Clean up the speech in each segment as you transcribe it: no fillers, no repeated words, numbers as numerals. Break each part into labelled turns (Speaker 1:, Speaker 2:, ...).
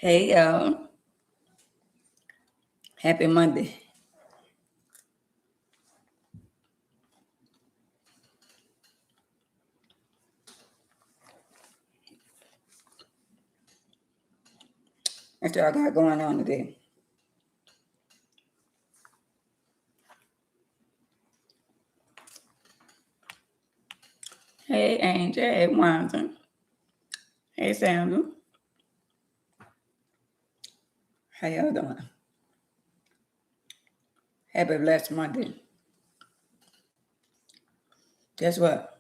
Speaker 1: Hey, y'all. Happy Monday. That's what I got going on today. Hey, Angel. Hey, Wanda. Hey, Sandra. How y'all doing? Happy blessed Monday. Guess what?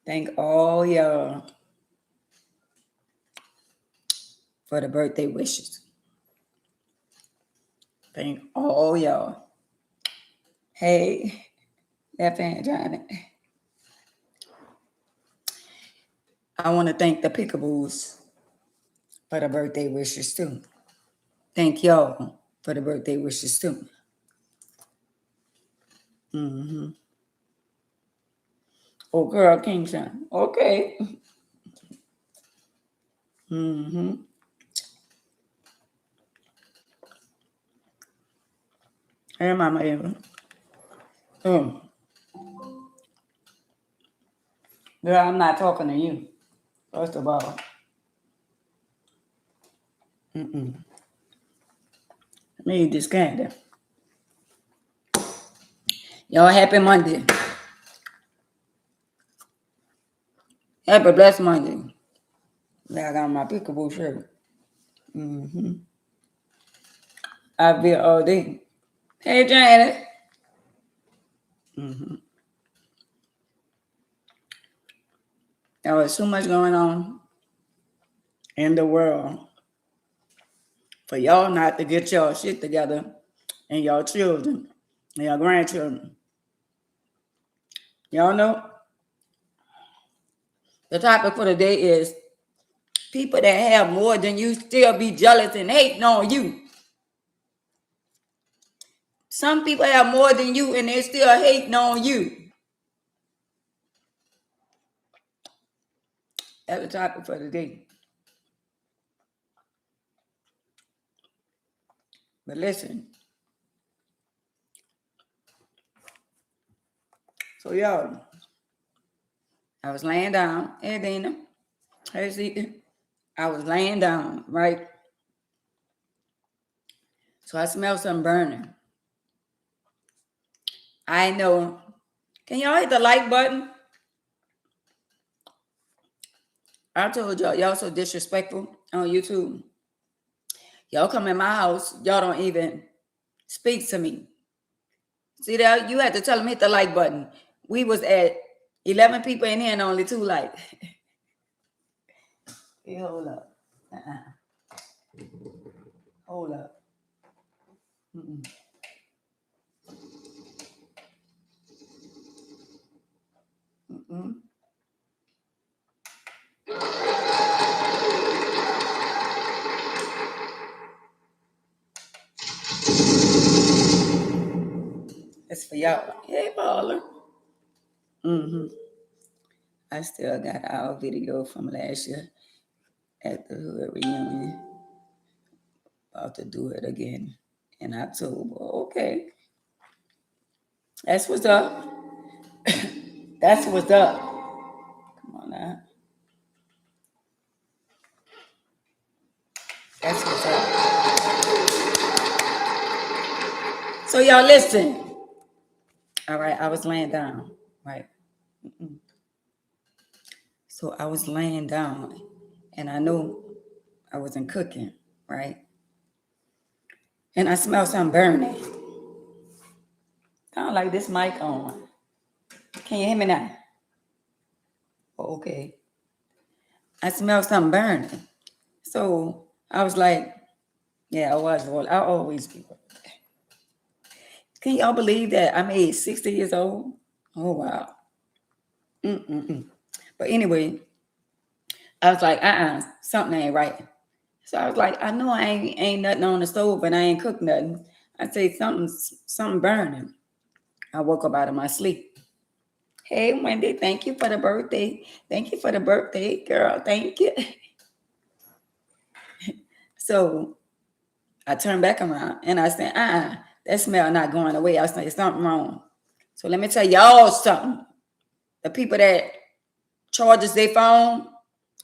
Speaker 1: Thank all y'all for the birthday wishes. Thank all y'all. Hey, that fan Johnny. I want to thank the Pickaboos for the birthday wishes too. Thank y'all for the birthday wishes too. Mm-hmm. Oh, girl, Kingston. Okay. Mm-hmm. Hey, Mama Eva. Mm. Girl, I'm not talking to you. First of all, me eat this candy. Y'all happy Monday. Happy blessed Monday. I got my peekaboo shirt. Mm-hmm. I'll be here all day. Hey, Janet. Mm-hmm. There was so much going on in the world for y'all not to get y'all shit together and y'all children and your grandchildren. Y'all know the topic for the day is people that have more than you still be jealous and hating on you. Some people have more than you and they still hating on you. That's the topic for the day. But listen, so y'all, I was laying down. Hey, Dina. Hey, see, I was laying down, right? So I smelled something burning. I know. Can y'all hit the like button? I told y'all so disrespectful on YouTube. Y'all come in my house, y'all don't even speak to me. See that? You had to tell them hit the like button. We was at 11 people in here and only 2 likes. Hey, hold up. Hold up. Mm-mm. Mm-mm. It's for y'all. Hey, Paula. Mm-hmm. I still got our video from last year at the Hood reunion. About to do it again in October. Okay. That's what's up. That's what's up. Come on now. That's what's up. So y'all listen. All right, I was laying down. Right. Mm-mm. So I was laying down and I knew I wasn't cooking, right? And I smelled something burning. Kind of like this mic on. Can you hear me now? Oh, okay. I smelled something burning. So I was like, yeah, I always be. Can y'all believe that I'm age 60 years old? Oh, wow. Mm-mm-mm. But anyway, I was like, something ain't right. So I was like, I know I ain't nothing on the stove and I ain't cooked nothing. I say something burning. I woke up out of my sleep. Hey, Wendy, thank you for the birthday. Thank you for the birthday, girl. Thank you. So I turned back around and I said, that smell not going away. I was like, something wrong. So let me tell y'all something. The people that charges their phone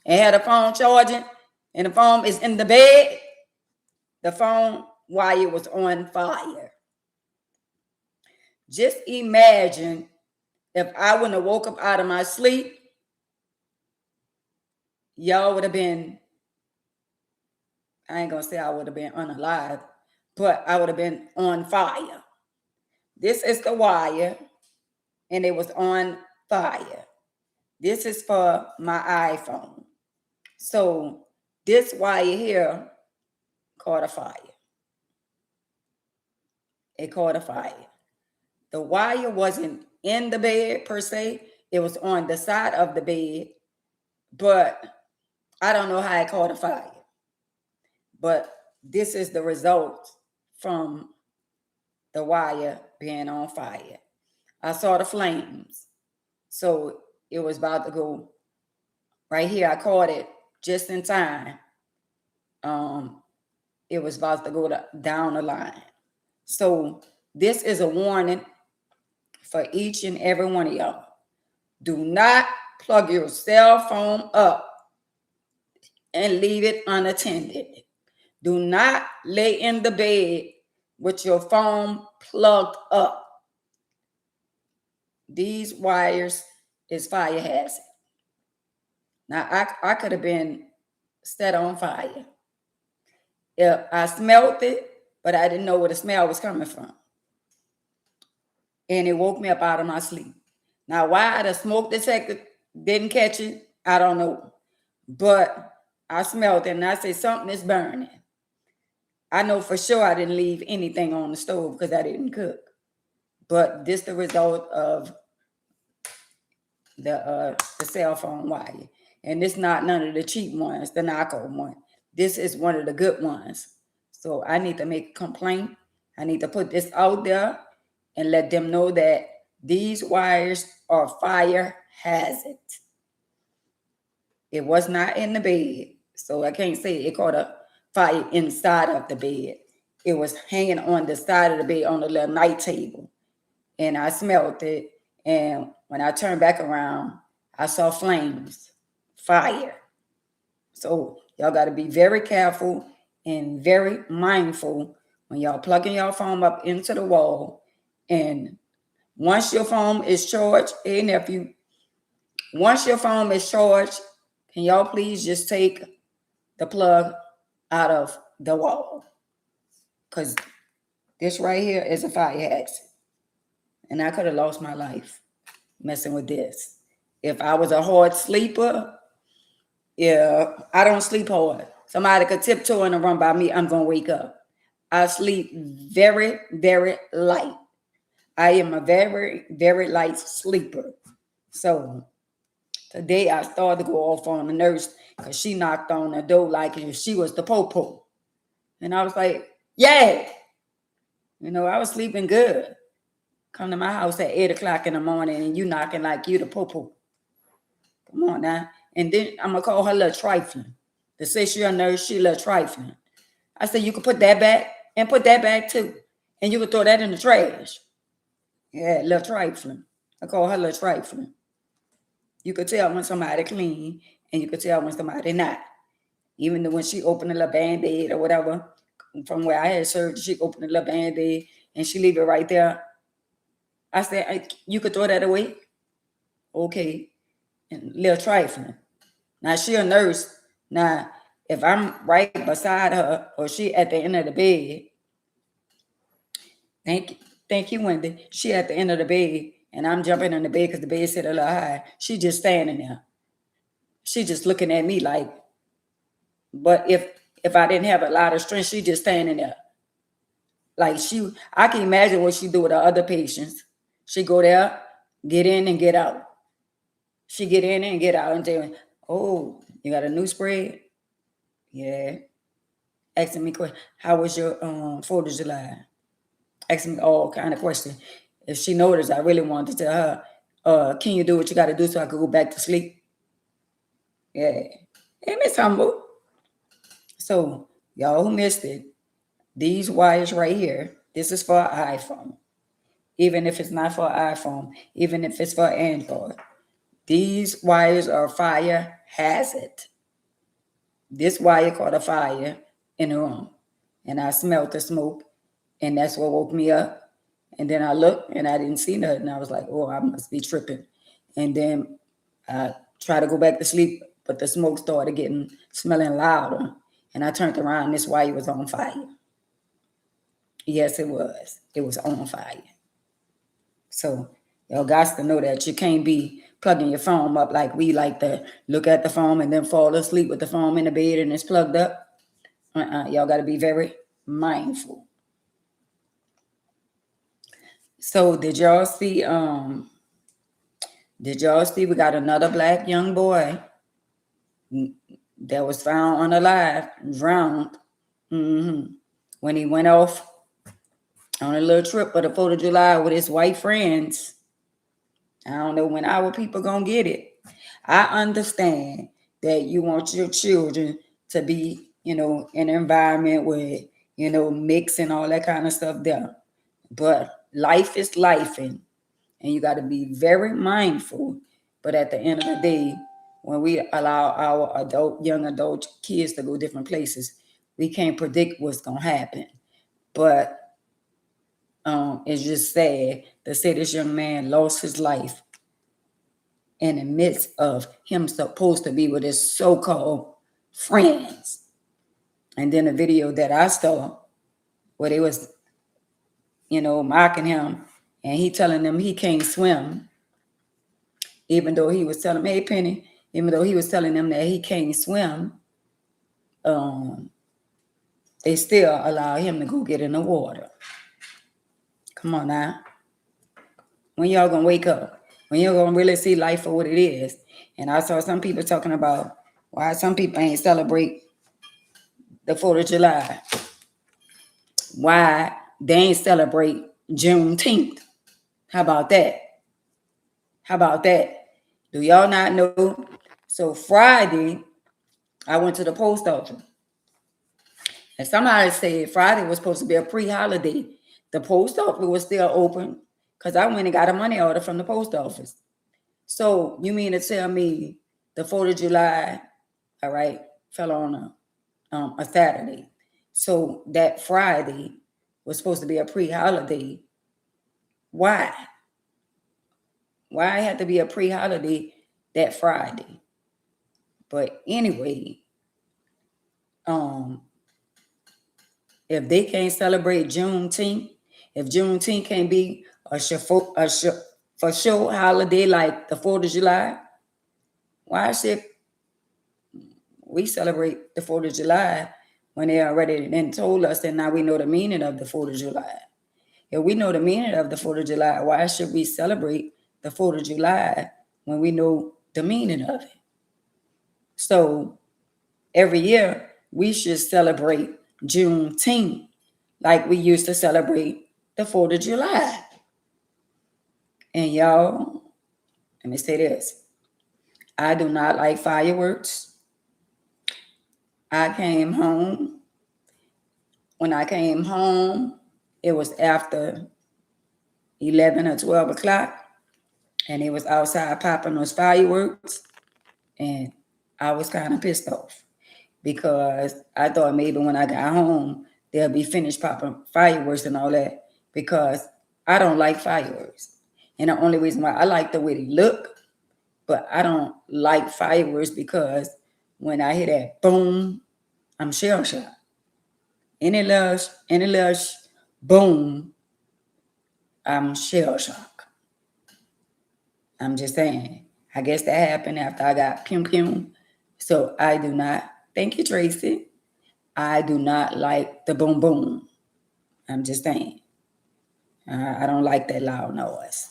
Speaker 1: and had a phone charging and the phone is in the bed, the phone wire was on fire. Just imagine if I wouldn't have woke up out of my sleep, y'all would have been, I ain't gonna say I would have been unalive, but I would have been on fire. This is the wire, and it was on fire. This is for my iPhone. So this wire here caught a fire. It caught a fire. The wire wasn't in the bed per se. It was on the side of the bed, but I don't know how it caught a fire. But this is the result from the wire being on fire. I saw the flames. So it was about to go right here. I caught it just in time. It was about to go down the line. So this is a warning for each and every one of y'all. Do not plug your cell phone up and leave it unattended. Do not lay in the bed with your phone plugged up. These wires is fire hazard. Now, I could have been set on fire. If I smelled it, but I didn't know where the smell was coming from. And it woke me up out of my sleep. Now, why the smoke detector didn't catch it, I don't know. But I smelled it and I said, something is burning. I know for sure I didn't leave anything on the stove because I didn't cook. But this is the result of the cell phone wire. And it's not none of the cheap ones, the knockoff one. This is one of the good ones. So I need to make a complaint. I need to put this out there and let them know that these wires are fire hazard. It was not in the bed. So I can't say it caught a fire inside of the bed. It was hanging on the side of the bed on a little night table. And I smelled it. And when I turned back around, I saw flames, fire. So y'all got to be very careful and very mindful when y'all plugging your phone up into the wall. And once your phone is charged, hey nephew, once your phone is charged, can y'all please just take the plug out of the wall? Because this right here is a fire hazard. And I could have lost my life messing with this. If I was a hard sleeper, yeah, I don't sleep hard. Somebody could tiptoe in the room by me, I'm going to wake up. I sleep very, very light. I am a very, very light sleeper. So today I started to go off on the nurse because she knocked on the door like if she was the popo. And I was like, yeah. You know, I was sleeping good. Come to my house at 8 o'clock in the morning and you knocking like you the popo. Come on now. And then I'm going to call her little trifling. To say she a nurse, she little trifling. I said, you can put that back and put that back too. And you can throw that in the trash. Yeah, little trifling. I call her little trifling. You could tell when somebody clean and you could tell when somebody not. Even when she opened a little Band-Aid or whatever, from where I had surgery, she opened a little Band-Aid and she leave it right there. I said, you could throw that away? Okay. And little trifling. Now, she a nurse. Now, if I'm right beside her or she at the end of the bed, thank you, Wendy. She at the end of the bed and I'm jumping in the bed because the bed sit a little high. She just standing there. She just looking at me like, but if I didn't have a lot of strength, she just standing there. Like I can imagine what she do with her other patients. She go there, get in and get out. She get in and get out and say, oh, you got a new spread? Yeah. Asking me question, how was your 4th of July? Asking me all kind of questions. If she noticed, I really wanted to tell her, can you do what you got to do so I could go back to sleep? Yeah. Hey, Miss Humble. So Y'all who missed it, these wires right here, this is for an iPhone. Even if it's not for an iPhone, even if it's for Android, these wires are fire hazard. This wire caught a fire in the room, and I smelled the smoke, and that's what woke me up. And then I looked, and I didn't see nothing. I was like, "Oh, I must be tripping." And then I tried to go back to sleep, but the smoke started smelling louder, and I turned around. And this wire was on fire. Yes, it was. It was on fire. So y'all got to know that you can't be plugging your phone up like we like to look at the phone and then fall asleep with the phone in the bed and it's plugged up. Y'all got to be very mindful. So did y'all see? Did y'all see? We got another black young boy that was found unalive, drowned, when he went off on a little trip for the 4th of July with his white friends. I don't know when our people gonna get it. I understand that you want your children to be, in an environment where, mix and all that kind of stuff there. But life is life, and you got to be very mindful. But at the end of the day, when we allow our young adult kids to go different places, we can't predict what's gonna happen. But it's just sad to say this young man lost his life in the midst of him supposed to be with his so-called friends. And then a video that I saw where they was, mocking him, and he telling them he can't swim, even though he was telling them, hey Penny, even though he was telling them that he can't swim, they still allow him to go get in the water. Come on now. When y'all gonna wake up? When y'all gonna really see life for what it is? And I saw some people talking about why some people ain't celebrate the 4th of July. Why they ain't celebrate Juneteenth. How about that? How about that? Do y'all not know? So Friday, I went to the post office. And somebody said Friday was supposed to be a pre-holiday. The post office was still open because I went and got a money order from the post office. So you mean to tell me the 4th of July, all right, fell on a Saturday. So that Friday was supposed to be a pre-holiday. Why? Why it had to be a pre-holiday that Friday? But anyway, if they can't celebrate Juneteenth, if Juneteenth can't be a for sure holiday like the 4th of July, why should we celebrate the 4th of July when they already then told us that now we know the meaning of the 4th of July? If we know the meaning of the 4th of July, why should we celebrate the 4th of July when we know the meaning of it? So every year we should celebrate Juneteenth like we used to celebrate the 4th of July. And y'all, let me say this. I do not like fireworks. I came home. When I came home, it was after 11 or 12 o'clock, and it was outside popping those fireworks, and I was kind of pissed off because I thought maybe when I got home, they'll be finished popping fireworks and all that, because I don't like fireworks. And the only reason why I like the way they look, but I don't like fireworks because when I hear that boom, I'm shell shocked. Any little boom, I'm shell shocked. I'm just saying. I guess that happened after I got pum pum. So I do not. Thank you, Tracy. I do not like the boom boom. I'm just saying. I don't like that loud noise.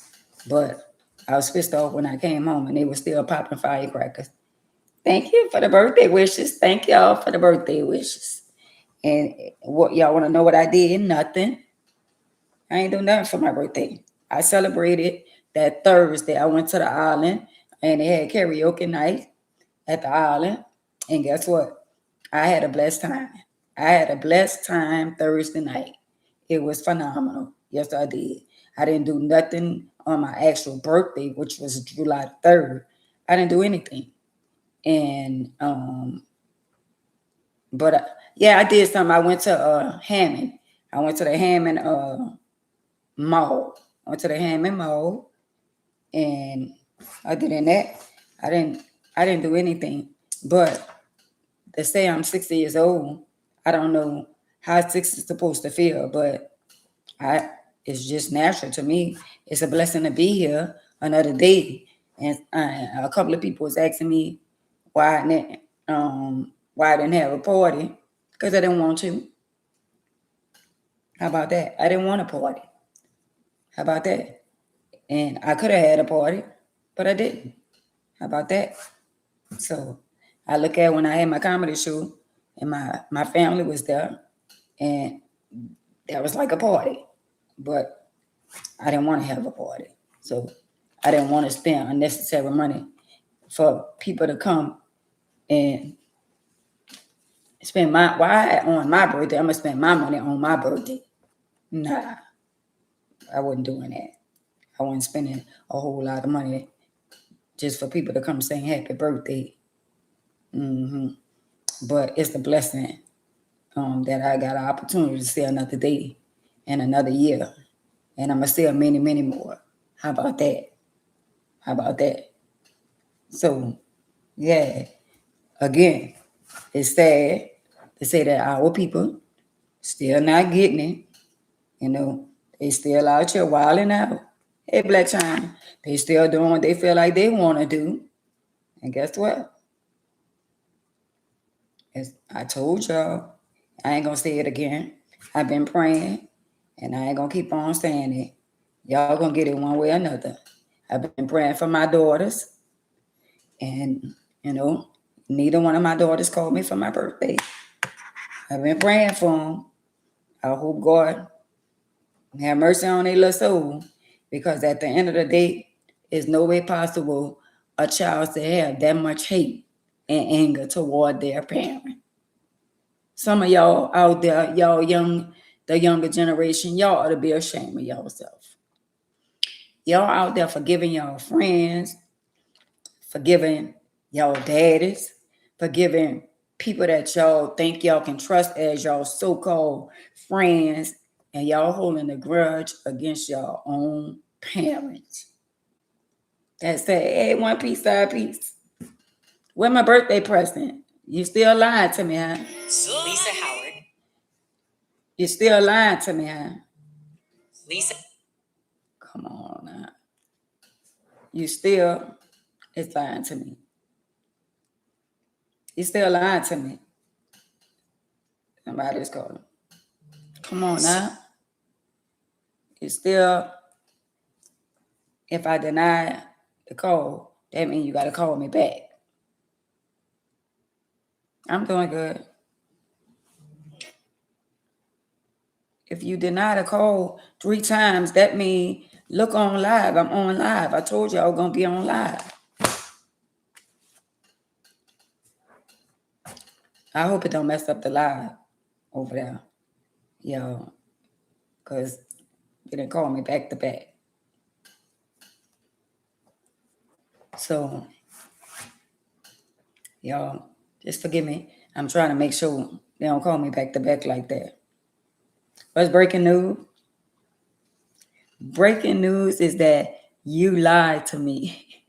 Speaker 1: But I was pissed off when I came home and they were still popping firecrackers. Thank you for the birthday wishes. Thank y'all for the birthday wishes. And what y'all want to know what I did? Nothing. I ain't do nothing for my birthday. I celebrated that Thursday. I went to the island and they had karaoke night at the island. And guess what? I had a blessed time. I had a blessed time Thursday night. It was phenomenal. Yes, I did. I didn't do nothing on my actual birthday, which was July 3rd. I didn't do anything. And but yeah, I did something. I went to Hammond. I went to the Hammond mall. I went to the Hammond Mall, and other than that, I didn't do anything. But to say I'm 60 years old, I don't know how 60 is supposed to feel, but I it's just natural to me. It's a blessing to be here another day. And a couple of people was asking me why I didn't have a party, because I didn't want to. How about that? I didn't want a party. How about that? And I could have had a party, but I didn't. How about that? So I look at when I had my comedy show and my family was there, and that was like a party. But I didn't want to have a party. So I didn't want to spend unnecessary money for people to come and spend why on my birthday? I'm gonna spend my money on my birthday. Nah, I wasn't doing that. I wasn't spending a whole lot of money just for people to come sing happy birthday. But it's a blessing that I got an opportunity to see another day and another year. And I'm going to see many, many more. How about that? How about that? So, yeah, again, it's sad to say that our people still not getting it. You know, they still out here wilding out. Hey, Black China, they still doing what they feel like they want to do. And guess what? As I told y'all, I ain't going to say it again. I've been praying, and I ain't going to keep on saying it. Y'all going to get it one way or another. I've been praying for my daughters, and, you know, neither one of my daughters called me for my birthday. I've been praying for them. I hope God have mercy on their little soul, because at the end of the day, it's no way possible a child to have that much hate and anger toward their parent. Some of y'all out there, the younger generation, y'all ought to be ashamed of yourself. Y'all out there forgiving y'all friends, forgiving y'all daddies, forgiving people that y'all think y'all can trust as y'all so-called friends, and y'all holding a grudge against y'all own parents. That say, hey, one piece, side piece. Where my birthday present? You still lying to me, huh?
Speaker 2: Lisa Howard.
Speaker 1: You still lying to me, huh?
Speaker 2: Lisa.
Speaker 1: Come on now. You still is lying to me. You still lying to me. Somebody's calling. Come on now. You still, if I deny the call, that means you got to call me back. I'm doing good. If you deny the call 3 times, that means look on live. I'm on live. I told you I was going to be on live. I hope it don't mess up the live over there. Yo, because you didn't call me back to back. So, y'all, just forgive me. I'm trying to make sure they don't call me back to back like that. What's breaking news? Breaking news is that you lied to me.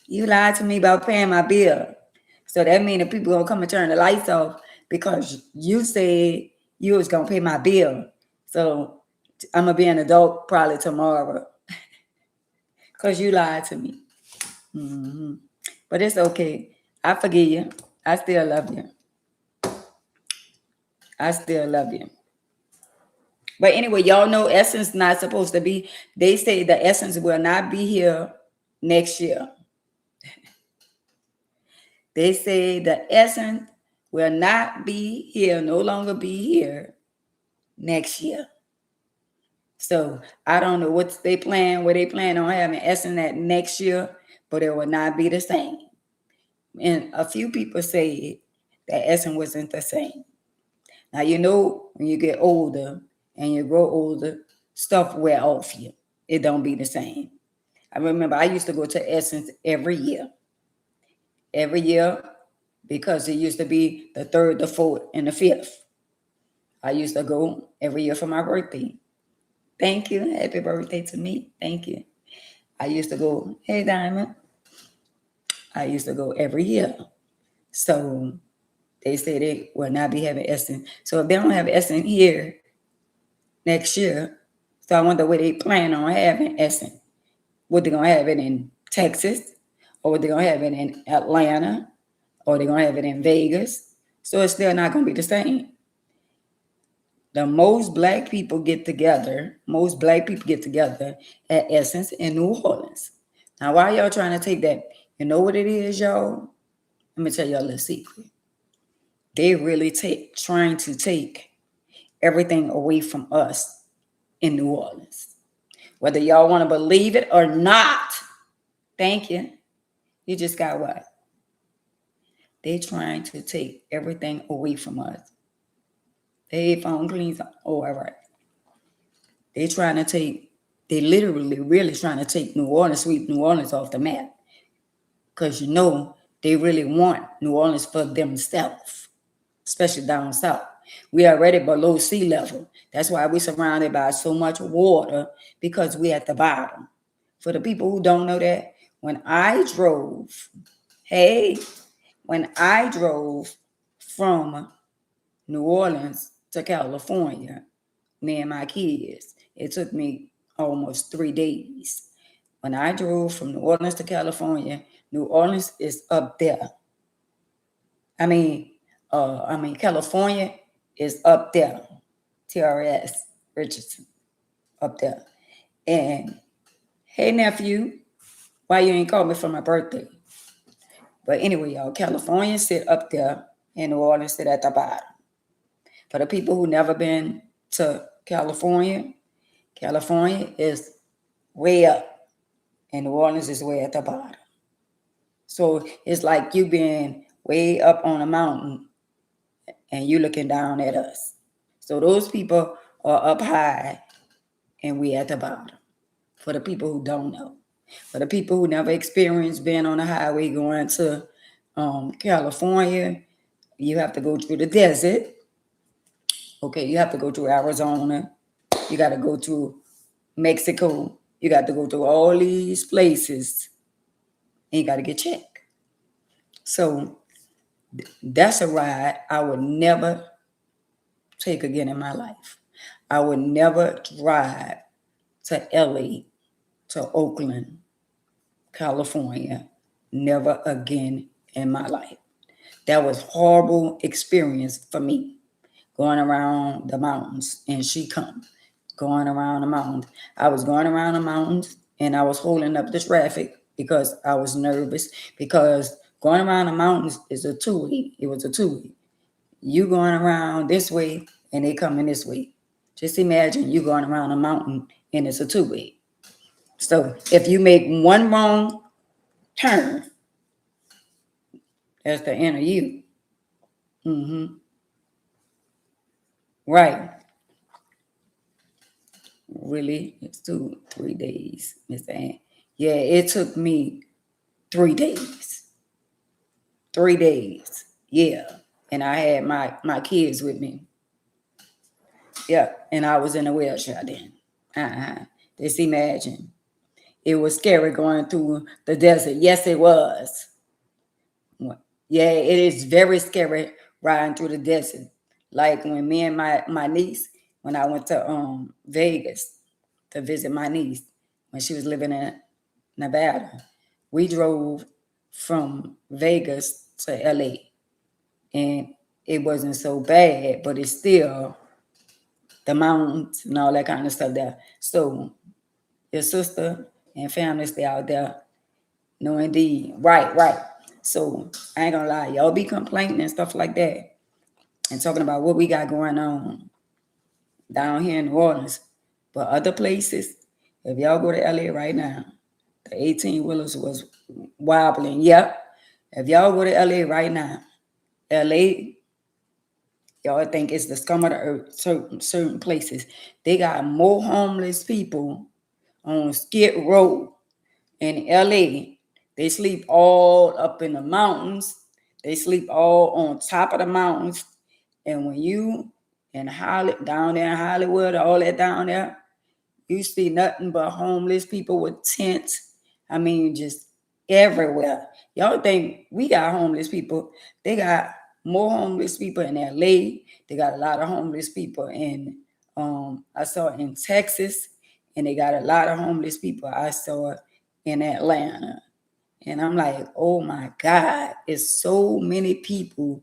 Speaker 1: You lied to me about paying my bill. So that means the people gonna come and turn the lights off because you said you was gonna pay my bill. So I'm gonna be an adult probably tomorrow because you lied to me. But it's okay. I forgive you. I still love you. I still love you. But anyway, y'all know Essence not supposed to be. They say the Essence will not be here next year. They say the Essence will not be here, no longer be here next year. So I don't know what they plan, where they plan on having Essence at next year, but it will not be the same. And a few people say that Essence wasn't the same. Now, you know, when you get older and you grow older, stuff wear off you. It don't be the same. I remember I used to go to Essence every year, because it used to be the third, the fourth, and the fifth. I used to go every year for my birthday. Thank you. Happy birthday to me. Thank you. I used to go, hey, Diamond. I used to go every year. So they say they will not be having Essence. So if they don't have Essence here next year, so I wonder where they plan on having Essence. What they gonna have it in Texas, or what they gonna have it in Atlanta, or they gonna have it in Vegas. So it's still not gonna be the same. The most black people get together at Essence in New Orleans. Now, why y'all trying to take that? You know what it is, y'all? Let me tell y'all a little secret. They really trying to take everything away from us in New Orleans. Whether y'all want to believe it or not, thank you. You just got what? They trying to take everything away from us. They phone cleans. Oh, all right. They literally really trying to take New Orleans, sweep New Orleans off the map. Because you know, they really want New Orleans for themselves, especially down south. We are already below sea level. That's why we're surrounded by so much water, because we're at the bottom. For the people who don't know that, when I drove from New Orleans to California, me and my kids, it took me almost 3 days. When I drove from New Orleans to California, New Orleans is up there. California is up there. TRS Richardson, up there. And hey, nephew, why you ain't called me for my birthday? But anyway, y'all, California sit up there and New Orleans sit at the bottom. For the people who never been to California is way up and New Orleans is way at the bottom. So it's like you being way up on a mountain and you looking down at us. So those people are up high and we at the bottom. For the people who don't know. For the people who never experienced being on the highway going to California, you have to go through the desert. Okay, you have to go through Arizona. You got to go through Mexico. You got to go through all these places. And you got to get checked. So that's a ride I would never take again in my life. I would never drive to LA, to Oakland, California. Never again in my life. That was horrible experience for me. Going around the mountains and she come. Going around the mountains. I was going around the mountains and I was holding up the traffic because I was nervous, because going around the mountains is a two-way. It was a two-way. You going around this way and they coming this way. Just imagine you going around a mountain and it's a two-way. So if you make one wrong turn, that's the end of you. Right. Really? It's 3 days, Miss Ann. Yeah, it took me 3 days. 3 days. Yeah. And I had my kids with me. Yeah. And I was in a wheelchair then. Just imagine. It was scary going through the desert. Yes, it was. Yeah, it is very scary riding through the desert. Like when me and my niece, when I went to Vegas to visit my niece when she was living in Nevada, we drove from Vegas to LA, and it wasn't so bad, but it's still the mountains and all that kind of stuff there. So your sister and family stay out there. No, indeed. Right. So I ain't gonna lie, y'all be complaining and stuff like that and talking about what we got going on down here in New Orleans. But other places, if y'all go to LA right now, the 18 wheelers was wobbling. Yep. If y'all go to LA right now, LA, y'all think it's the scum of the earth, certain places. They got more homeless people on Skid Row in LA. They sleep all up in the mountains. They sleep all on top of the mountains. And when you in down there in Hollywood, all that down there, you see nothing but homeless people with tents. I mean, just everywhere. Y'all think we got homeless people. They got more homeless people in LA. They got a lot of homeless people in I saw in Texas, and they got a lot of homeless people I saw in Atlanta. And I'm like, oh my God, it's so many people.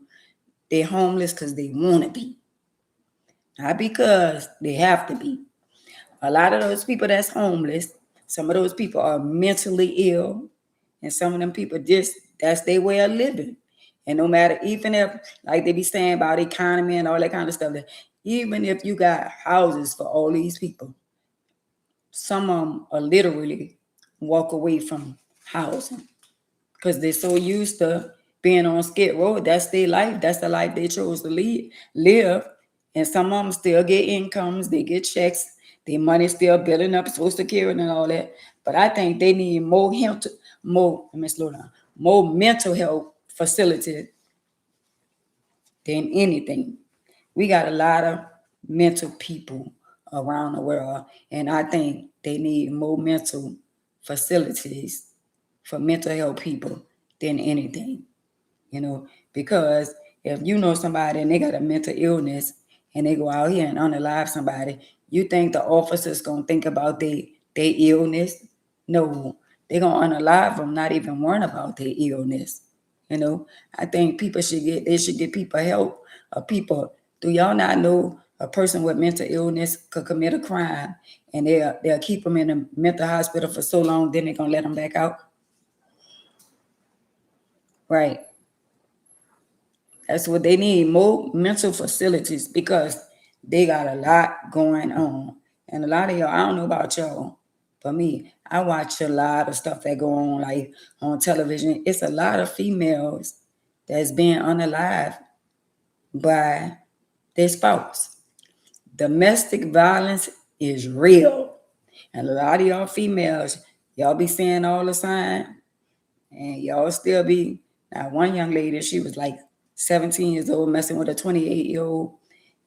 Speaker 1: They're homeless because they want to be, not because they have to be. A lot of those people that's homeless, some of those people are mentally ill, and some of them people just that's their way of living. And no matter, even if like they be saying about economy and all that kind of stuff, that even if you got houses for all these people, some of them are literally walk away from housing because they're so used to being on Skid Row. That's their life. That's the life they chose to live. And some of them still get incomes. They get checks. Their money still building up, Social Security and all that. But I think they need more health, let me slow down, more mental health facilities than anything. We got a lot of mental people around the world, and I think they need more mental facilities for mental health people than anything, because if you know somebody and they got a mental illness and they go out here and unalive somebody, you think the officer's gonna think about their illness? No, they're gonna unalive them, not even worrying about their illness. I think they should get people help. Do y'all not know a person with mental illness could commit a crime and they'll keep them in a mental hospital for so long, then they're gonna let them back out? Right. That's what they need, more mental facilities, because they got a lot going on. And a lot of y'all, I don't know about y'all, but me, I watch a lot of stuff that go on like on television. It's a lot of females that's being unalived by their spouse. Domestic violence is real. And a lot of y'all females, y'all be seeing all the signs, and y'all still be. Now, one young lady, she was like 17 years old, messing with a 28-year-old,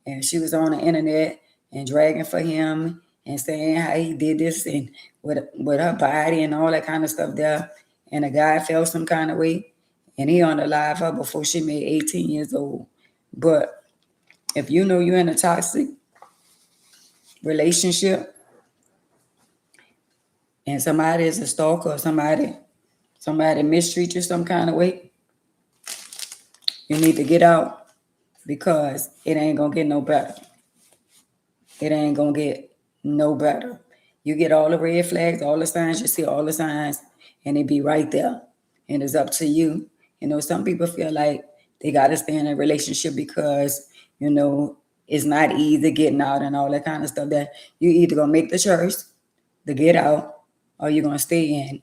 Speaker 1: and she was on the internet and dragging for him and saying how he did this and with her body and all that kind of stuff there. And the guy felt some kind of way, and he unalived her before she made 18 years old. But if you know you're in a toxic relationship and somebody is a stalker or somebody mistreats you some kind of way, you need to get out, because it ain't gonna get no better. It ain't gonna get no better. You get all the red flags, all the signs, you see all the signs, and it be right there. And it's up to you. Some people feel like they gotta stay in a relationship because, it's not easy getting out and all that kind of stuff. That you either gonna make the choice to get out or you're gonna stay in.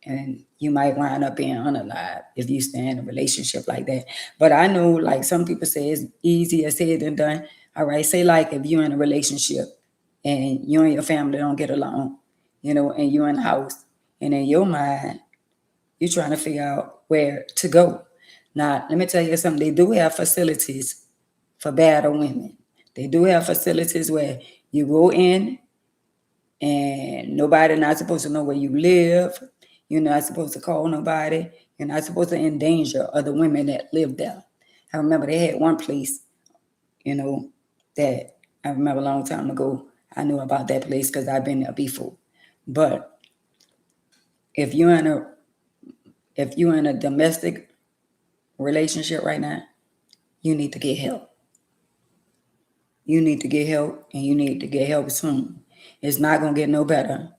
Speaker 1: And you might wind up being unalive if you stay in a relationship like that. But I know, like some people say, it's easier said than done. All right, say like if you're in a relationship and you and your family don't get along, and you're in the house, and in your mind, you're trying to figure out where to go. Now, let me tell you something. They do have facilities for battered women. They do have facilities where you go in and nobody not supposed to know where you live. You're not supposed to call nobody. You're not supposed to endanger other women that live there. I remember they had one place, that I remember a long time ago. I knew about that place because I've been there before. But if you're in a domestic relationship right now, you need to get help. You need to get help, and you need to get help soon. It's not gonna get no better.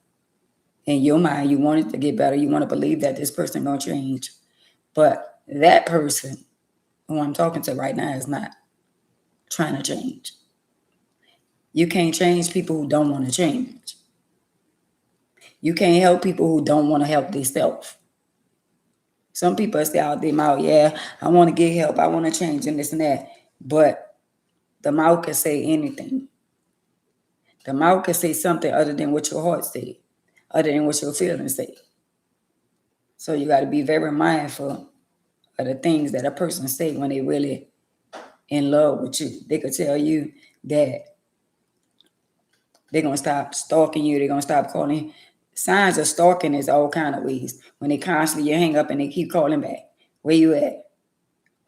Speaker 1: In your mind, you want it to get better. You want to believe that this person gonna change. But that person who I'm talking to right now is not trying to change. You can't change people who don't want to change. You can't help people who don't want to help themselves. Some people say out their mouth, yeah, I want to get help, I want to change and this and that. But the mouth can say anything. The mouth can say something other than what your heart said, other than what your feelings say. So you got to be very mindful of the things that a person say when they really in love with you. They could tell you that they're going to stop stalking you. They're going to stop calling. Signs of stalking is all kind of ways. When they constantly, you hang up and they keep calling back. Where you at?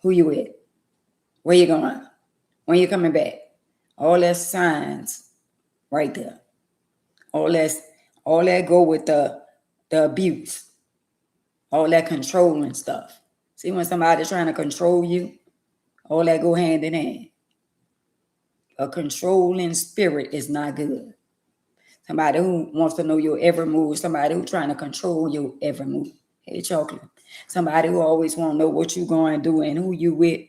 Speaker 1: Who you at? Where you going? When you coming back? All that signs right there. All that go with the abuse. All that controlling stuff. See, when somebody's trying to control you, all that go hand in hand. A controlling spirit is not good. Somebody who wants to know your every move, somebody who's trying to control your every move. Hey, chocolate. Somebody who always want to know what you going to do and who you with.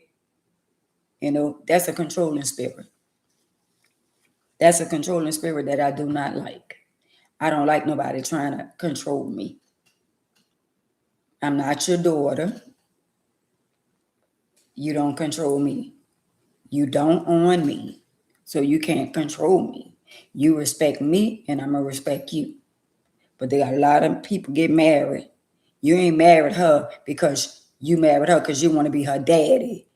Speaker 1: You know, that's a controlling spirit. That's a controlling spirit that I do not like. I don't like nobody trying to control me. I'm not your daughter. You don't control me. You don't own me. So you can't control me. You respect me and I'm going to respect you. But they got a lot of people get married. You ain't married her because you married her because you want to be her daddy.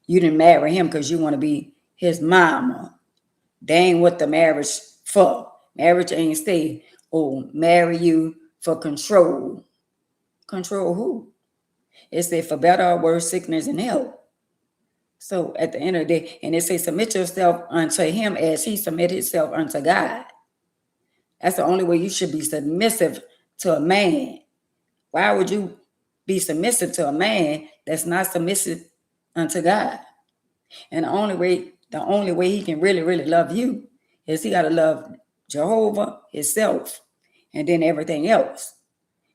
Speaker 1: You didn't marry him because you want to be his mama. They ain't what the marriage for. Marriage ain't say, oh, marry you for control. Control who? It said for better or worse, sickness and health. So at the end of the day, and it says submit yourself unto him as he submitted himself unto God. That's the only way you should be submissive to a man. Why would you be submissive to a man that's not submissive unto God? And the only way he can really, really love you is he got to love Jehovah, himself, and then everything else.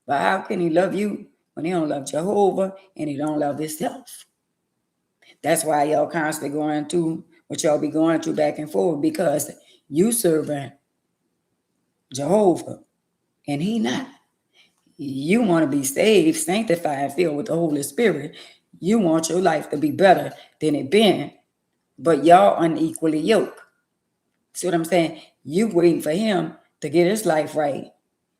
Speaker 1: But how can he love you when he don't love Jehovah and he don't love himself? That's why y'all constantly going through what y'all be going through back and forth, because you serving Jehovah and he not. You want to be saved, sanctified, filled with the Holy Spirit. You want your life to be better than it been, but y'all unequally yoked. See what I'm saying? You waiting for him to get his life right.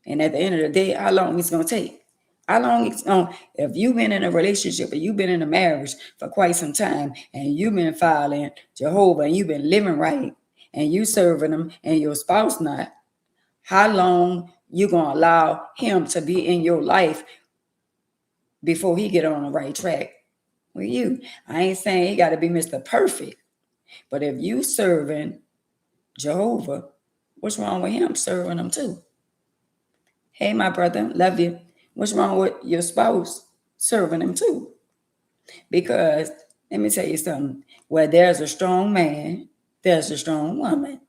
Speaker 1: And at the end of the day, how long it's going to take? How long it's going to, if you've been in a relationship or you've been in a marriage for quite some time and you've been following Jehovah and you've been living right and you serving him and your spouse not, how long you going to allow him to be in your life before he get on the right track with you? I ain't saying he got to be Mr. Perfect, but if you serving Jehovah, what's wrong with him serving him too? Hey, my brother, love you. What's wrong with your spouse serving him too? Because let me tell you something. Where there's a strong man, there's a strong woman.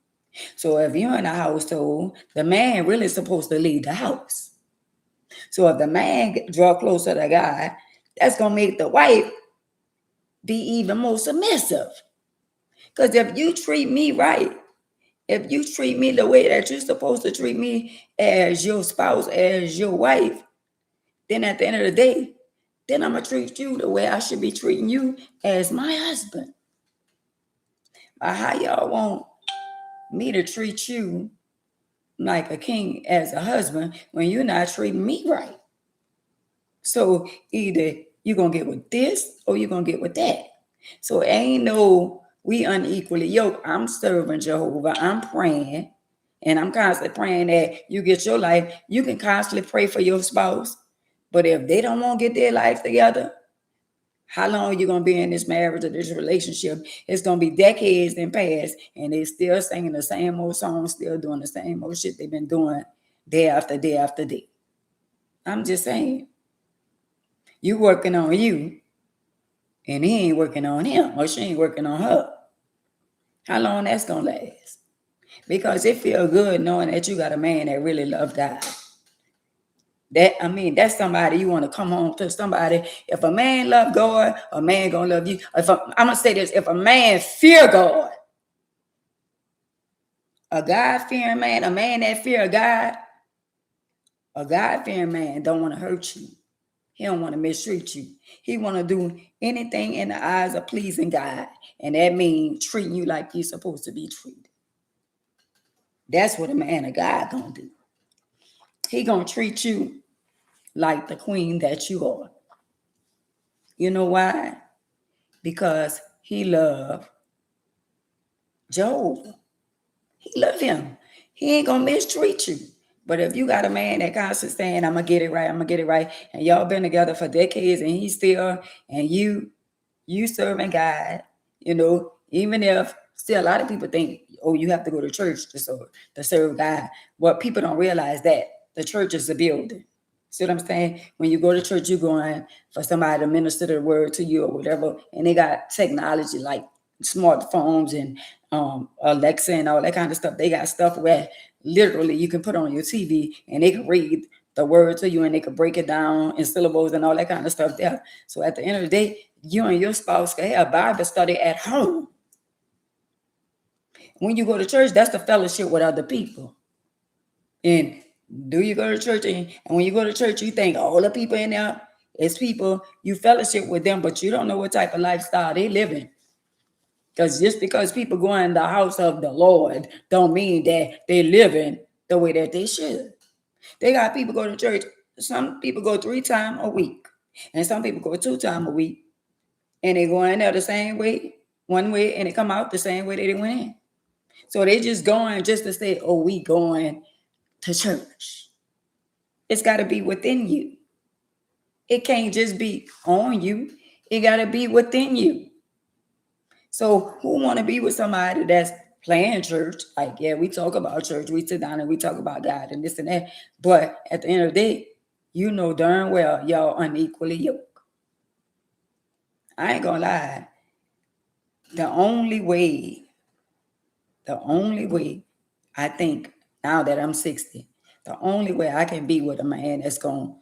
Speaker 1: So if you're in a household, the man really is supposed to lead the house. So if the man draw closer to God, that's going to make the wife be even more submissive. Because if you treat me right, if you treat me the way that you're supposed to treat me as your spouse, as your wife, then at the end of the day, then I'm going to treat you the way I should be treating you as my husband. But how y'all want me to treat you like a king as a husband when you're not treating me right? So either you're going to get with this or you're going to get with that. So ain't no we unequally yoked. I'm serving Jehovah. I'm praying. And I'm constantly praying that you get your life. You can constantly pray for your spouse. But if they don't want to get their life together, how long are you going to be in this marriage or this relationship? It's going to be decades and past, and they still singing the same old songs, still doing the same old shit they've been doing day after day after day. I'm just saying. You working on you, and he ain't working on him, or she ain't working on her. How long that's going to last? Because it feel good knowing that you got a man that really loves God. That's somebody you want to come home to. Somebody, if a man love God, a man gonna love you. I'm gonna say this: if a man fear God, a God-fearing man, a man that fear God, a God-fearing man don't want to hurt you. He don't want to mistreat you. He want to do anything in the eyes of pleasing God. And that means treating you like you're supposed to be treated. That's what a man of God gonna do. He gonna treat you like the queen that you are. You know why? Because he loved Job. He loved him. He ain't gonna mistreat you. But if you got a man that constantly saying, I'm gonna get it right, I'm gonna get it right, and y'all been together for decades and he's still, and you serving God, even if still a lot of people think, oh, you have to go to church to serve God. What people don't realize that the church is a building. See what I'm saying? When you go to church, you're going for somebody to minister the word to you or whatever, and they got technology like smartphones and Alexa and all that kind of stuff. They got stuff where literally you can put on your TV and they can read the word to you and they can break it down in syllables and all that kind of stuff there. So at the end of the day, you and your spouse can have Bible study at home. When you go to church, that's the fellowship with other people. And do you go to church? And when you go to church, you think all the people in there is people, you fellowship with them, but you don't know what type of lifestyle they live in. Because just because people go in the house of the Lord don't mean that they living the way that they should. They got people go to church. Some people go 3 times a week. And some people go 2 times a week. And they go in there the same way, one way, and they come out the same way that they went in. So they just going just to say, oh, we going to church. It's got to be within you. It can't just be on you. It got to be within you. So who want to be with somebody that's playing church? Like, yeah, we talk about church. We sit down and we talk about God and this and that. But at the end of the day, you know darn well y'all unequally yoked. I ain't gonna lie. The only way I think now that I'm 60, the only way I can be with a man that's gonna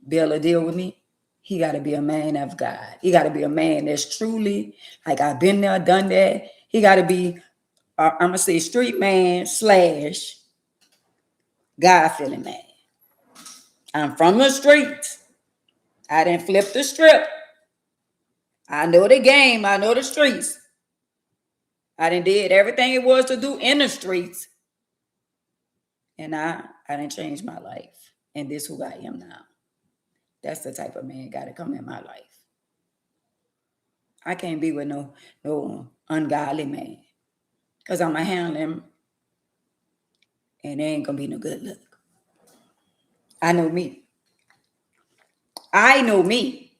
Speaker 1: be able to deal with me, he got to be a man of God. He got to be a man that's truly, like, I've been there, done that. He got to be, I'm going to say, street man / God-feeling man. I'm from the streets. I didn't flip the strip. I know the game. I know the streets. I did everything it was to do in the streets. And I didn't change my life. And this is who I am now. That's the type of man got to come in my life. I can't be with no ungodly man. Because I'm going to handle him. And there ain't going to be no good look. I know me. I know me.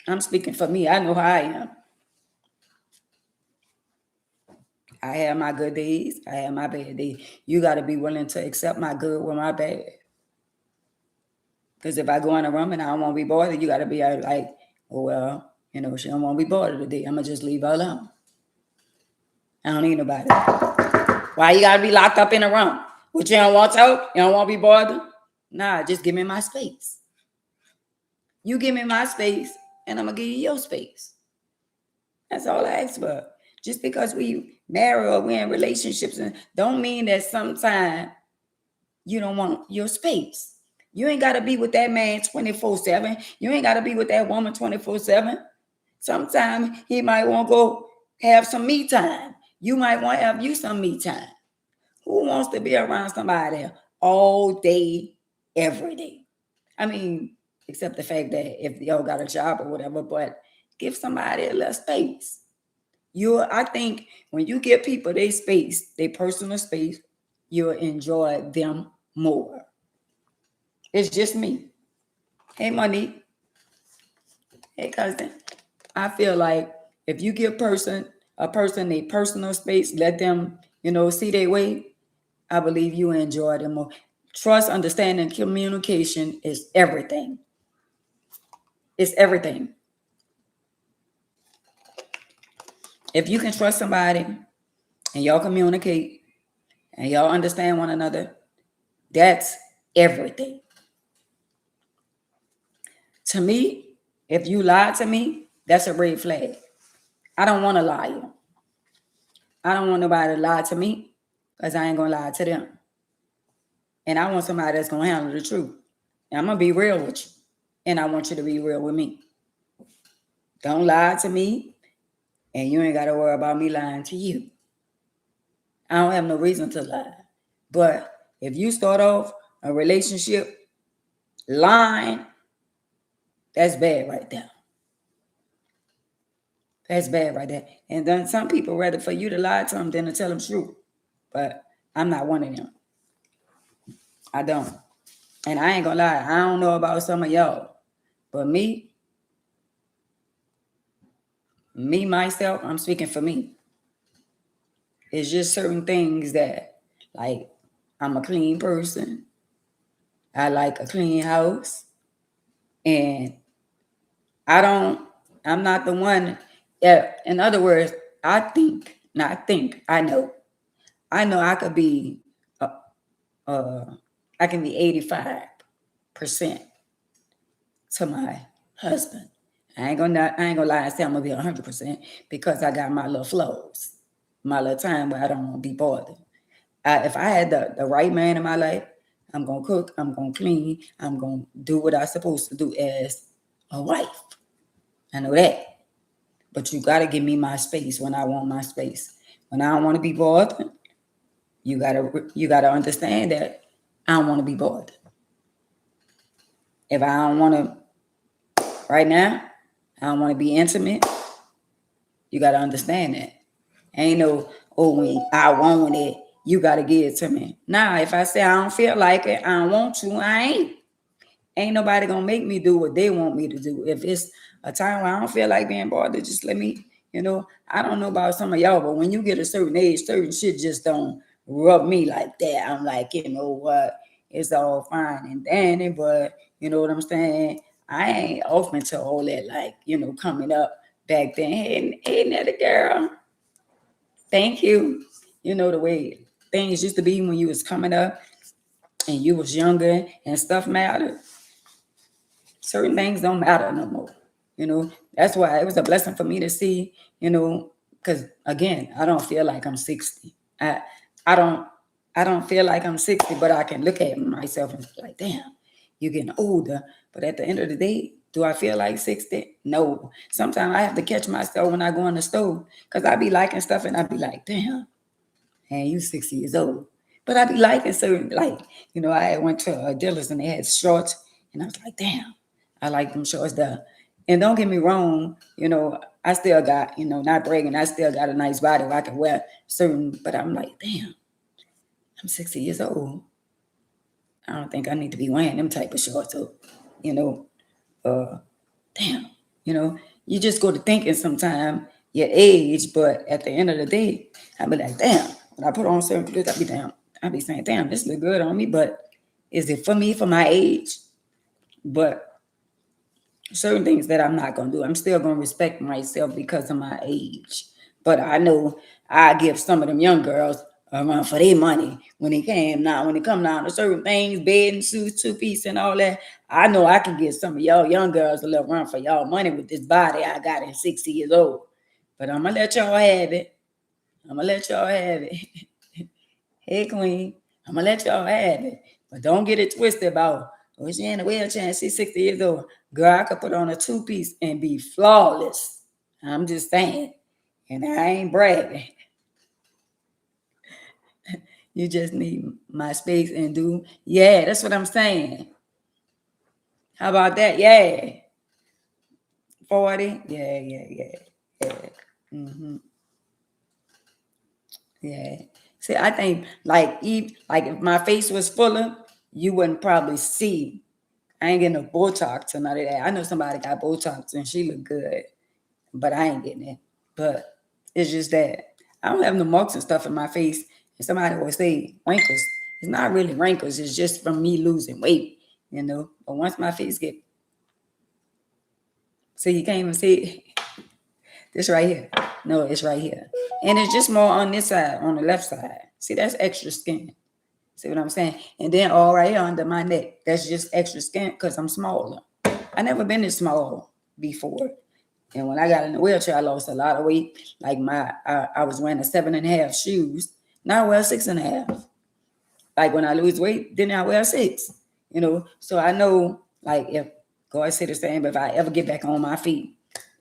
Speaker 1: I'm speaking for me. I know how I am. I have my good days. I have my bad days. You got to be willing to accept my good with my bad. Because if I go in a room and I don't want to be bothered, you got to be like, oh, well, she don't want to be bothered today. I'm going to just leave her alone. I don't need nobody. Why you got to be locked up in a room? What, you don't want to talk? You don't want to be bothered? Nah, just give me my space. You give me my space, and I'm going to give you your space. That's all I ask for. Just because we marry or we're in relationships don't mean that sometimes you don't want your space. You ain't got to be with that man 24/7. You ain't got to be with that woman 24/7. Sometimes he might want to go have some me time. You might want to have you some me time. Who wants to be around somebody all day, every day? I mean, except the fact that if y'all got a job or whatever, but give somebody a little space. I think when you give people their space, their personal space, you'll enjoy them more. It's just me. Hey, Monique. Hey, cousin. I feel like if you give a person a personal space, let them, see their way, I believe you enjoy them more. Trust, understanding, communication is everything. It's everything. If you can trust somebody and y'all communicate and y'all understand one another, that's everything. To me, if you lie to me, that's a red flag. I don't want to lie. I don't want nobody to lie to me because I ain't going to lie to them. And I want somebody that's going to handle the truth. I'm going to be real with you. And I want you to be real with me. Don't lie to me. And you ain't got to worry about me lying to you. I don't have no reason to lie. But if you start off a relationship lying, that's bad right there. That's bad right there. And then some people rather for you to lie to them than to tell them truth. But I'm not one of them. I don't. And I ain't gonna lie, I don't know about some of y'all. But me, myself, I'm speaking for me. It's just certain things that, like, I'm a clean person. I like a clean house. And I'm not the one. Yeah, in other words, I know I could be, I can be 85% to my husband. I ain't gonna lie and say I'm gonna be 100% because I got my little flows, my little time where I don't want to be bothered. If I had the right man in my life, I'm gonna cook, I'm gonna clean, I'm gonna do what I'm supposed to do as a wife. I know that. But you gotta give me my space when I want my space. When I don't want to be bothered, you gotta understand that I don't want to be bothered. If I don't want to, right now, I don't want to be intimate. You gotta understand that. Ain't no, when I want it, you gotta give it to me. Nah, if I say I don't feel like it, I don't want to, I ain't. Ain't nobody gonna make me do what they want me to do. If it's a time where I don't feel like being bothered, just let me, I don't know about some of y'all, but when you get a certain age, certain shit just don't rub me like that. I'm like, you know what? It's all fine and dandy, but you know what I'm saying? I ain't open to all that, like, coming up back then. Hey, Nettie girl. Thank you. You know the way things used to be when you was coming up and you was younger and stuff mattered. Certain things don't matter no more. That's why it was a blessing for me to see, because again, I don't feel like I'm 60. I don't feel like I'm 60, but I can look at myself and be like, damn, you're getting older. But at the end of the day, do I feel like 60? No. Sometimes I have to catch myself when I go in the store because I be liking stuff and I be like, damn, man, you 60 years old. But I be liking certain, like, I went to a dealer's and they had shorts and I was like, damn, I like them shorts there. And don't get me wrong, I still got, not bragging, I still got a nice body where I can wear certain, but I'm like, damn, I'm 60 years old. I don't think I need to be wearing them type of shorts. So, damn, you just go to thinking sometime your age, but at the end of the day, I be like, damn, when I put on certain clothes, I be saying, damn, this look good on me, but is it for me for my age? But certain things that I'm not gonna do, I'm still gonna respect myself because of my age. But I know I give some of them young girls a run for their money when it come down to certain things, bed and suits, two-piece and all that. I know I can get some of y'all young girls a little run for y'all money with this body I got at 60 years old. But I'm gonna let y'all have it. Hey, queen, I'm gonna let y'all have it. But don't get it twisted about, she in a wheelchair and she's 60 years old. Girl, I could put on a two-piece and be flawless. I'm just saying. And I ain't bragging. You just need my space and do. Yeah, that's what I'm saying. How about that? Yeah. 40? Yeah. Mm-hmm. Yeah. See, I think like if my face was fuller, you wouldn't probably see. I ain't getting no Botox or none of that. I know somebody got Botox and she look good, but I ain't getting it. But it's just that I don't have no marks and stuff in my face. And somebody will say wrinkles. It's not really wrinkles. It's just from me losing weight, But once my face get, so you can't even see it. This right here. No, it's right here. And it's just more on this side, on the left side. See, that's extra skin. See what I'm saying? And then all right here under my neck, that's just extra skin because I'm smaller. I never been this small before. And when I got in the wheelchair, I lost a lot of weight. Like I was wearing a 7.5 shoes. Now I wear 6.5. Like when I lose weight, then I wear 6. you know. So I know, like, if God said the same, if I ever get back on my feet,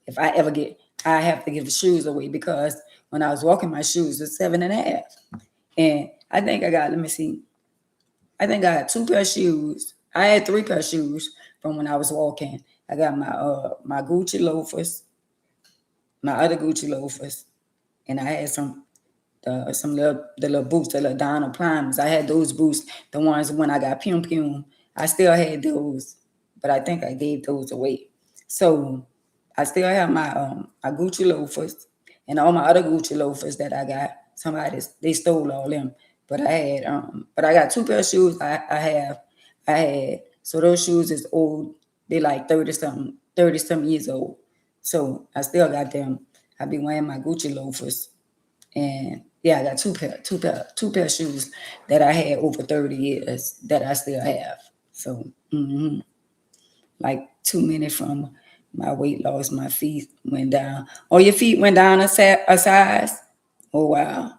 Speaker 1: if I ever get, I have to give the shoes away, because when I was walking, my shoes were 7.5. And I think I got, let me see, I think I had 2 pair of shoes. I had 3 pair of shoes from when I was walking. I got my Gucci loafers, my other Gucci loafers, and I had some little boots, the little Donald Plims. I had those boots, the ones when I got Pum Pum. I still had those, but I think I gave those away. So I still have my Gucci loafers and all my other Gucci loafers that I got. Somebody, they stole all them, but I got 2 pair of shoes. I had, so those shoes is old. They like 30 something years old. So I still got them. I be wearing my Gucci loafers, and yeah, I got 2 pair of shoes that I had over 30 years that I still have. So like 2 minutes from my weight loss, my feet went down. Oh, your feet went down a size? Oh wow.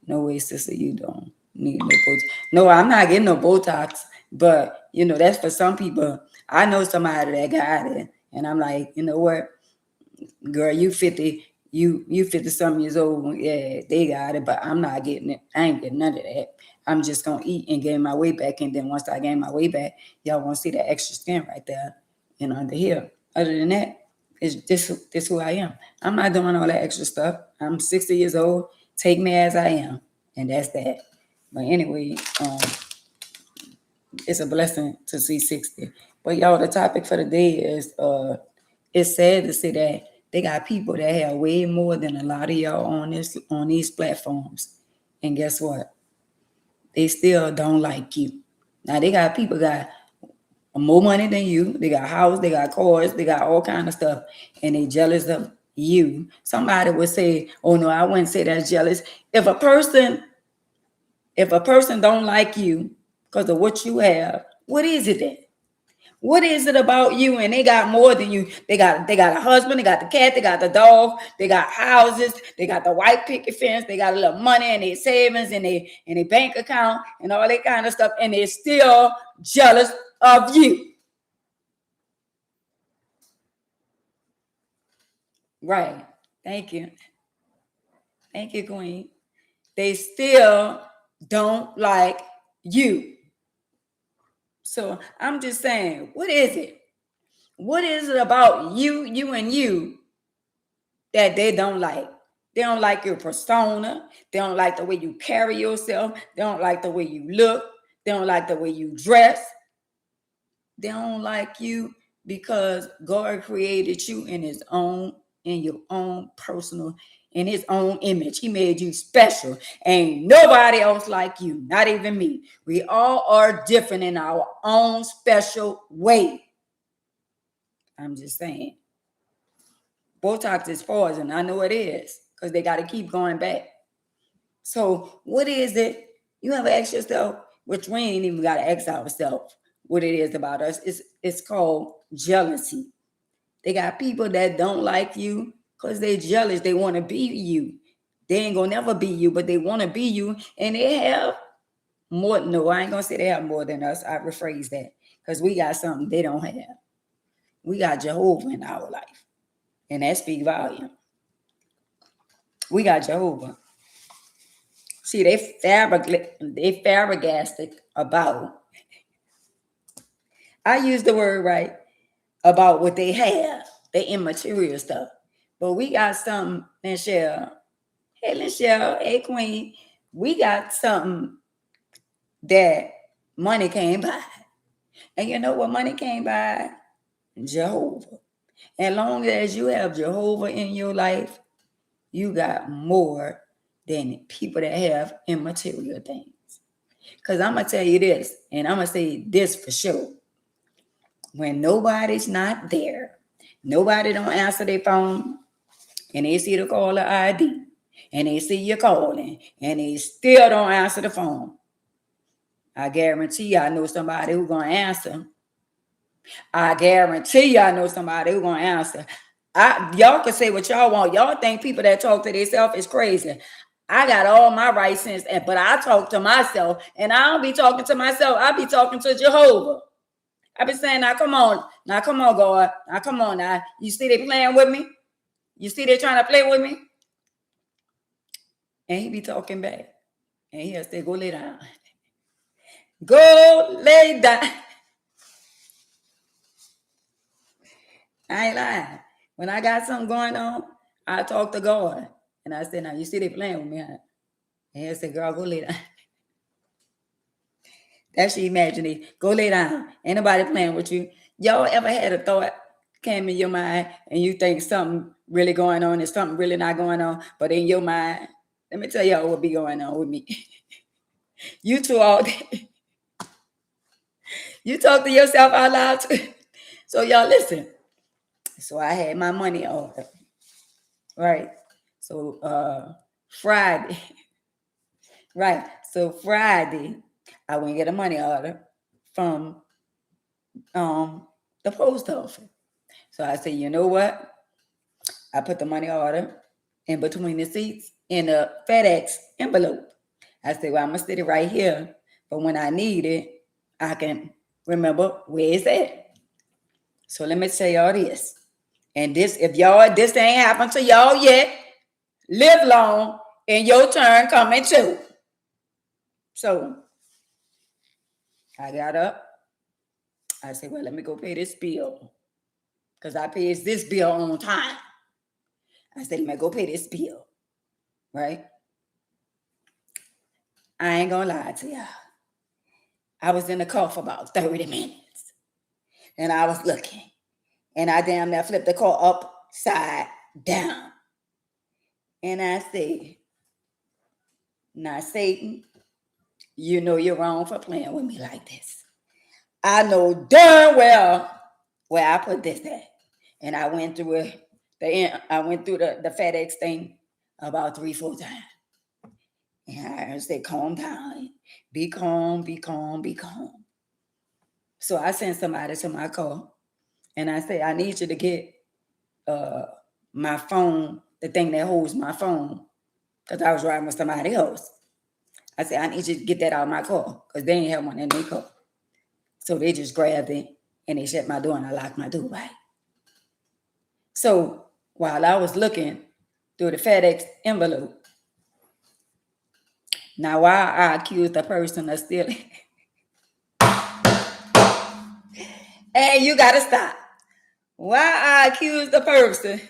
Speaker 1: No way, sister, you don't need no Botox. No, I'm not getting no Botox, but you know, that's for some people. I know somebody that got it, and I'm like, you know what? Girl, you 50, you 50 something years old. Yeah, they got it, but I'm not getting it. I ain't getting none of that. I'm just gonna eat and gain my weight back. And then once I gain my weight back, y'all won't see that extra skin right there and under here. Other than that, it's this who I am. I'm not doing all that extra stuff. I'm 60 years old. Take me as I am. And that's that. But anyway, it's a blessing to see 60. But y'all, the topic for the day is it's sad to say that they got people that have way more than a lot of y'all on these platforms. And guess what? They still don't like you. Now they got people got more money than you. They got house, they got cars, they got all kind of stuff, and they jealous of you. Somebody would say, "Oh no, I wouldn't say that's jealous." If a person don't like you because of what you have, what is it then? What is it about you? And they got more than you. They got a husband, they got the cat, they got the dog, they got houses, they got the white picket fence, they got a little money in their savings and their bank account and all that kind of stuff, and they're still jealous of you. Right. Thank you. Thank you, Queen. They still don't like you. So I'm just saying, what is it? What is it about you and you that they don't like? They don't like your persona. They don't like the way you carry yourself. They don't like the way you look. They don't like the way you dress. They don't like you because God created you in your own personal, in his own image. He made you special. Ain't nobody else like you, not even me. We all are different in our own special way. I'm just saying. Botox is poison. I know it is, because they got to keep going back. So what is it? You ever ask yourself, which we ain't even got to ask ourselves what it is about us. It's called jealousy. They got people that don't like you because they're jealous. They want to be you. They ain't gonna never be you, but they want to be you. And they have more. No, I ain't gonna say they have more than us. I rephrase that, because we got something they don't have. We got Jehovah in our life, and that speaks volume. We got Jehovah. See, they fabrigastic about. I use the word right, about what they have, the immaterial stuff. But we got something, Michelle. Hey, Michelle. Hey, Queen. We got something that money came by. And you know what money came by? Jehovah. As long as you have Jehovah in your life, you got more than people that have immaterial things. Because I'm going to tell you this, and I'm going to say this for sure. When nobody's not there, nobody don't answer their phone, and they see the caller ID, and they see you calling, and they still don't answer the phone, I guarantee you I know somebody who's going to answer. I guarantee you I know somebody who's going to answer. Y'all can say what y'all want. Y'all think people that talk to themselves is crazy. I got all my right sense, but I talk to myself, and I don't be talking to myself. I be talking to Jehovah. I be saying, now come on, God. Now come on now. You see they playing with me? You see they trying to play with me? And he be talking back. And he'll say, go lay down. Go lay down. I ain't lying. When I got something going on, I talk to God. And I said, now you see they playing with me, huh? And he'll say, girl, go lay down. That's your imagination. Go lay down. Ain't nobody playing with you. Y'all ever had a thought came in your mind and you think something really going on and something really not going on, but in your mind, let me tell y'all what be going on with me. You two all day. You talk to yourself out loud too. So y'all listen. So I had my money order. Right. So Friday. Right. So Friday, I went and get a money order from the post office. So I said, you know what? I put the money order in between the seats in a FedEx envelope. I said, well, I'm going to sit it right here. But when I need it, I can remember where it's at. So let me tell y'all this. And this, if y'all, this ain't happened to y'all yet, live long and your turn coming too. So I got up. I said, well, let me go pay this bill. Because I pays this bill on time. I said, let me go pay this bill. Right? I ain't gonna lie to y'all. I was in the car for about 30 minutes. And I was looking. And I damn near flipped the car upside down. And I said, now Satan, you know you're wrong for playing with me like this. I know darn well where I put this at. And I went through it. I went through the FedEx thing about 3-4 times. And I said, calm down. Be calm, be calm, be calm. So I sent somebody to my car. And I said, I need you to get my phone, the thing that holds my phone, because I was riding with somebody else. I said, I need you to get that out of my car, because they ain't have one in their car. So they just grabbed it, and they shut my door, and I locked my door, right? So while I was looking through the FedEx envelope, now why I accused the person of stealing, hey, you got to stop. Why I accused the person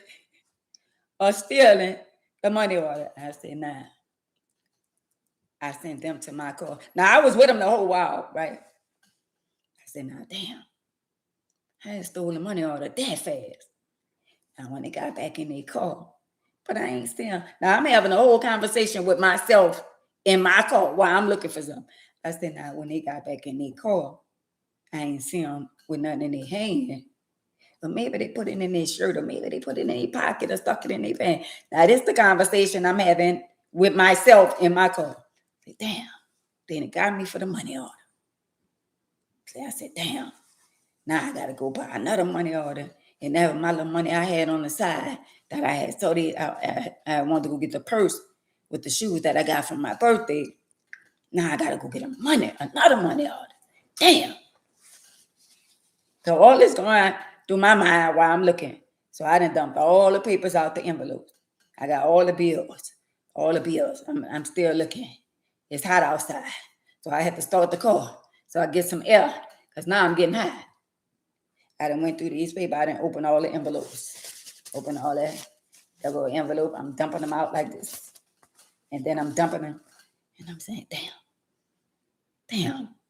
Speaker 1: of stealing the money order? I said, nah. I sent them to my car. Now, I was with them the whole while, right? I said, now, damn. I had stolen money order that fast. Now, when they got back in their car, but I ain't still. Now, I'm having a whole conversation with myself in my car while I'm looking for something. I said, now, when they got back in their car, I ain't see them with nothing in their hand. But maybe they put it in their shirt, or maybe they put it in their pocket or stuck it in their pants. Now, this is the conversation I'm having with myself in my car. I said, damn, they got me for the money order. So I said, damn, now I got to go buy another money order. And that was my little money I had on the side that I had. So I wanted to go get the purse with the shoes that I got from my birthday. Now I got to go get another money order. Damn. So all this going through my mind while I'm looking. So I done dumped all the papers out the envelopes. I got all the bills. I'm still looking. It's hot outside. So I had to start the car so I get some air, because now I'm getting hot. I done went through these papers. I done opened all the envelopes. Open all that little envelope. I'm dumping them out like this. And then I'm dumping them. And I'm saying, damn.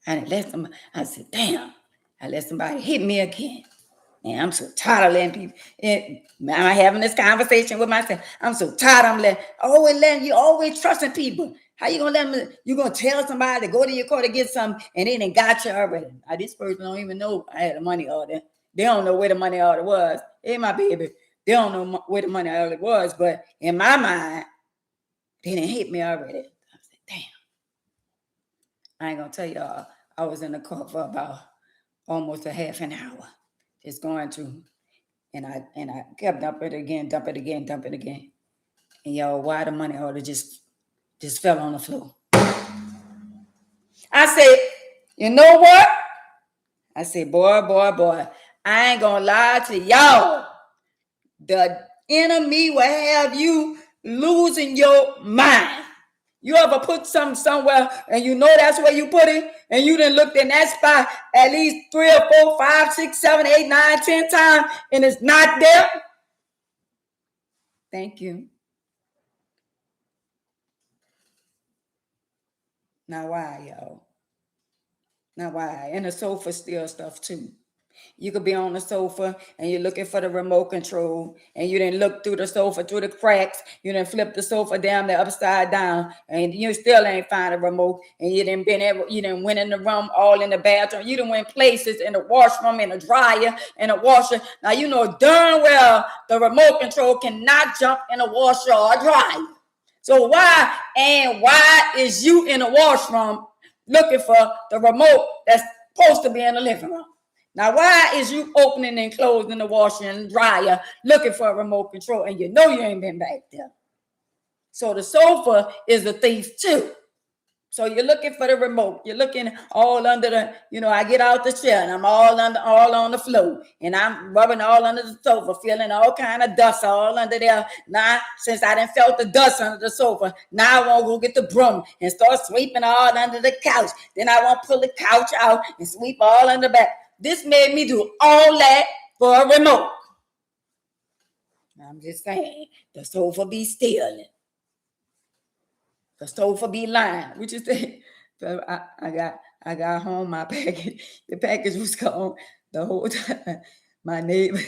Speaker 1: I said, damn. I let somebody hit me again. And I'm so tired of letting people. I'm having this conversation with myself. I'm so tired of letting you always trusting people. How you gonna let them? You gonna tell somebody to go to your car to get something, and then they got you already? Now, this person don't even know I had a money order. They don't know where the money order was. Hey, my baby, they don't know where the money order was. But in my mind, they didn't hit me already. I said, damn. I ain't gonna tell y'all. I was in the car for about almost a half an hour, just going through. And I kept dump it again. And y'all, why the money order just just fell on the floor. I said, you know what? I said, boy, I ain't gonna lie to y'all. The enemy will have you losing your mind. You ever put something somewhere and you know that's where you put it, and you done looked in that spot at least 3 or 4, 5, 6, 7, 8, 9, 10 times, and it's not there? Thank you. Now why, y'all? Now why? And the sofa still stuff too. You could be on the sofa and you're looking for the remote control, and you didn't look through the sofa, through the cracks. You didn't flip the sofa down there upside down, and you still ain't find a remote. And you didn't went in the room, all in the bathroom. You didn't went places in the washroom, in the dryer, in the washer. Now you know darn well the remote control cannot jump in a washer or a dryer. So why is you in the washroom looking for the remote that's supposed to be in the living room? Now, why is you opening and closing the washer and dryer looking for a remote control, and you know you ain't been back there? So the sofa is a thief too. So you're looking for the remote. You're looking all under the, I get out the chair and I'm all on the floor, and I'm rubbing all under the sofa, feeling all kind of dust all under there. Now, since I didn't felt the dust under the sofa, now I want to go get the broom and start sweeping all under the couch. Then I want to pull the couch out and sweep all under the back. This made me do all that for a remote. I'm just saying, the sofa be stealing. The sofa be lying. Which is I got home, my package. The package was gone the whole time. My neighbor.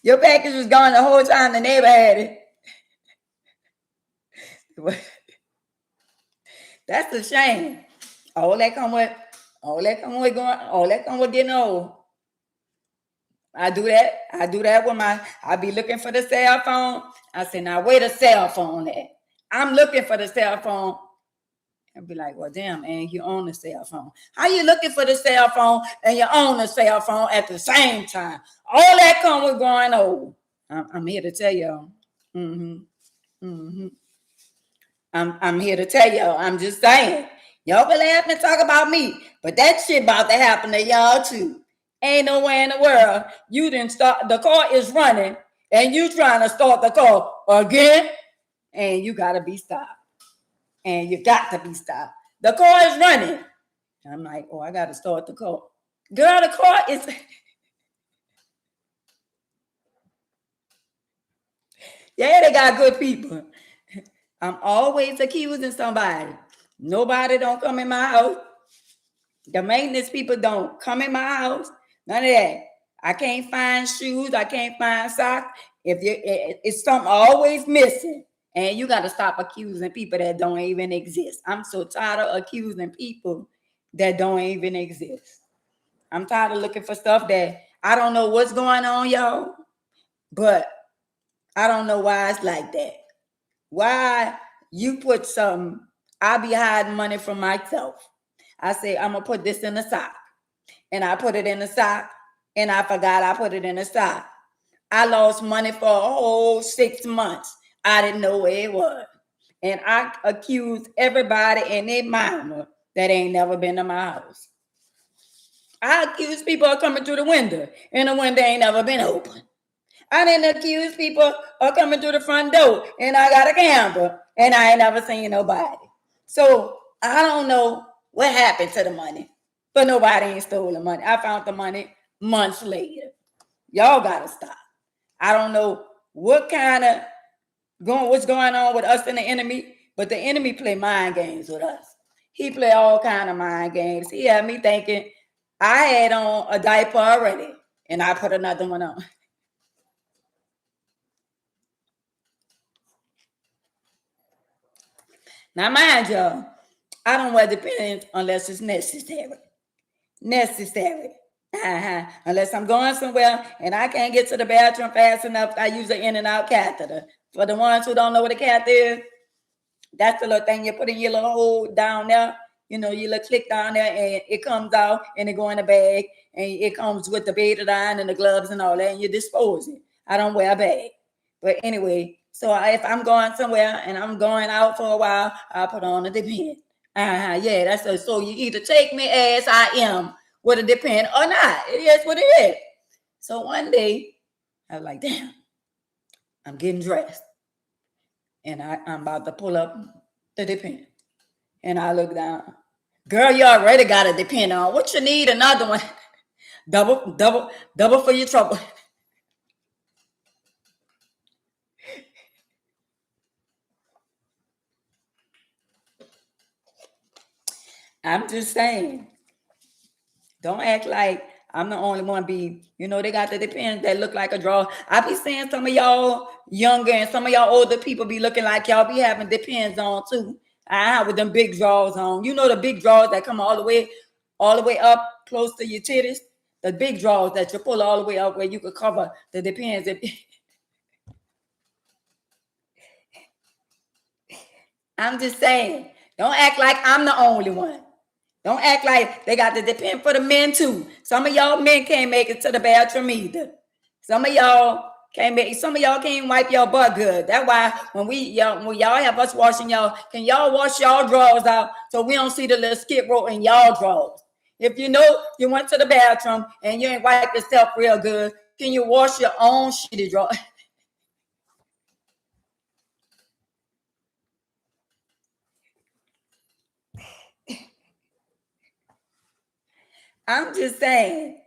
Speaker 1: Your package was gone the whole time. The neighbor had it. That's a shame. All that come with getting old. I do that with I be looking for the cell phone. I say, now where the cell phone at? I'm looking for the cell phone. I'd be like, well, damn, and you own the cell phone. How you looking for the cell phone and you own the cell phone at the same time? All that come with growing old. I'm here to tell y'all. I'm here to tell y'all. I'm just saying. Y'all can laugh and talk about me, but that shit about to happen to y'all too. Ain't nowhere in the world you didn't start. The car is running, and you trying to start the car again, and you gotta be stopped. And you got to be stopped. The car is running. I'm like, oh, I gotta start the car. Girl, the car is. Yeah, they got good people. I'm always accusing somebody. Nobody don't come in my house. The maintenance people don't come in my house. None of that. I can't find shoes. I can't find socks. It's something always missing. And you got to stop accusing people that don't even exist. I'm so tired of accusing people that don't even exist. I'm tired of looking for stuff that I don't know what's going on, y'all. But I don't know why it's like that. Why you put something, I be hiding money from myself. I say, I'm going to put this in the sock. And I put it in the sock. And I forgot I put it in the sock. I lost money for a whole 6 months. I didn't know where it was. And I accused everybody and their mama that ain't never been to my house. I accuse people of coming through the window, and the window ain't never been open. I didn't accuse people of coming through the front door, and I got a camera, and I ain't never seen nobody. So I don't know what happened to the money, but nobody ain't stole the money. I found the money months later. Y'all gotta stop. I don't know what's going on with us and the enemy, but the enemy play mind games with us. He play all kind of mind games. He had me thinking I had on a diaper already, and I put another one on. Now, mind y'all, I don't wear the pants unless it's necessary. Unless I'm going somewhere and I can't get to the bathroom fast enough, I use an in and out catheter. For the ones who don't know what a catheter is, that's the little thing you put in your little hole down there. You little click down there, and it comes out and it go in the bag, and it comes with the betadine and the gloves and all that, and you dispose it. I don't wear a bag. But anyway, so if I'm going somewhere and I'm going out for a while, I put on a Depend. Yeah, that's a, so you either take me as I am with a Depend or not. It is what it is. So one day, I was like, damn, I'm getting dressed. And I'm about to pull up the Depend. And I look down. Girl, you already got a Depend on. What you need? Another one. Double for your trouble. I'm just saying, don't act like I'm the only one be, they got the Depends that look like a draw. I be seeing some of y'all younger and some of y'all older people be looking like y'all be having Depends on too. With them big drawers on. You know the big drawers that come all the way up close to your titties. The big drawers that you pull all the way up where you could cover the Depends. I'm just saying, don't act like I'm the only one. Don't act like they got the Depend for the men too. Some of y'all men can't make it to the bathroom either. Some of y'all can't wipe your butt good. That's why when y'all have us washing y'all, can y'all wash y'all drawers out so we don't see the little skid row in y'all drawers? If you know you went to the bathroom and you ain't wiped yourself real good, can you wash your own shitty drawers? I'm just saying.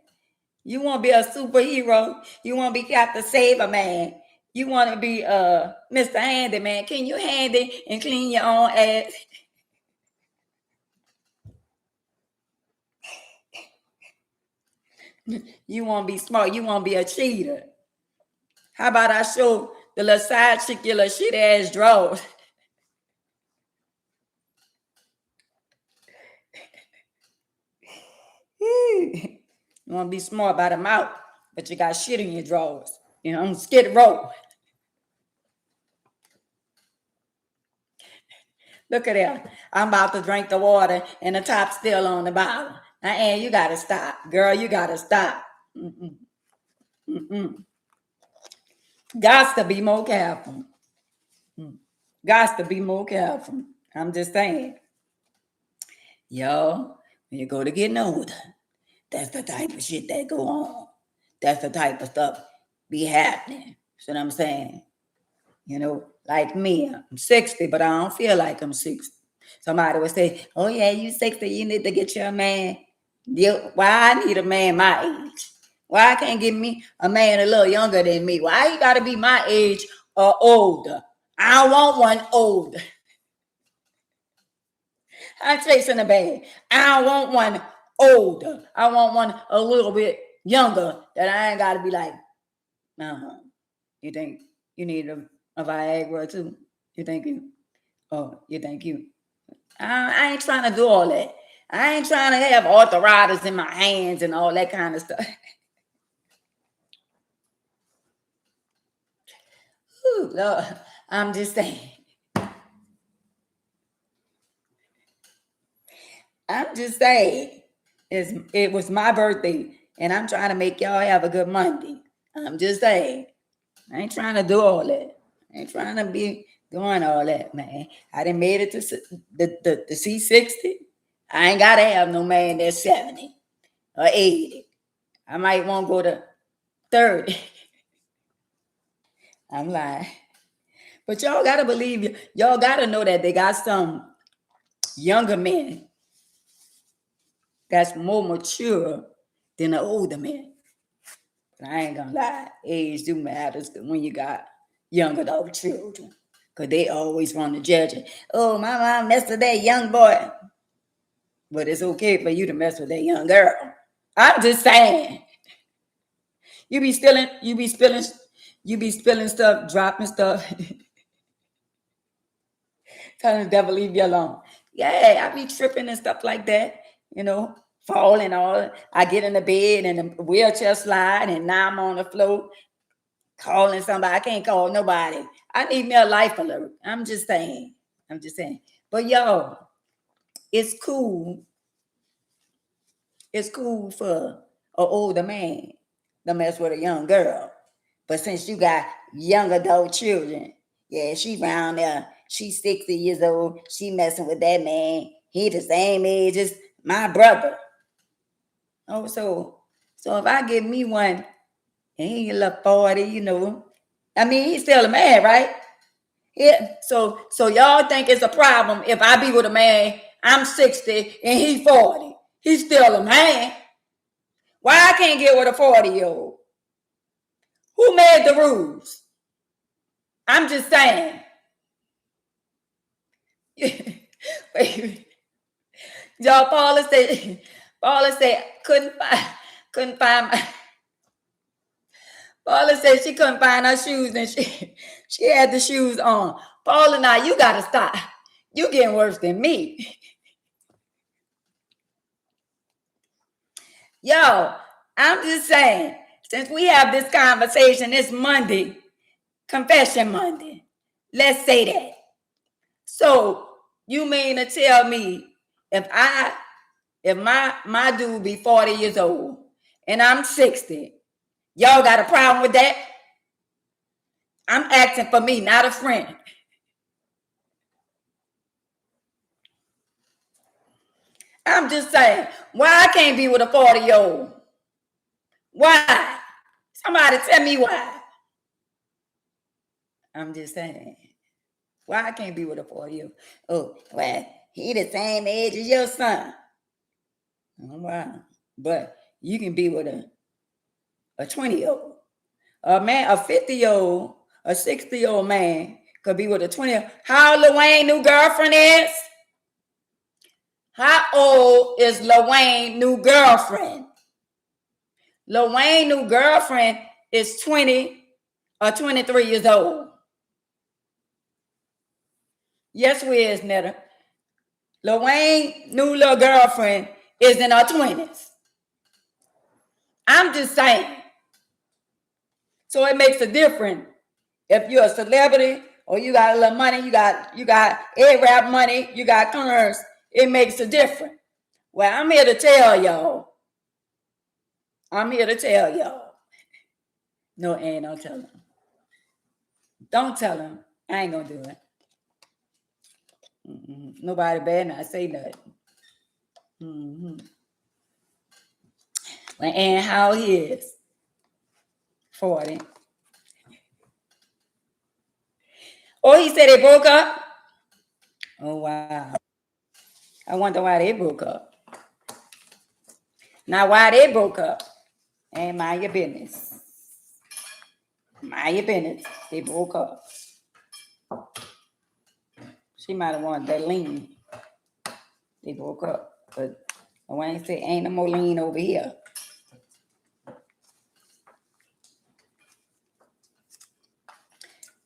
Speaker 1: You want to be a superhero. You want to be Captain Saberman. You want to be Mr. Handyman. Can you handy and clean your own ass? You want to be smart. You want to be a cheater. How about I show the little side chick your little shit ass drawers? You want to be smart about them out, but you got shit in your drawers. I'm skid row. Look at that. I'm about to drink the water and the top's still on the bottom. And you got to stop. Girl, you got to stop. Got to be more careful. Got to be more careful. I'm just saying. Yo, when you go to getting older, that's the type of shit that go on. That's the type of stuff be happening. See what I'm saying? Like me, I'm 60, but I don't feel like I'm 60. Somebody would say, oh yeah, you 60, you need to get your man. Why I need a man my age? Why I can't get me a man a little younger than me? Why you gotta be my age or older? I don't want one older. I'm chasing a bag. I don't want one older. I want one a little bit younger that I ain't gotta be like, no. You think you need a Viagra too? You think you? Oh, you think you? I ain't trying to do all that. I ain't trying to have arthritis in my hands and all that kind of stuff. Ooh, Lord, I'm just saying. I'm just saying. It was my birthday, and I'm trying to make y'all have a good Monday. I'm just saying. I ain't trying to do all that. I ain't trying to be doing all that, man. I done made it to the C60. I ain't gotta have no man that's 70 or 80. I might want to go to 30. I'm lying. But y'all gotta believe y'all gotta know that they got some younger men that's more mature than the older men. But I ain't gonna lie, age do matters when you got young adult children. Cause they always want to judge it. Oh, my mom messed with that young boy. But it's okay for you to mess with that young girl. I'm just saying. You be spilling stuff, dropping stuff. Telling the devil leave you alone. Yeah, I be tripping and stuff like that, falling all. I get in the bed and the wheelchair slide and now I'm on the floor calling somebody. I can't call nobody. I need me a life alert. I'm just saying. But y'all, it's cool. It's cool for an older man to mess with a young girl. But since you got young adult children, yeah, she around there. She's 60 years old. She messing with that man. He the same age as my brother. Oh, so if I get me one and he a little 40, I mean, he's still a man, right? Yeah. So y'all think it's a problem if I be with a man, I'm 60 and he 40. He's still a man. Why I can't get with a 40-year-old? Who made the rules? I'm just saying. Y'all, Paula said couldn't find my Paula said she couldn't find her shoes and she had the shoes on. Paula, now you gotta stop. You getting worse than me. Yo, I'm just saying, since we have this conversation, it's Monday, Confession Monday. Let's say that. So you mean to tell me if my dude be 40 years old and I'm 60, y'all got a problem with that? I'm asking for me, not a friend. I'm just saying, why I can't be with a 40-year-old? Why? Somebody tell me why. I'm just saying, why I can't be with a 40-year-old? Oh, well, he the same age as your son. Oh, wow. But you can be with a 20-year-old. A man, a 50-year-old, a 60-year-old man could be with a 20-year-old. How Lil Wayne new girlfriend is? How old is Lil Wayne new girlfriend? Lil Wayne new girlfriend is 20 or 23 years old. Yes, we is, Netta. Lil Wayne new little girlfriend is in her 20s. I'm just saying. So it makes a difference if you're a celebrity or you got a little money, you got A-Rap money, you got clearance. It makes a difference. Well, I'm here to tell y'all. No, ain't no tell them. Don't tell them. I ain't gonna do it. Nobody better not say nothing. And how he is 40. Oh, he said they broke up? Oh, wow. I wonder why they broke up. Now, why they broke up? Ain't mind your business. Mind your business. They broke up. She might have wanted that lean. They broke up. But Wayne said, ain't no more lean over here.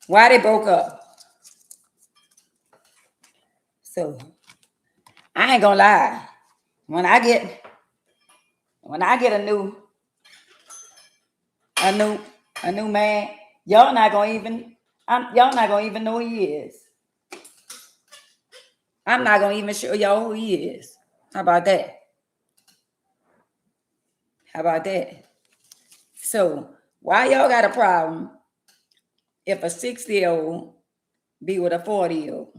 Speaker 1: Why they broke up? So, I ain't gonna lie. When I get a new man, y'all not gonna even know who he is. I'm not gonna even show y'all who he is. How about that? So why y'all got a problem if a 60-year-old be with a 40-year-old?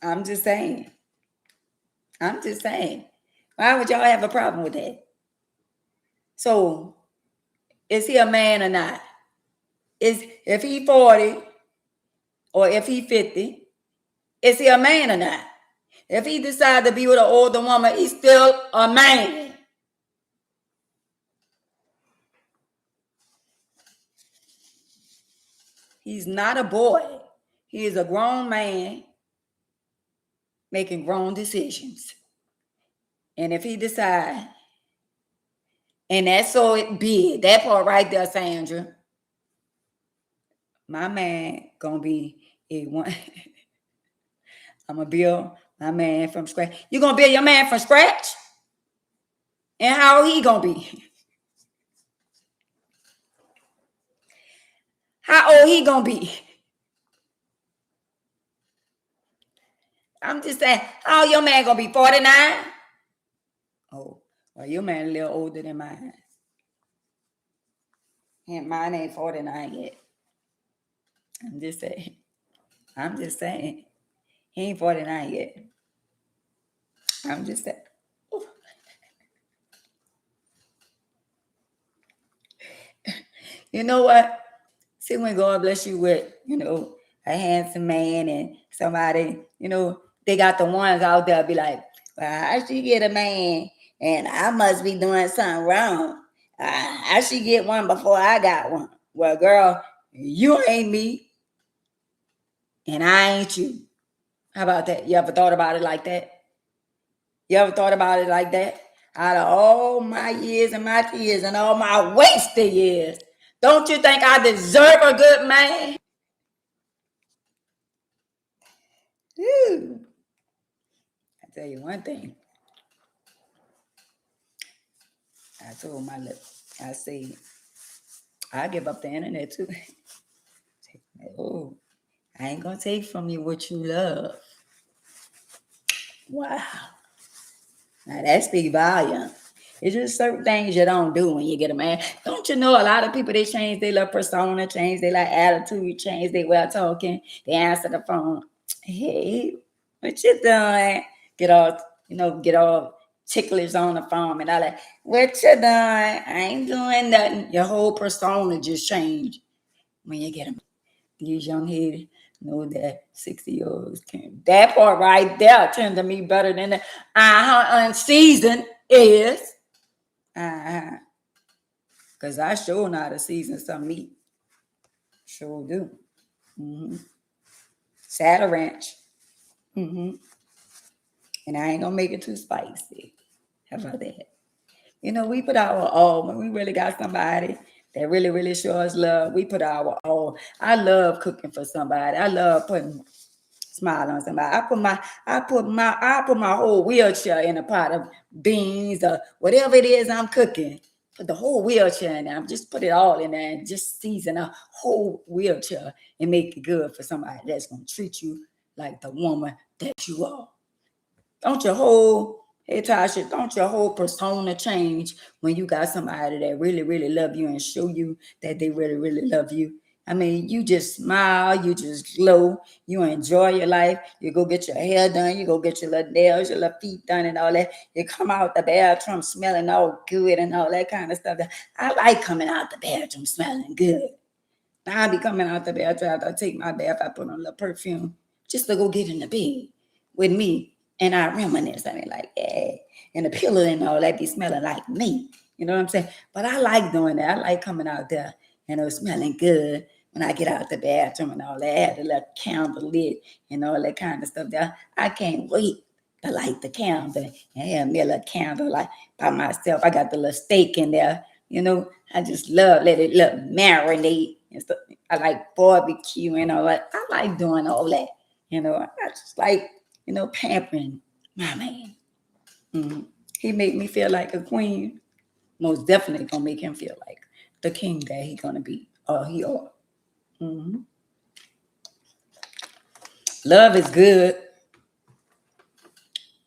Speaker 1: I'm just saying. Why would y'all have a problem with that? So is he a man or not? If he 40 or if he 50, is he a man or not? If he decide to be with an older woman, he's still a man. He's not a boy. He is a grown man making grown decisions. And if he decide, and that's so it be, that part right there, Sandra, my man gonna be a one. I'm gonna build my man from scratch. You gonna build your man from scratch? And how he gonna be? How old he gonna be? I'm just saying, how your man gonna be 49? Oh, well, your man a little older than mine. And mine ain't 49 yet. I'm just saying. I'm just saying. He ain't 49 yet. I'm just saying. You know what? See, when God bless you with, a handsome man and somebody, they got the ones out there be like, well, how she get a man and I must be doing something wrong. I should get one before I got one. Well, girl, you ain't me and I ain't you. How about that? You ever thought about it like that? You ever thought about it like that? Out of all my years and my tears and all my wasted years, don't you think I deserve a good man? Whew. I tell you one thing. I told my lip, I say, I give up the internet too. Oh, I ain't gonna take from you what you love. Wow. Now that speaks volume. It's just certain things you don't do when you get a man. Don't you know a lot of people, they change their little persona, change their like attitude, change their way of talking. They answer the phone. Hey, what you doing? Get all, get all ticklish on the phone and all that. What you doing? I ain't doing nothing. Your whole persona just changed when you get them. These young heads know that 60-year-olds can. That part right there tend to me better than the unseasoned is. Because I sure know how to season some meat. Sure do. Mm-hmm. Saddle ranch. Mm-hmm. And I ain't gonna make it too spicy. How about that? We put our all when we really got somebody that really, really show us love. We put our all. I love cooking for somebody. I love putting smile on somebody. I put my whole wheelchair in a pot of beans or whatever it is I'm cooking. Put the whole wheelchair in there. Just put it all in there and just season a whole wheelchair and make it good for somebody that's gonna treat you like the woman that you are. Don't your whole Hey Tasha, don't your whole persona change when you got somebody that really, really love you and show you that they really, really love you? I mean, you just smile, you just glow, you enjoy your life. You go get your hair done, you go get your little nails, your little feet done, and all that. You come out the bathroom smelling all good and all that kind of stuff. I like coming out the bathroom smelling good. I be coming out the bathroom after I take my bath. I put on a little perfume just to go get in the bed with me. And I reminisce. I mean, like, yeah. And the pillow and all that be smelling like me. You know what I'm saying? But I like doing that. I like coming out there and it was smelling good when I get out the bathroom and all that. I had a little candle lit and all that kind of stuff there. I can't wait to light the candle and have me a little candle like by myself. I got the little steak in there. I just let it marinate and stuff. I like barbecue and all that. I like doing all that. I just like, pampering my man. Mm-hmm. He make me feel like a queen. Most definitely gonna make him feel like the king that he gonna be. Or he are. Mm-hmm. Love is good.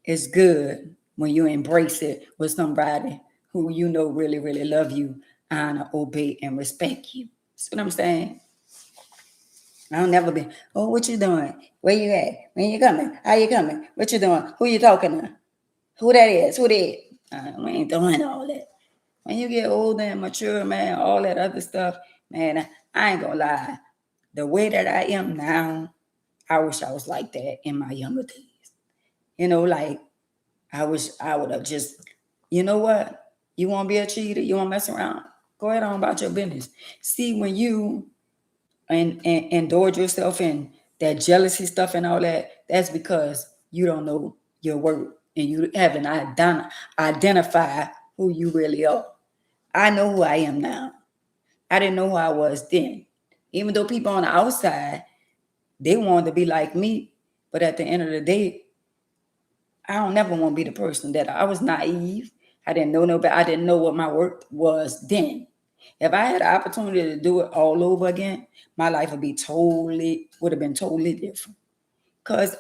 Speaker 1: It's good when you embrace it with somebody who really, really love you, honor, obey, and respect you. See what I'm saying? I'll never be, oh, what you doing? Where you at? When you coming? How you coming? What you doing? Who you talking to? Who that is? Who that? We ain't doing all that. When you get older and mature, man, all that other stuff, man, I ain't gonna lie. The way that I am now, I wish I was like that in my younger days. Like I wish I would have just, you know what? You want to be a cheater? You want to mess around? Go ahead on about your business. See, when you and indulge yourself in that jealousy stuff and all that, that's because you don't know your worth and you haven't identified who you really are. I know who I am now. I didn't know who I was then. Even though people on the outside, they wanted to be like me, but at the end of the day, I don't never want to be the person that I was naive. I didn't know nobody. I didn't know what my work was then. If I had the opportunity to do it all over again, my life would have been totally different. Because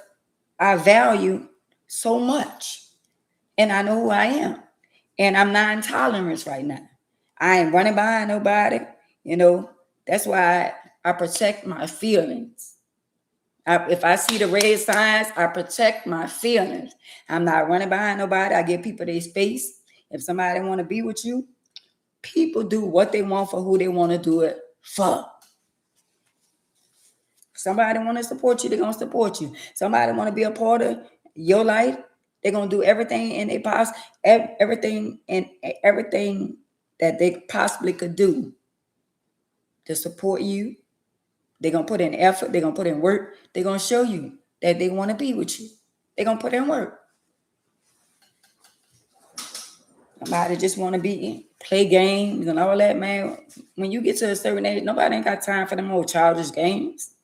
Speaker 1: I value so much. And I know who I am. And I'm not in tolerance right now. I ain't running behind nobody. That's why I protect my feelings. If I see the red signs, I protect my feelings. I'm not running behind nobody. I give people their space. If somebody want to be with you, people do what they want for who they want to do it for. Somebody want to support you, they're going to support you. Somebody want to be a part of your life, they're going to do everything in their everything that they possibly could do to support you. They're going to put in effort. They're going to put in work. They're going to show you that they want to be with you. They're going to put in work. Somebody just want to play games and all that, man. When you get to a certain age, nobody ain't got time for them old childish games.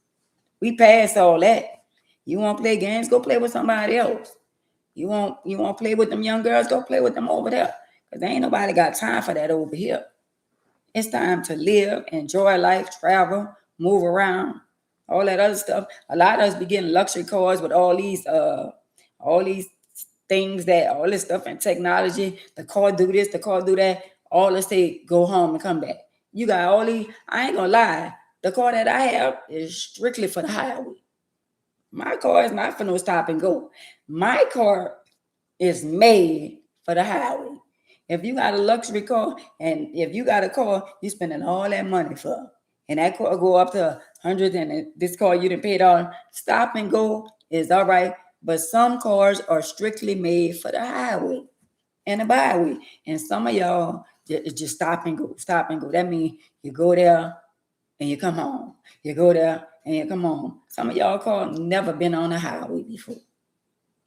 Speaker 1: We passed all that. You want to play games? Go play with somebody else. You want to play with them young girls? Go play with them over there. Because ain't nobody got time for that over here. It's time to live, enjoy life, travel, move around, all that other stuff. A lot of us be getting luxury cars with all these things all this stuff and technology. The car do this, the car do that. All let's say go home and come back. You got all these. I ain't gonna lie. The car that I have is strictly for the highway. My car is not for no stop and go. My car is made for the highway. If you got a luxury car and if you got a car, you spending all that money for, and that car go up to 100, and this car you didn't pay it all. Stop and go is all right, but some cars are strictly made for the highway and the byway, and some of y'all just stop and go. That means you go there and you come home. You go there and you come home. Some of y'all cars never been on the highway before.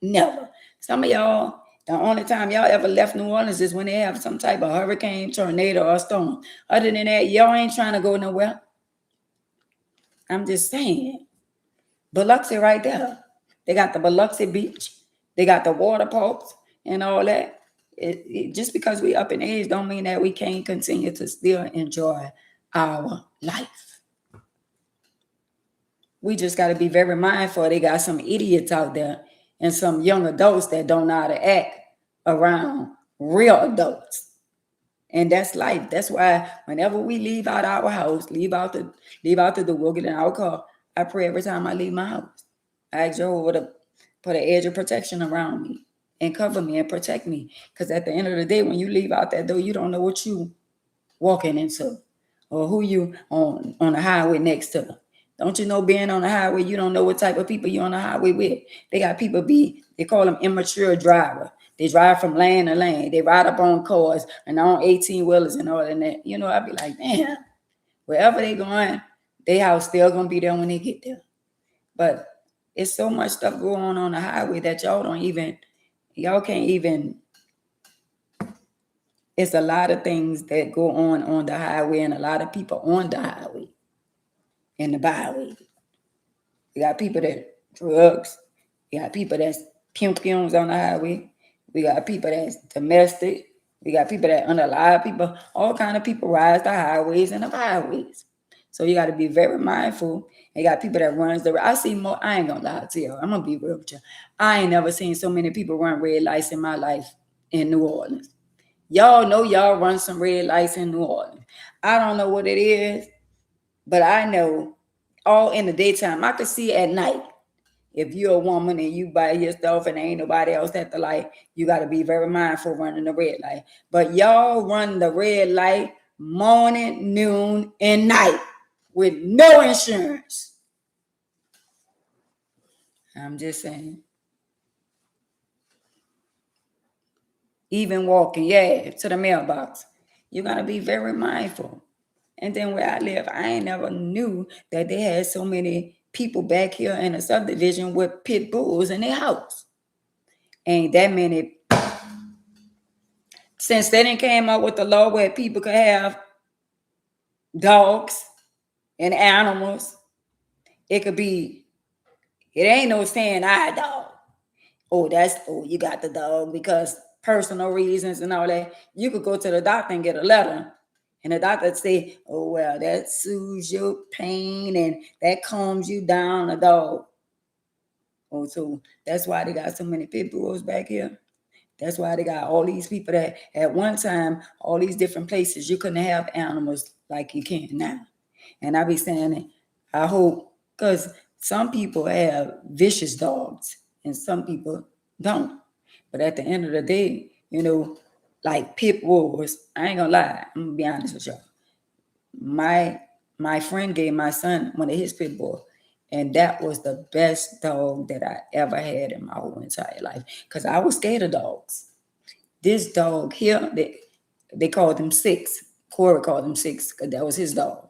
Speaker 1: Never. Some of y'all, the only time y'all ever left New Orleans is when they have some type of hurricane, tornado, or storm. Other than that, y'all ain't trying to go nowhere. I'm just saying. Biloxi right there. They got the Biloxi Beach. They got the water parks and all that. Just because we up in age don't mean that we can't continue to still enjoy our life. We just got to be very mindful. They got some idiots out there and some young adults that don't know how to act around real adults. And that's life. That's why whenever we leave out our house, leave out the door, we'll get in our car, I pray every time I leave my house. I ask Jehovah to put an edge of protection around me and cover me and protect me. Because at the end of the day, when you leave out that door, you don't know what you walking into or who you on the highway next to. Don't you know, being on the highway, you don't know what type of people you're on the highway with. They got people they call them immature driver. They drive from lane to lane. They ride up on cars and on 18-wheelers and all that. I'd be like, damn, wherever they going, they house still going to be there when they get there. But it's so much stuff going on the highway that y'all can't even. It's a lot of things that go on the highway and a lot of people on the highway and the byway. We got people that drugs. We got people that's pum-pums on the highway. We got people that's domestic. We got people that unalive people. All kind of people rise the highways and the byways. So you got to be very mindful. You got people that runs I see more. I ain't gonna lie to you. I'm gonna be real with you. I ain't never seen so many people run red lights in my life in New Orleans. Y'all know y'all run some red lights in New Orleans. I don't know what it is, but I know all in the daytime. I could see at night. If you're a woman and you by yourself and ain't nobody else at the light, you got to be very mindful running the red light. But y'all run the red light morning, noon, and night with no insurance. I'm just saying. Even walking, to the mailbox. You got to be very mindful. And then where I live, I ain't never knew that they had so many people back here in a subdivision with pit bulls in their house. Ain't that many. Since they didn't came up with the law where people could have dogs and animals, it ain't no saying dog. You got the dog because personal reasons and all that. You could go to the doctor and get a letter. And the doctor say, oh, well, that soothes your pain and that calms you down, a dog. Oh, so that's why they got so many pit bulls back here. That's why they got all these people that at one time, all these different places, you couldn't have animals like you can now. And I be saying, I hope, because some people have vicious dogs and some people don't. But at the end of the day, like pit bulls, I ain't gonna lie, I'm gonna be honest with y'all. My friend gave my son one of his pit bulls, and that was the best dog that I ever had in my whole entire life. Because I was scared of dogs. This dog here, they called him Six. Corey called him Six because that was his dog.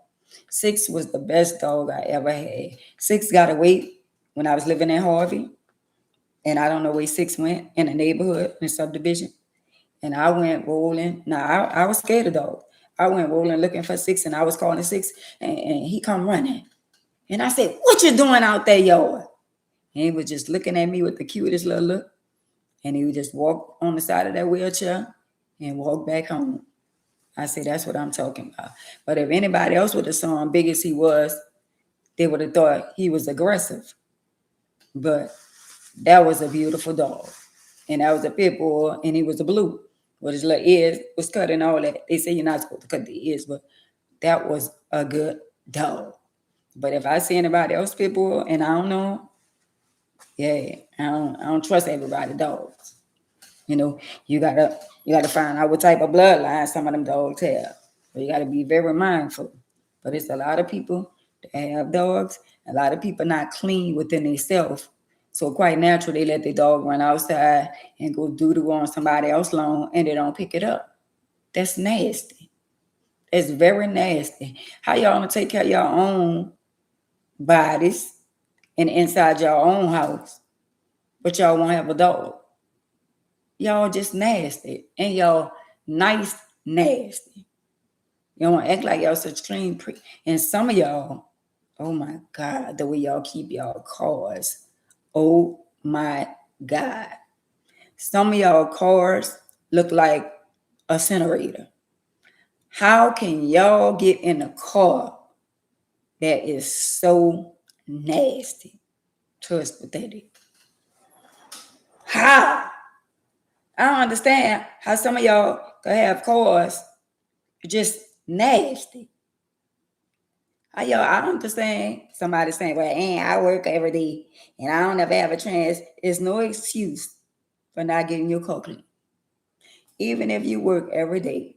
Speaker 1: Six was the best dog I ever had. Six got away when I was living in Harvey, and I don't know where Six went in the neighborhood, in the subdivision. And I went rolling. Now, I was scared of dogs. I went rolling looking for Six, and I was calling Six, and he come running. And I said, "What you doing out there, y'all?" And he was just looking at me with the cutest little look. And he would just walk on the side of that wheelchair and walk back home. I said, that's what I'm talking about. But if anybody else would have saw him big as he was, they would have thought he was aggressive. But that was a beautiful dog. And that was a pit bull, and he was a blue. With his little ears was cut and all that. They say you're not supposed to cut the ears, but that was a good dog. But if I see anybody else pit bull and I don't know, yeah, I don't trust everybody dogs. You gotta find out what type of bloodline some of them dogs have. So you gotta be very mindful. But it's a lot of people that have dogs. A lot of people not clean within themselves. So quite natural, they let their dog run outside and go doo-doo on somebody else's lawn and they don't pick it up. That's nasty. It's very nasty. How y'all gonna take care of your own bodies and inside your own house, but y'all won't have a dog? Y'all just nasty. And y'all nice nasty. You don't want to act like y'all such clean and some of y'all, oh my God, the way y'all keep y'all cars. Oh my God. Some of y'all cars look like a incinerator. How can y'all get in a car that is so nasty? Trust pathetic. How? I don't understand how some of y'all could have cars just nasty. I don't understand somebody saying, well, I work every day and I don't ever have a chance. It's no excuse for not getting your car clean. Even if you work every day,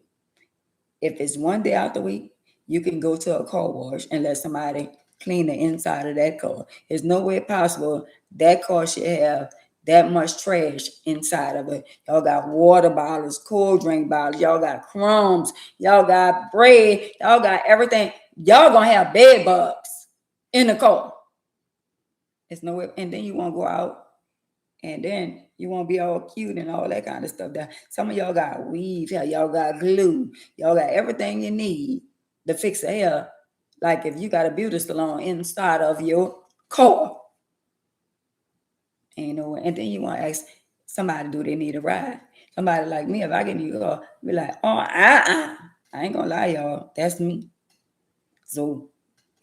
Speaker 1: if it's one day out the week, you can go to a car wash and let somebody clean the inside of that car. There's no way possible that car should have that much trash inside of it. Y'all got water bottles, cold drink bottles, y'all got crumbs, y'all got bread, y'all got everything. Y'all gonna have bed bugs in the car. It's no way, and then you won't go out, and then you won't be all cute and all that kind of stuff. Some of y'all got weave hair, y'all got glue, y'all got everything you need to fix the hair. Like if you got a beauty salon inside of your car. And then you want to ask somebody, do they need a ride? Somebody like me, if I get in your car, be like, I ain't gonna lie, y'all, that's me. So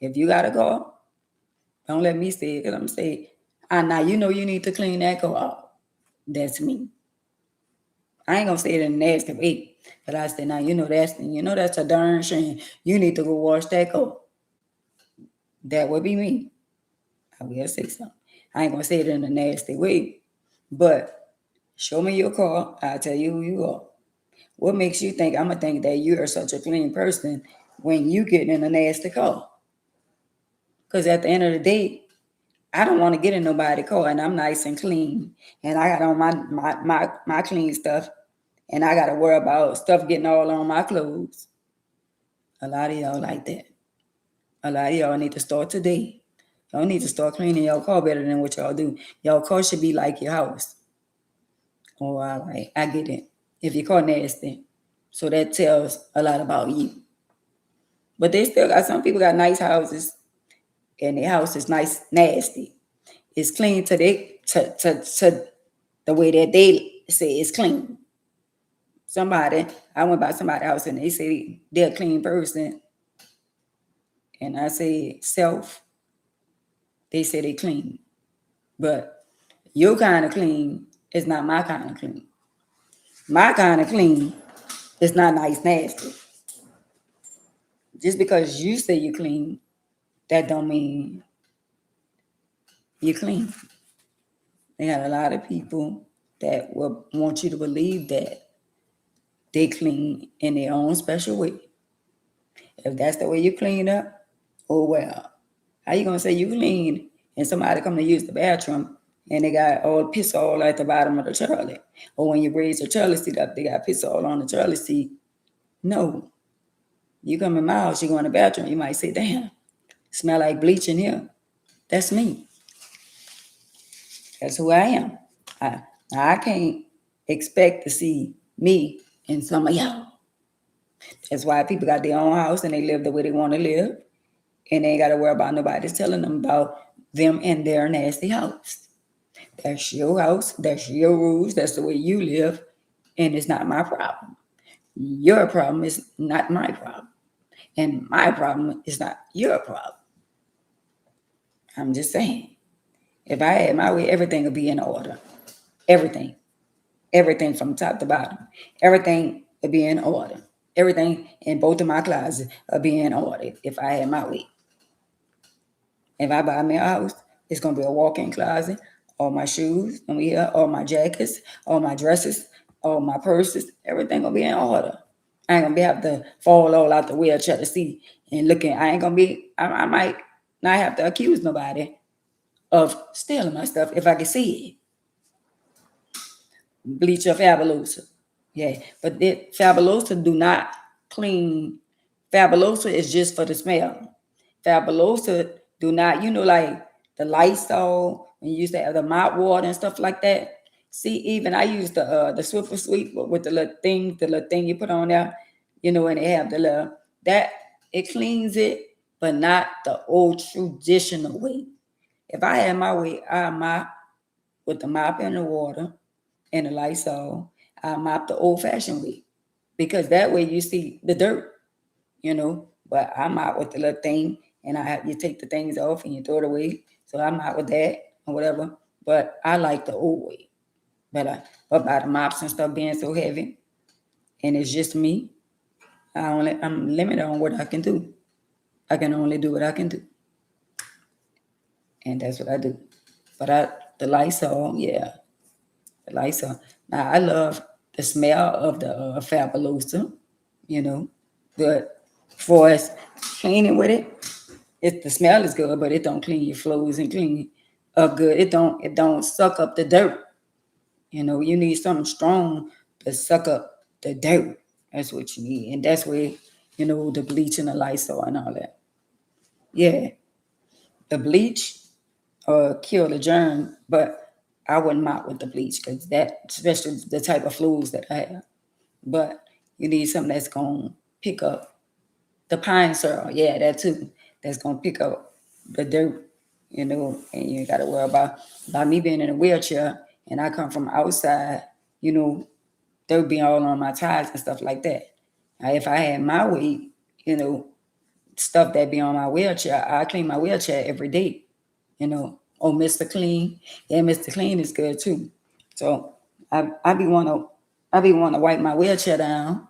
Speaker 1: if you got a car, don't let me say it, because I'm saying, now you need to clean that car out. That's me. I ain't gonna say it in a nasty way, but I say, now that's a darn shame. You need to go wash that car. That would be me. I will say something. I ain't gonna say it in a nasty way, but show me your car, I'll tell you who you are. What makes you think I'm gonna think that you are such a clean person when you get in a nasty car? Because at the end of the day, I don't want to get in nobody's car and I'm nice and clean and I got on my clean stuff and I got to worry about stuff getting all on my clothes. A lot of y'all like that. A lot of y'all need to start today. Y'all need to start cleaning your car better than what y'all do. Y'all car should be like your house. Oh, all right. I get it. If your car nasty. So that tells a lot about you. But they still got, some people got nice houses and their house is nice, nasty. It's clean to the way that they say it's clean. I went by somebody's house and they say they're a clean person. And I say self, they say they clean. But your kind of clean is not my kind of clean. My kind of clean is not nice nasty. Just because you say you clean, that don't mean you clean. They got a lot of people that will want you to believe that they clean in their own special way. If that's the way you clean up, oh well. How you gonna say you clean and somebody come to use the bathroom and they got all piss all at the bottom of the toilet? Or when you raise the toilet seat up, they got piss all on the toilet seat. No. You come in my house, you go in the bathroom, you might say, damn, smell like bleach in here. That's me. That's who I am. I can't expect to see me in some of y'all. That's why people got their own house and they live the way they want to live. And they ain't got to worry about nobody's telling them about them and their nasty house. That's your house. That's your rules. That's the way you live. And it's not my problem. Your problem is not my problem. And my problem is not your problem. I'm just saying. If I had my way, everything would be in order. Everything. Everything from top to bottom. Everything would be in order. Everything in both of my closets would be in order if I had my way. If I buy me a house, it's gonna be a walk-in closet, all my shoes, and we here, all my jackets, all my dresses, all my purses, everything gonna be in order. I ain't gonna be have to fall all out the wheelchair to see and looking. I ain't gonna be. I might not have to accuse nobody of stealing my stuff if I can see it. Bleach or Fabulosa, yeah, but Fabulosa do not clean. Fabulosa is just for the smell. Fabulosa do not, like the Lysol, when you used to have the mop water and stuff like that. See, even I use the Swiffer Sweep with the little thing you put on there, and they have the little that it cleans it, but not the old traditional way. If I had my way, I mop with the mop and the water and the Lysol. I mop the old fashioned way because that way you see the dirt, But I'm out with the little thing, and you take the things off and you throw it away. So I'm out with that or whatever. But I like the old way. But by the mops and stuff being so heavy, and it's just me, I'm limited on what I can do. I can only do what I can do, and that's what I do. But the Lysol, yeah, the Lysol. Now I love the smell of the Fabulosa, but for us cleaning with it, the smell is good, but it don't clean your floors and clean up good. It don't suck up the dirt. You need something strong to suck up the dirt. That's what you need, and that's where the bleach and the Lysol and all that. Yeah, the bleach kill the germ, but I wouldn't mop with the bleach because that, especially the type of flus that I have. But you need something that's gonna pick up the pine sorrel, yeah, that too. That's gonna pick up the dirt, and you ain't gotta worry about me being in a wheelchair and I come from outside, dirt being all on my tires and stuff like that. Now, if I had my way, stuff that be on my wheelchair, I clean my wheelchair every day, Oh, Mr. Clean. Yeah, Mr. Clean is good too. So I be wanna wipe my wheelchair down,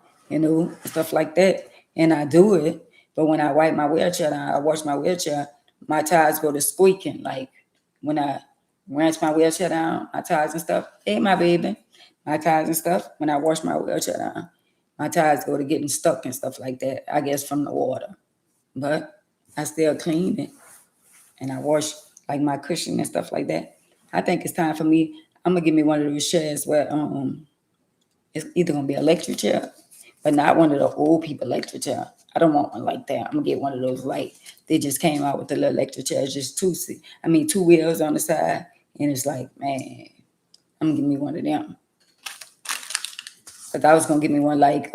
Speaker 1: stuff like that. And I do it. But when I wipe my wheelchair down, I wash my wheelchair, my tires go to squeaking. Like when I rinse my wheelchair down, my tires and stuff. Hey, my baby. My tires and stuff. When I wash my wheelchair down, my tires go to getting stuck and stuff like that, I guess from the water. But I still clean it and I wash like my cushion and stuff like that. I think it's time for me. I'm gonna give me one of those chairs where it's either gonna be an electric chair, but not one of the old people electric chair. I don't want one like that. I'm gonna get one of those like they just came out with the little electric chairs, just two wheels on the side, and it's like, man, I'm gonna give me one of them. Cause I was gonna give me one like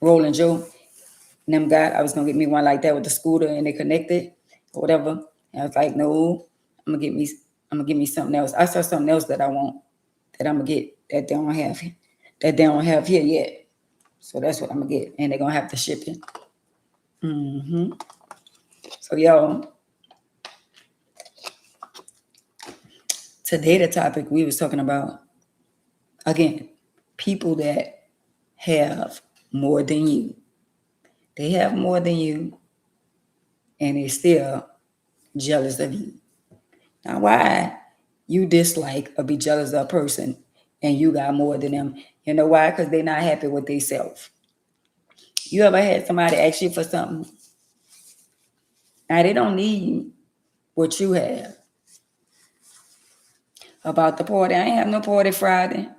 Speaker 1: Roland Joe and them guy. I was gonna get me one like that with the scooter and they connected or whatever. And I was like, no, I'm gonna get me something else. I saw something else that I want that I'm gonna get that they don't have here yet. So that's what I'm gonna get, and they're gonna have to ship it. So y'all, today the topic we was talking about Again, people that have more than you. They have more than you, and they still jealous of you. Now, why you dislike or be jealous of a person and you got more than them? You know why? Because they're not happy with themselves. You ever had somebody ask you for something? Now, they don't need what you have. About the party, I ain't have no party Friday.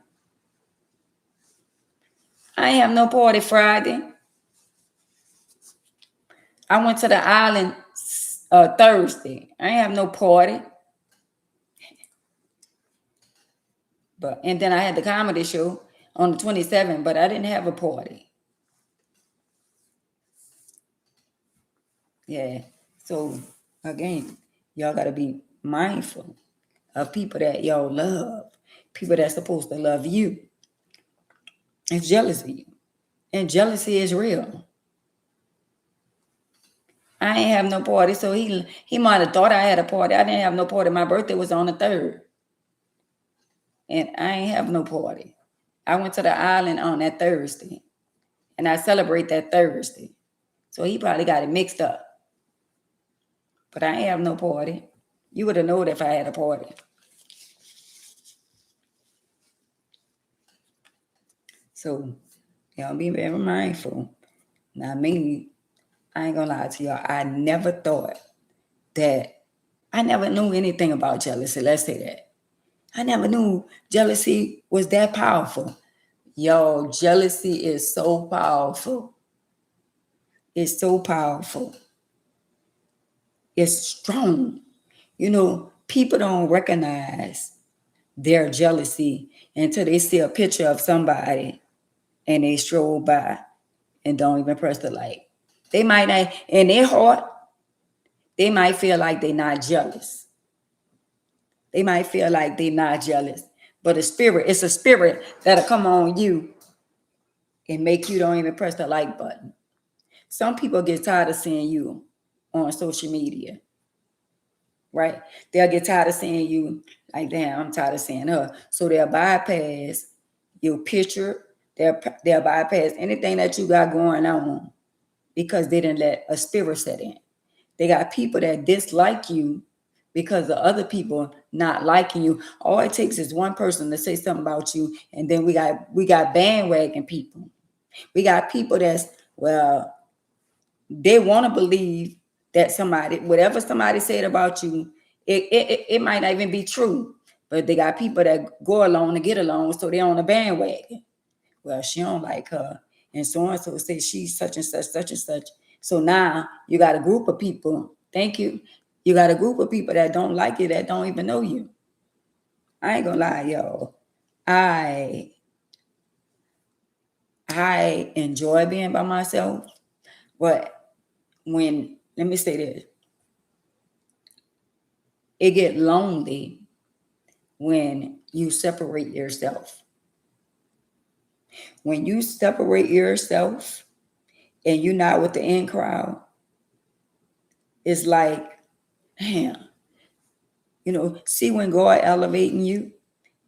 Speaker 1: I ain't have no party Friday. I went to the island Thursday. I ain't have no party. And then I had the comedy show on the 27th, but I didn't have a party. Yeah. So again, y'all gotta be mindful of people that y'all love, people that's supposed to love you. It's jealousy. And jealousy is real. I ain't have no party, so he might have thought I had a party. I didn't have no party. My birthday was on the 3rd. And I ain't have no party. I went to the island on that Thursday. And I celebrate that Thursday. So he probably got it mixed up. But I ain't have no party. You would have known if I had a party. So y'all be very mindful. Now, me, I ain't gonna lie to y'all. I never thought that, I never knew anything about jealousy. Let's say that. I never knew jealousy was that powerful. Yo, jealousy is so powerful. It's so powerful. It's strong. You know, people don't recognize their jealousy until they see a picture of somebody and they stroll by and don't even press the light. They might not, in their heart, they might feel like they're not jealous. They might feel like they're not jealous. But it's a spirit that'll come on you and make you don't even press the like button. Some people get tired of seeing you on social media, right? They'll get tired of seeing you like, damn, I'm tired of seeing her. So they'll bypass your picture. They'll bypass anything that you got going on because they didn't let a spirit set in. They got people that dislike you because of other people not liking you. All it takes is one person to say something about you, and then we got bandwagon people. We got people that's, well, they want to believe that whatever somebody said about you, it might not even be true. But they got people that go along to get along, so they're on the bandwagon. Well, she don't like her, and so say she's such and such, such and such. So now you got a group of people. Thank you. You got a group of people that don't like you, that don't even know you. I ain't gonna lie, y'all. I enjoy being by myself, but let me say this, it get lonely when you separate yourself. When you separate yourself and you're not with the in crowd, it's like, damn, see when God elevating you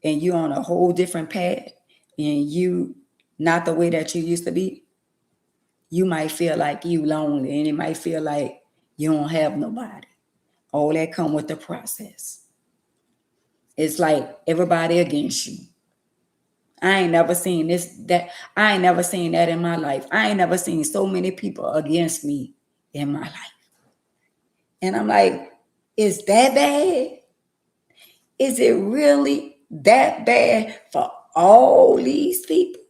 Speaker 1: and you on a whole different path and you not the way that you used to be, you might feel like you lonely and it might feel like you don't have nobody. All that come with the process. It's like everybody against you. I ain't never seen I ain't never seen that in my life. I ain't never seen so many people against me in my life. And I'm like, is that bad? Is it really that bad for all these people?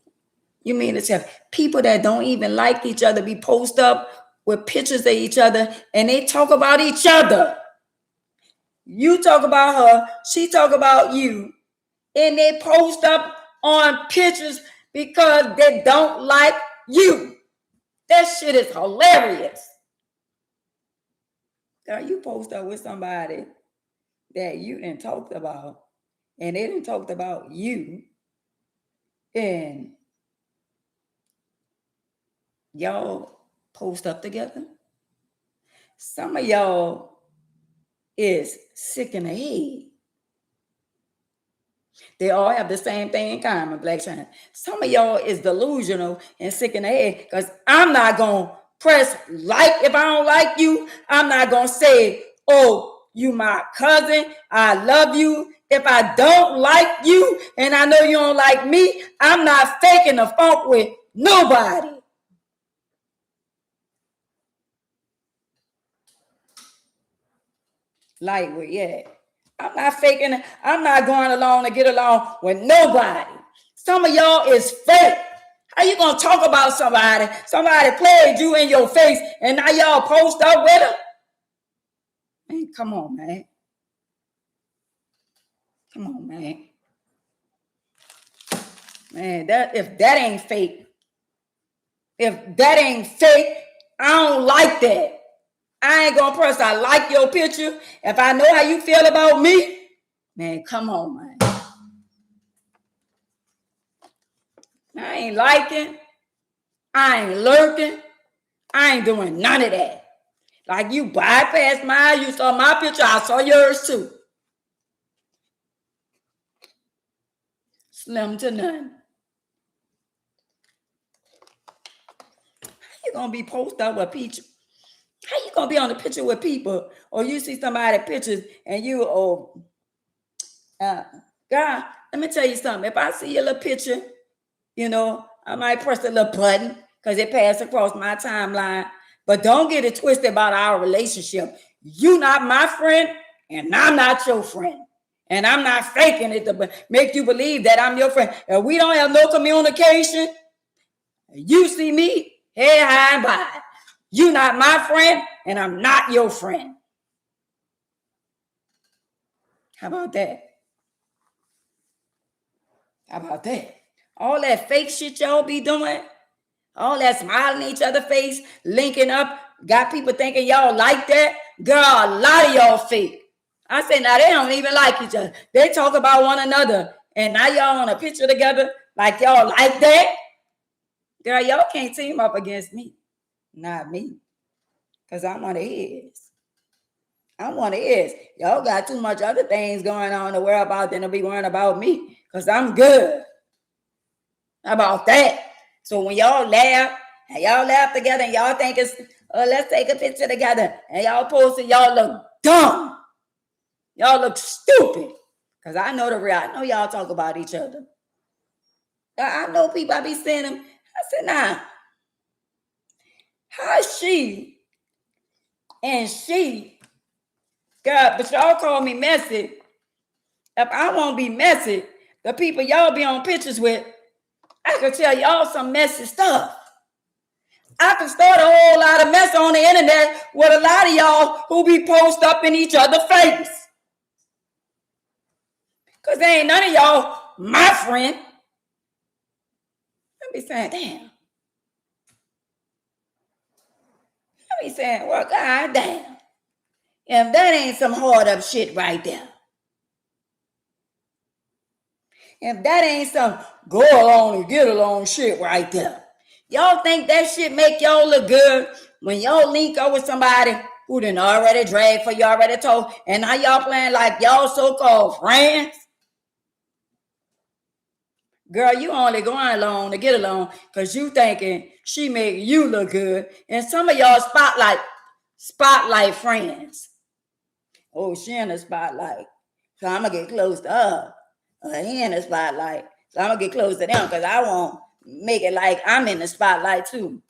Speaker 1: You mean to tell people that don't even like each other be post up with pictures of each other and they talk about each other? You talk about her, she talk about you, and they post up on pictures because they don't like you. That shit is hilarious. Now you post up with somebody that you didn't talk about, and they didn't talk about you, and y'all post up together. Some of y'all is sick in the head. They all have the same thing in common, Black China. Some of y'all is delusional and sick in the head because I'm not going to press like if I don't like you. I'm not going to say, oh, you my cousin. I love you. If I don't like you and I know you don't like me, I'm not faking the funk with nobody. Like, well, yeah. I'm not faking it. I'm not going along to get along with nobody. Some of y'all is fake. How you gonna talk about somebody? Somebody played you in your face, and now y'all post up with them? Man, come on, man. Come on, man. Man, if that ain't fake, I don't like that. I ain't gonna press I like your picture. If I know how you feel about me, man, come on, man. I ain't liking. I ain't lurking. I ain't doing none of that. Like you bypassed mine, you saw my picture, I saw yours too. Slim to none. How you gonna be posted up with people? How you gonna be on the picture with people, or you see somebody pictures and you, God, let me tell you something. If I see your little picture, you know, I might press a little button because it passed across my timeline. But don't get it twisted about our relationship. You not my friend, and I'm not your friend. And I'm not faking it to make you believe that I'm your friend. If we don't have no communication, you see me, head high and by. You not my friend, and I'm not your friend. How about that? How about that? All that fake shit y'all be doing, all that smiling each other face, linking up, got people thinking y'all like that. Girl, a lot of y'all fake. I said, now they don't even like each other. They talk about one another, and now y'all on a picture together like y'all like that. Girl, y'all can't team up against me. Not me. Because I'm one of his. I'm one of his. Y'all got too much other things going on to worry about than to be worrying about me. Because I'm good. How about that? So when y'all laugh together and y'all think it's, let's take a picture together, and y'all post it, y'all look dumb. Y'all look stupid. Because I know the real. I know y'all talk about each other. I know people, I be seeing them. I said, nah. How she and she, God, but y'all call me messy. If I won't be messy, the people y'all be on pictures with, I could tell y'all some messy stuff. I can start a whole lot of mess on the internet with a lot of y'all who be post up in each other's face. Because there ain't none of y'all my friend. I be saying, damn. I be saying, well, God damn. If that ain't some hard up shit right there. If that ain't some go along and get along shit right there. Y'all think that shit make y'all look good when y'all link up with somebody who done already dragged for you already told, and now y'all playing like y'all so-called friends? Girl, you only going along to get along because you thinking she make you look good. And some of y'all spotlight friends. Oh, she in the spotlight, so I'm going to get close to her. He in the spotlight, so I'm going to get close to them because I won't make it like I'm in the spotlight too.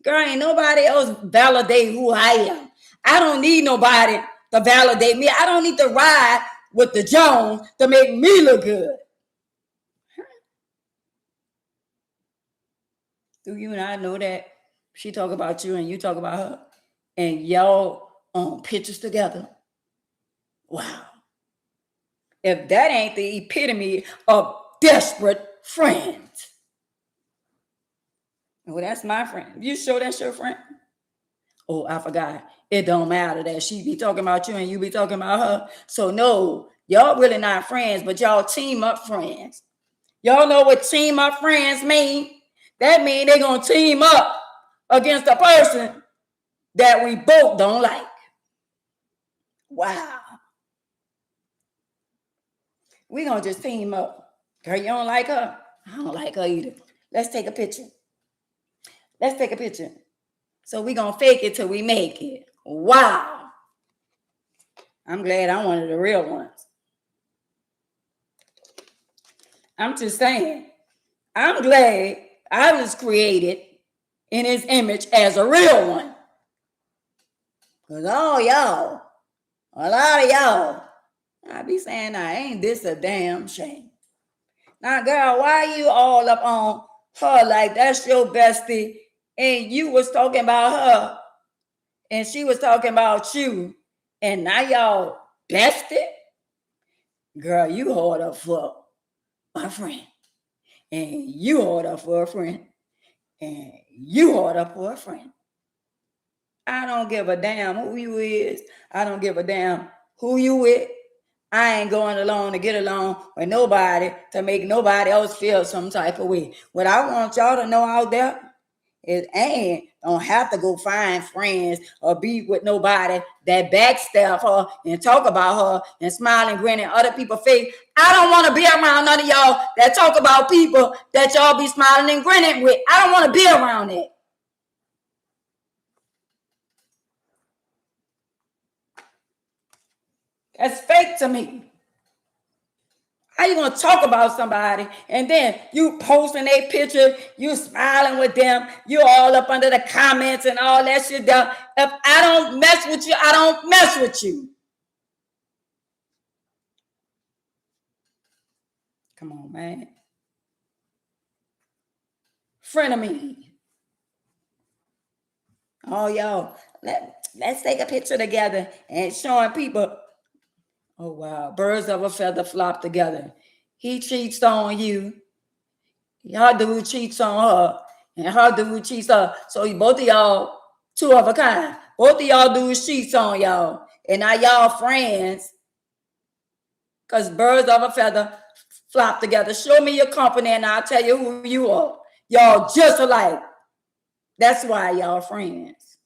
Speaker 1: Girl, ain't nobody else validate who I am. I don't need nobody to validate me. I don't need to ride with the Jones to make me look good. Do you not know that she talk about you and you talk about her, and y'all on pictures together? Wow. If that ain't the epitome of desperate friends. Well, that's my friend. You sure that's your friend? Oh, I forgot. It don't matter that she be talking about you and you be talking about her. So no, y'all really not friends, but y'all team up friends. Y'all know what team up friends mean? That mean they gonna team up against a person that we both don't like. Wow. We gonna just team up. Girl, you don't like her? I don't like her either. Let's take a picture. Let's take a picture. So we gonna fake it till we make it. Wow. I'm glad I'm one of the real ones. I'm just saying. I'm glad I was created in his image as a real one. Because all y'all, a lot of y'all, I be saying, now, ain't this a damn shame? Now, girl, why you all up on her like that's your bestie? And you was talking about her, and she was talking about you, and now y'all bestie? Girl, you hold up for a friend, and you hold up for a friend, and you hold up for a friend. I don't give a damn who you is. I don't give a damn who you with. I ain't going along to get along with nobody to make nobody else feel some type of way. What I want y'all to know out there is Ann don't have to go find friends or be with nobody that backstab her and talk about her and smile and grin in other people's face. I don't want to be around none of y'all that talk about people that y'all be smiling and grinning with. I don't want to be around it. That's fake to me. How you gonna talk about somebody and then you posting a picture, you smiling with them, you all up under the comments and all that shit down. If I don't mess with you, I don't mess with you. Come on, man. Friend of me. Oh, y'all, let's take a picture together and showing people. Oh, wow. Birds of a feather flock together. He cheats on you. Y'all dude cheats on her. And her dude cheats on her. So both of y'all, two of a kind. Both of y'all dudes cheats on y'all. And now y'all friends. Because birds of a feather flop together. Show me your company and I'll tell you who you are. Y'all just alike. That's why y'all friends.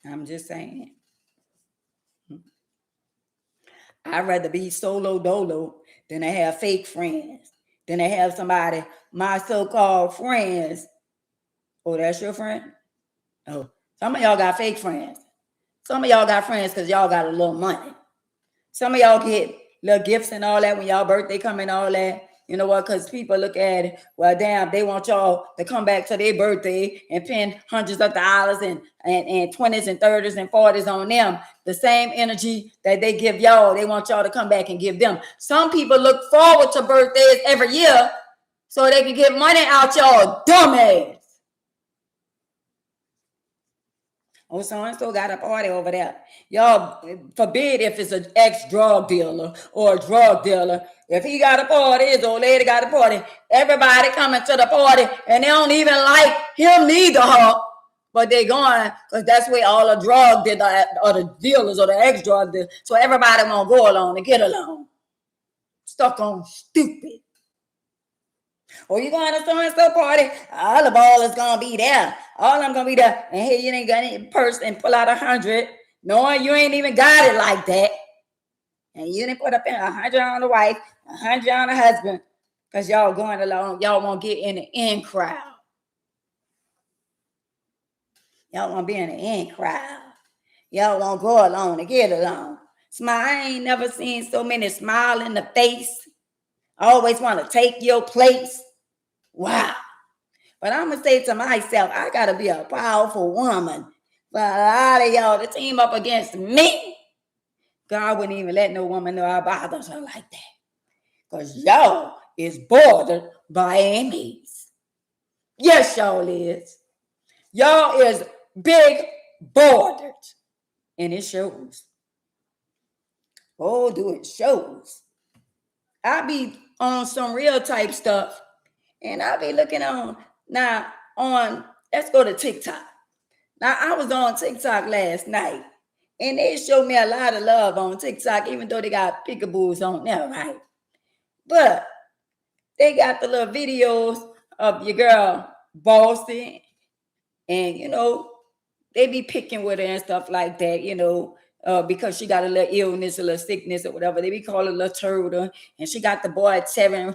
Speaker 1: I'm just saying. I'd rather be solo dolo than to have fake friends. Than to have somebody, my so-called friends. Oh, that's your friend? Oh, some of y'all got fake friends. Some of y'all got friends because y'all got a little money. Some of y'all get little gifts and all that when y'all birthday come and all that. You know what? Because people look at it, well, damn, they want y'all to come back to their birthday and spend hundreds of dollars and 20s and 30s and 40s on them. The same energy that they give y'all, they want y'all to come back and give them. Some people look forward to birthdays every year so they can get money out y'all dumbass. Oh, so-and-so got a party over there. Y'all, forbid if it's an ex-drug dealer or a drug dealer. If he got a party, his old lady got a party, everybody coming to the party, and they don't even like him neither, her. But they going, because that's where all the drug dealers or the dealers or the ex-drug dealers. So everybody won't go along and get along. Stuck on stupid. Or you going to so-and-so party, all the ball is going to be there. All of them going to be there. And here you ain't got any purse and pull out 100, knowing you ain't even got it like that. And you didn't put up in 100 on the wife, 100 on the husband, because y'all going along. Y'all won't get in the in crowd. Y'all won't be in the in crowd. Y'all won't go along to get along. Smile. I ain't never seen so many smile in the face. I always want to take your place. Wow. But I'm going to say to myself, I got to be a powerful woman. But a lot of y'all to team up against me, God wouldn't even let no woman know I bother her like that. Because y'all is bordered by enemies. Yes, y'all is. Y'all is big bordered. And it shows. Oh, do it shows. I be on some real type stuff. And I be looking on now let's go to TikTok. Now I was on TikTok last night and they showed me a lot of love on TikTok, even though they got peekaboos on there, right? But they got the little videos of your girl Bossy, and you know, they be picking with her and stuff like that, you know. because she got a little illness, a little sickness or whatever. They be calling her little turtle. And she got the boy at 7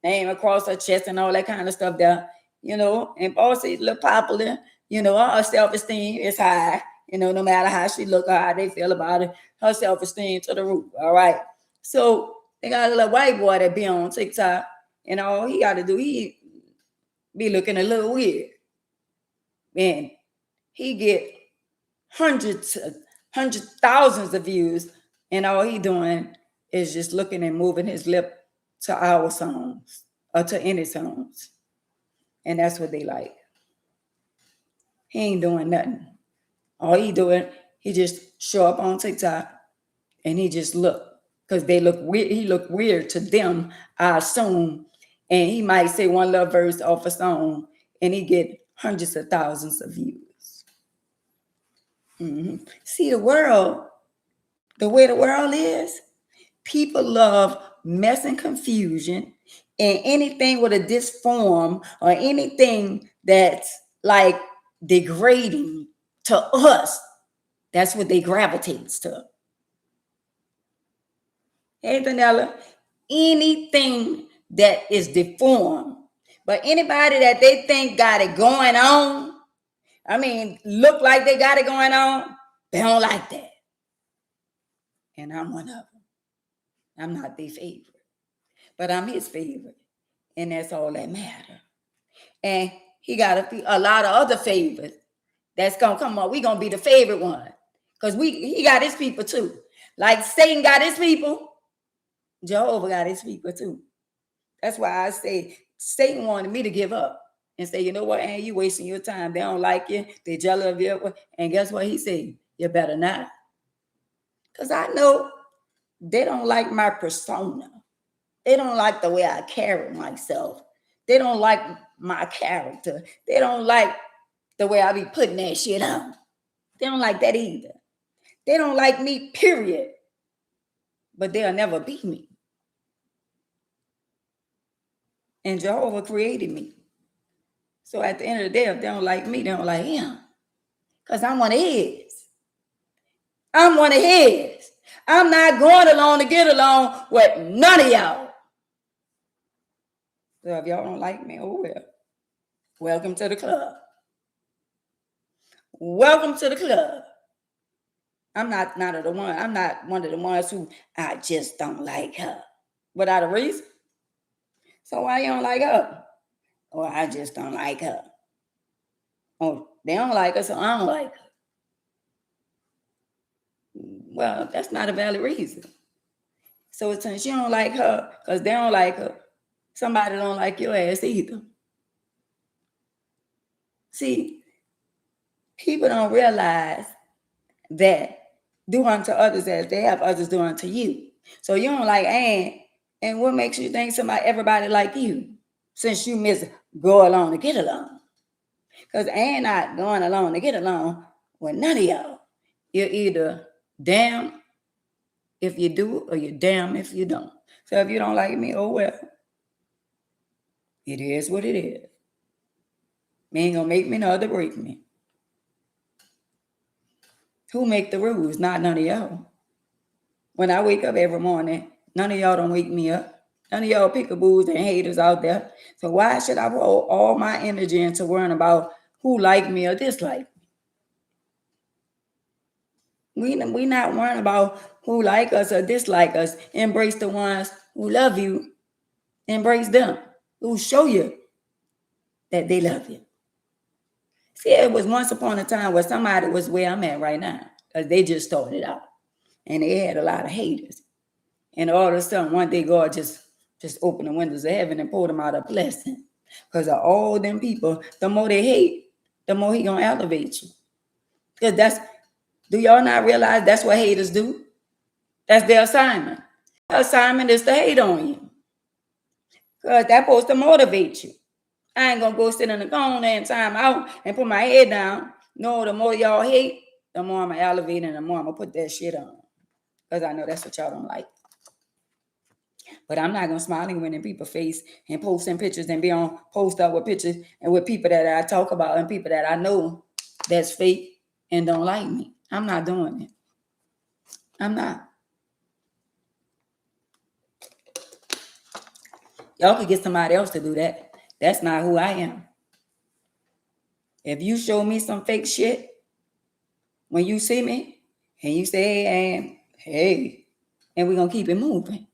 Speaker 1: name across her chest and all that kind of stuff there, And Bossy a little popular, her self-esteem is high, no matter how she look or how they feel about it, her self-esteem to the roof, all right? So they got a little white boy that be on TikTok, and all he got to do, he be looking a little weird. And he get hundreds, thousands of views, and all he doing is just looking and moving his lip to our songs or to any songs. And that's what they like. He ain't doing nothing. All he doing, he just show up on TikTok and he just look. Because they look weird. He look weird to them, I assume. And he might say one little verse off a song and he get hundreds of thousands of views. See, the way the world is, people love mess and confusion, and anything with a disform or anything that's like degrading to us, that's what they gravitate to. Hey, Vanilla, anything that is deformed, but anybody that they think got it going on, look like they got it going on, they don't like that. And I'm one of them. I'm not their favorite, but I'm his favorite. And that's all that matters. And he got a lot of other favorites that's going to come up. We're going to be the favorite one. Because he got his people too. Like Satan got his people, Jehovah got his people too. That's why I say Satan wanted me to give up and say, you know what, and you wasting your time. They don't like you. They're jealous of you. And guess what he said? You better not. Because I know they don't like my persona. They don't like the way I carry myself. They don't like my character. They don't like the way I be putting that shit on. They don't like that either. They don't like me, period. But they'll never be me. And Jehovah created me. So at the end of the day, if they don't like me, they don't like him. Because I'm one of his. I'm one of his. I'm not going along to get along with none of y'all. So if y'all don't like me, oh well. Welcome to the club. Welcome to the club. I'm not one of the ones who I just don't like her. Without a reason. So why you don't like her? Or I just don't like her. Oh, they don't like her, so I don't like her. Well, that's not a valid reason. So since you don't like her, because they don't like her, somebody don't like your ass either. See, people don't realize that do unto others as they have others do unto you. So you don't like Ann, and what makes you think everybody like you? Since you miss go along to get along. Because Ann not going along to get along with none of y'all. You're either damn if you do or you're damn if you don't. So if you don't like me, oh well. It is what it is. You ain't gonna make me nor to break me. Who make the rules? Not none of y'all. When I wake up every morning, none of y'all don't wake me up. None of y'all pickaboos and haters out there. So why should I roll all my energy into worrying about who like me or dislike me? We not worrying about who like us or dislike us. Embrace the ones who love you. Embrace them. Who show you that they love you. See, it was once upon a time where somebody was where I'm at right now. Because they just started out. And they had a lot of haters. And all of a sudden, one day, God just opened the windows of heaven and poured them out a blessing. Because of all them people, the more they hate, the more he going to elevate you. Because do y'all not realize that's what haters do? That's their assignment. Their assignment is to hate on you. Because that's supposed to motivate you. I ain't going to go sit in the corner and time out and put my head down. No, the more y'all hate, the more I'm going to elevate and the more I'm going to put that shit on. Because I know that's what y'all don't like. But I'm not going to smile and win in people's face and posting pictures and be on post up with pictures and with people that I talk about and people that I know that's fake and don't like me. I'm not doing it. I'm not. Y'all could get somebody else to do that. That's not who I am. If you show me some fake shit when you see me and you say, hey, and we're going to keep it moving.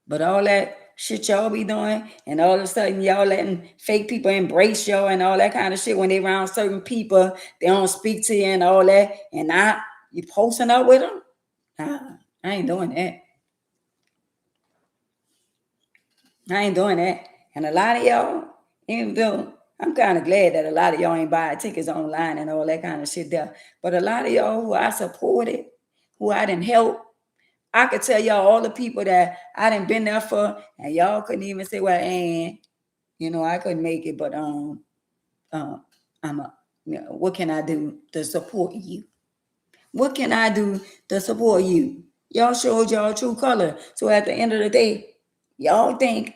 Speaker 1: But all that shit y'all be doing, and all of a sudden y'all letting fake people embrace y'all and all that kind of shit when they around certain people, they don't speak to you and all that, and now you posting up with them? Nah, I ain't doing that. I ain't doing that. And a lot of y'all, even though I'm kind of glad that a lot of y'all ain't buying tickets online and all that kind of shit there, but a lot of y'all who I supported, who I didn't help, I could tell y'all all the people that I didn't been there for, and y'all couldn't even say, well, and I couldn't make it, but what can I do to support you? What can I do to support you? Y'all showed y'all true color. So at the end of the day, y'all think,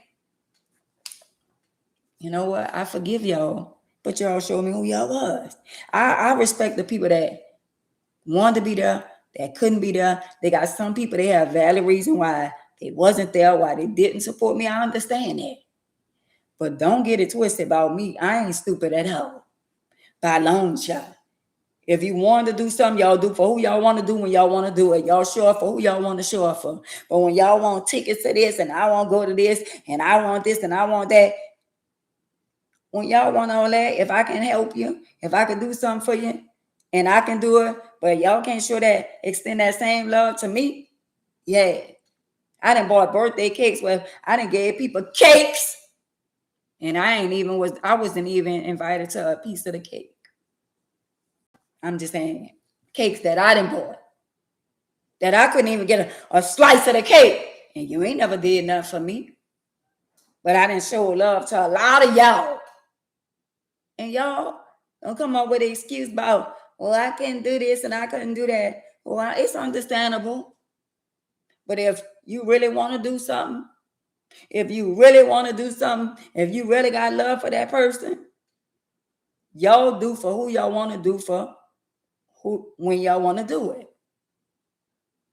Speaker 1: you know what? I forgive y'all, but y'all showed me who y'all was. I respect the people that wanted to be there, that couldn't be there. They got some people, they have valid reason why they wasn't there, why they didn't support me. I understand that. But don't get it twisted about me. I ain't stupid at all. By long shot. If you want to do something, y'all do for who y'all want to do when y'all want to do it. Y'all show up for who y'all want to show up for. But when y'all want tickets to this and I want to go to this and I want this and I want that, when y'all want all that, if I can help you, if I can do something for you and I can do it, but y'all can't show that, extend that same love to me, yeah. I done bought birthday cakes where I done gave people cakes and I wasn't even invited to a piece of the cake. I'm just saying, cakes that I didn't bought, that I couldn't even get a slice of the cake. And you ain't never did nothing for me. But I didn't show love to a lot of y'all. And y'all don't come up with an excuse about, well, I can't do this and I couldn't do that. Well, it's understandable. But if you really want to do something, if you really got love for that person, y'all do for who y'all want to do for when y'all want to do it.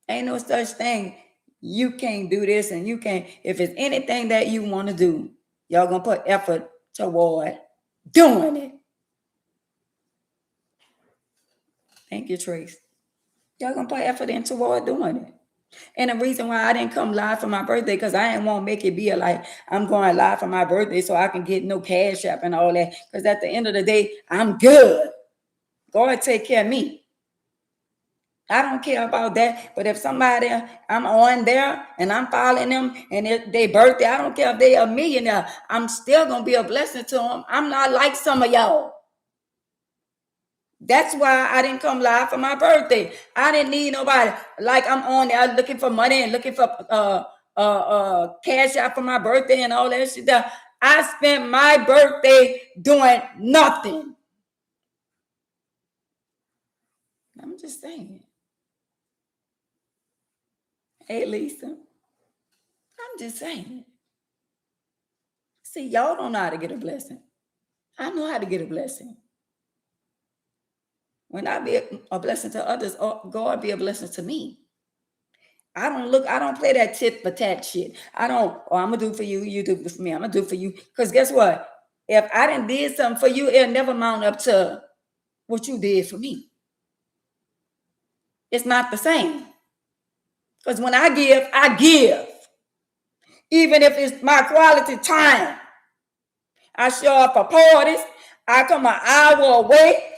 Speaker 1: Ain't no such thing. You can't do this and you can't. If it's anything that you want to do, y'all gonna put effort toward doing it. Thank you, Trace. Y'all gonna put effort in toward doing it. And the reason why I didn't come live for my birthday, because I didn't want to make it be like I'm going live for my birthday so I can get no cash app and all that. Because at the end of the day, I'm good. God take care of me. I don't care about that. But if somebody, I'm on there and I'm following them and their birthday, I don't care if they a millionaire, I'm still going to be a blessing to them. I'm not like some of y'all. That's why I didn't come live for my birthday. I didn't need nobody. Like I'm on there looking for money and looking for cash out for my birthday and all that shit. I spent my birthday doing nothing. I'm just saying. Hey, Lisa. I'm just saying. See, y'all don't know how to get a blessing. I know how to get a blessing. When I be a blessing to others, God be a blessing to me. I don't play that tit for tat shit. I'm gonna do for you, you do for me. I'm gonna do for you. Because guess what? If I didn't did something for you, it'll never mount up to what you did for me. It's not the same. Because when I give, I give. Even if it's my quality time. I show up for parties. I come an hour away.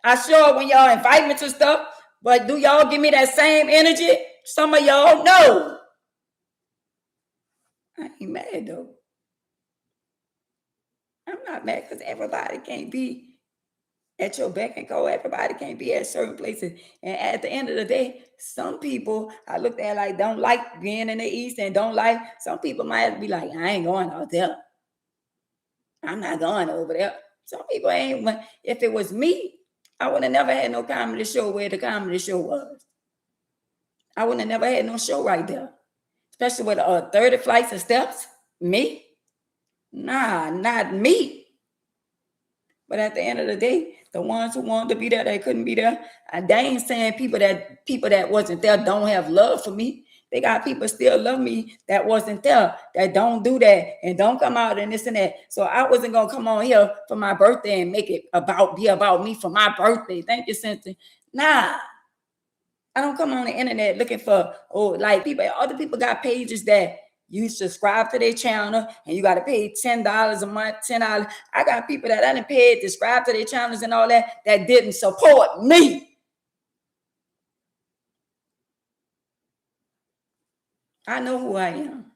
Speaker 1: I show up when y'all invite me to stuff. But do y'all give me that same energy? Some of y'all know. I ain't mad though. I'm not mad because everybody can't be at your beck and call. Everybody can't be at certain places. And at the end of the day, some people I looked at like don't like being in the East and don't like. Some people might be like, I ain't going out there. I'm not going over there. Some people ain't. If it was me, I would have never had no comedy show where the comedy show was. I would have never had no show right there. Especially with 30 flights of steps. Me? Nah, not me. But at the end of the day, the ones who wanted to be there, they couldn't be there. They ain't saying people that wasn't there don't have love for me. They got people still love me that wasn't there, that don't do that and don't come out and this and that. So I wasn't gonna come on here for my birthday and make it be about me for my birthday. Thank you, Cynthia. Nah. I don't come on the internet looking for, like other people got pages that you subscribe to their channel and you got to pay $10 a month, $10. I got people that I didn't pay to subscribe to their channels and all that didn't support me. I know who I am.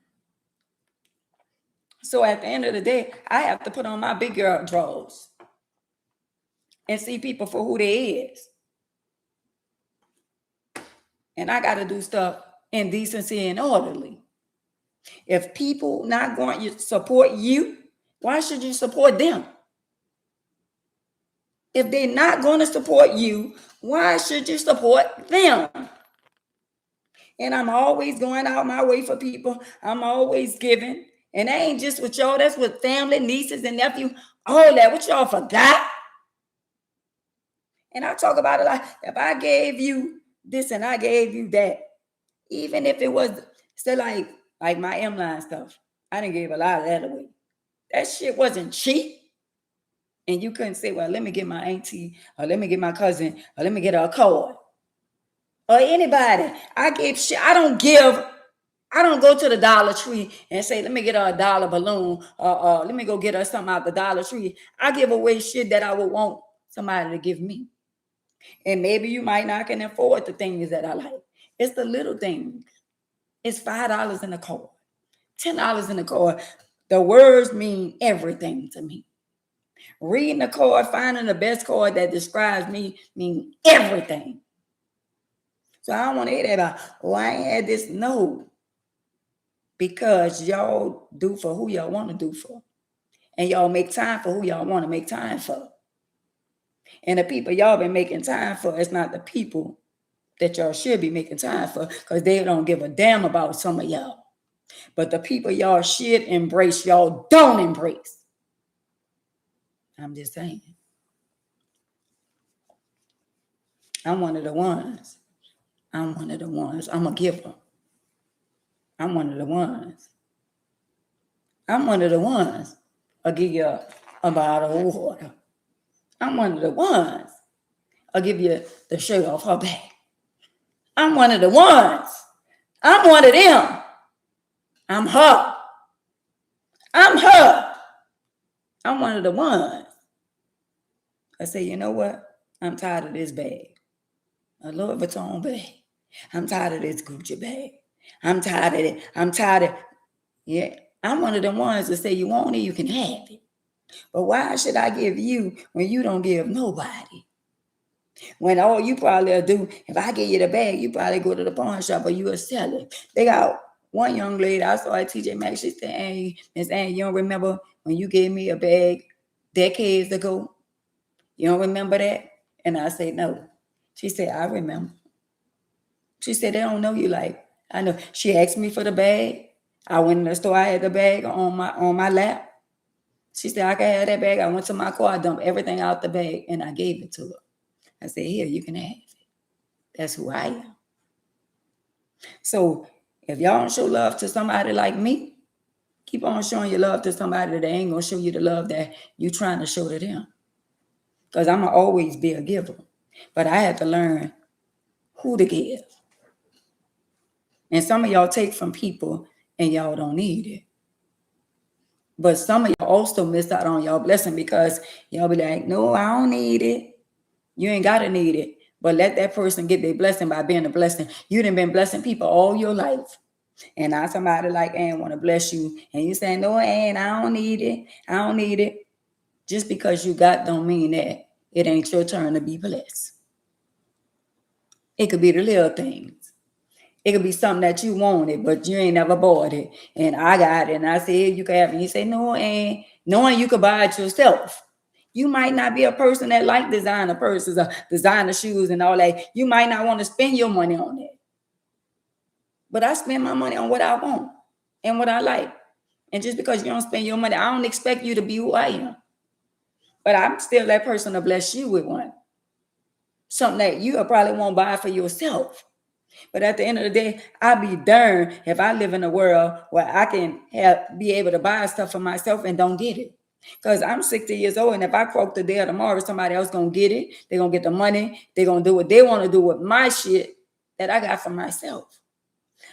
Speaker 1: So at the end of the day, I have to put on my big girl drawers and see people for who they is. And I got to do stuff in decency and orderly. If people not going to support you, why should you support them? If they're not going to support you, why should you support them? And I'm always going out my way for people. I'm always giving. And that ain't just with y'all. That's with family, nieces, and nephews. All that. What y'all forgot? And I talk about it like, if I gave you this and I gave you that, even if it was still like my M-line stuff, I didn't give a lot of that away. That shit wasn't cheap. And you couldn't say, well, let me get my auntie, or let me get my cousin, or let me get her a card. Or anybody. I gave shit. I don't go to the Dollar Tree and say, let me get her a dollar balloon, or let me go get her something out the Dollar Tree. I give away shit that I would want somebody to give me. And maybe you might not can afford the things that I like. It's the little things. It's $5 in a card, $10 in a card. The words mean everything to me. Reading the card, finding the best card that describes me mean everything. So I don't want to hear that about, I ain't had this. No. Because y'all do for who y'all want to do for. And y'all make time for who y'all want to make time for. And the people y'all been making time for, it's not the people that y'all should be making time for, because they don't give a damn about some of y'all. But the people y'all should embrace, y'all don't embrace. I'm just saying. I'm one of the ones. I'm a giver. I'm one of the ones. I'll give you a bottle of water. I'm one of the ones. I'll give you the shirt off her back. I'm one of the ones. I'm one of them. I'm her. I'm one of the ones. I say, you know what? I'm tired of this bag. A Louis Vuitton bag. I'm tired of this Gucci bag. I'm tired of it. Yeah. I'm one of the ones that say you want it, you can have it. But why should I give you when you don't give nobody? When all you probably do, if I give you the bag, you probably go to the pawn shop or you will sell it. They got one young lady I saw at TJ Maxx. She said, hey, Miss Ann, you don't remember when you gave me a bag decades ago? You don't remember that? And I said, no. She said, I remember. She said, they don't know you like, I know. She asked me for the bag. I went in the store, I had the bag on my lap. She said, I can have that bag. I went to my car, I dumped everything out the bag, and I gave it to her. I said, here, you can have it. That's who I am. So if y'all don't show love to somebody like me, keep on showing your love to somebody that ain't going to show you the love that you trying to show to them. Because I'm going to always be a giver. But I had to learn who to give. And some of y'all take from people and y'all don't need it. But some of y'all also miss out on y'all blessing because y'all be like, no, I don't need it. You ain't got to need it. But let that person get their blessing by being a blessing. You done been blessing people all your life. And now somebody like Ann want to bless you. And you say, no, Ann, I don't need it. I don't need it. Just because you got don't mean that it ain't your turn to be blessed. It could be the little things. It could be something that you wanted, but you ain't never bought it. And I got it. And I said, you can have it. And you say, no, Ann, knowing you could buy it yourself. You might not be a person that like designer purses or designer shoes and all that. You might not want to spend your money on it. But I spend my money on what I want and what I like. And just because you don't spend your money, I don't expect you to be who I am. But I'm still that person to bless you with one. Something that you probably won't buy for yourself. But at the end of the day, I'll be darned if I live in a world where I can be able to buy stuff for myself and don't get it. Because I'm 60 years old, and if I croak the day of tomorrow, somebody else going to get it. They're going to get the money. They're going to do what they want to do with my shit that I got for myself.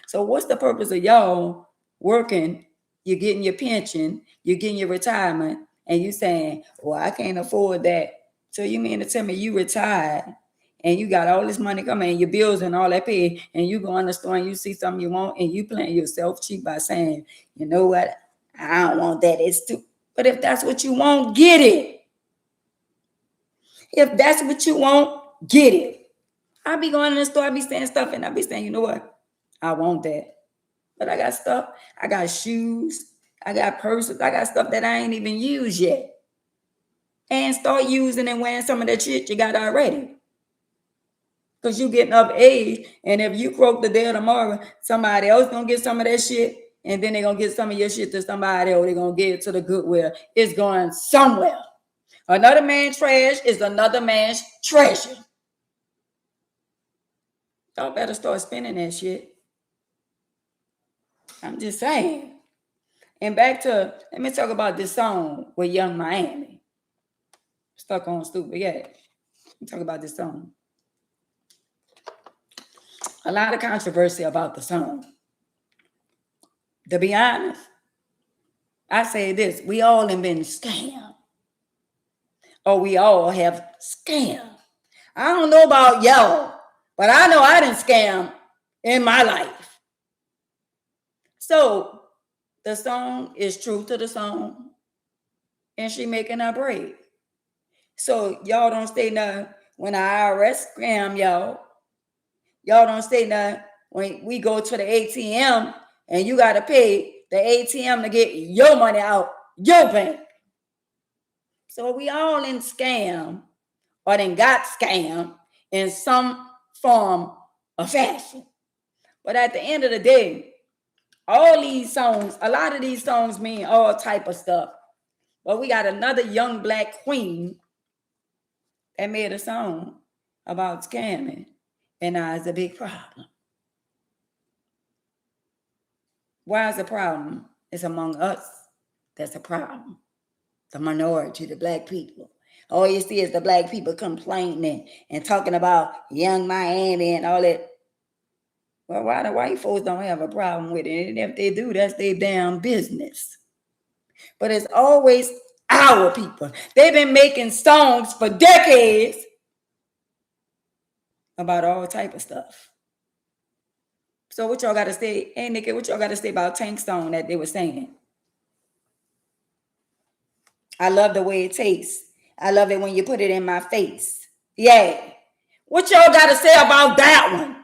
Speaker 1: So what's the purpose of y'all working? You're getting your pension, you're getting your retirement, and you saying, well, I can't afford that. So you mean to tell me you retired and you got all this money coming and your bills and all that paid, and you go in the store and you see something you want and you playing yourself cheap by saying, you know what, I don't want that. It's too. But if that's what you want, get it. If that's what you want, get it. I be going in the store, I be saying stuff, and I be saying, you know what, I want that. But I got stuff, I got shoes, I got purses, I got stuff that I ain't even used yet. And start using and wearing some of that shit you got already. Because you getting of age, and if you croak the day of tomorrow, somebody else gonna get some of that shit, and then they're gonna get some of your shit to somebody, or they're gonna give it to the Goodwill. It's going somewhere. Another man's trash is another man's treasure. Y'all better start spending that shit. I'm just saying. And back to, let me talk about this song with Young Miami. Stuck on Stupid, yeah. Let me talk about this song. A lot of controversy about the song. To be honest, I say this, we all have been scammed. Or we all have scammed. I don't know about y'all, but I know I didn't scam in my life. So the song is true to the song, and she making her break. So y'all don't say nothing when the IRS scam y'all. Y'all don't say nothing when we go to the ATM and you got to pay the ATM to get your money out your bank. So we all in scam or then got scammed in some form or fashion. But at the end of the day, all these songs, a lot of these songs mean all type of stuff. But we got another young black queen that made a song about scamming, and now it's a big problem. Why is the problem? It's among us that's a problem. The minority, the black people. All you see is the black people complaining and talking about Young Miami and all that. Well, why the white folks don't have a problem with it? And if they do, that's their damn business. But it's always our people. They've been making songs for decades about all type of stuff. So what y'all got to say? Hey, Nikki, what y'all got to say about Tank's song that they were saying? I love the way it tastes. I love it when you put it in my face. Yeah. What y'all got to say about that one?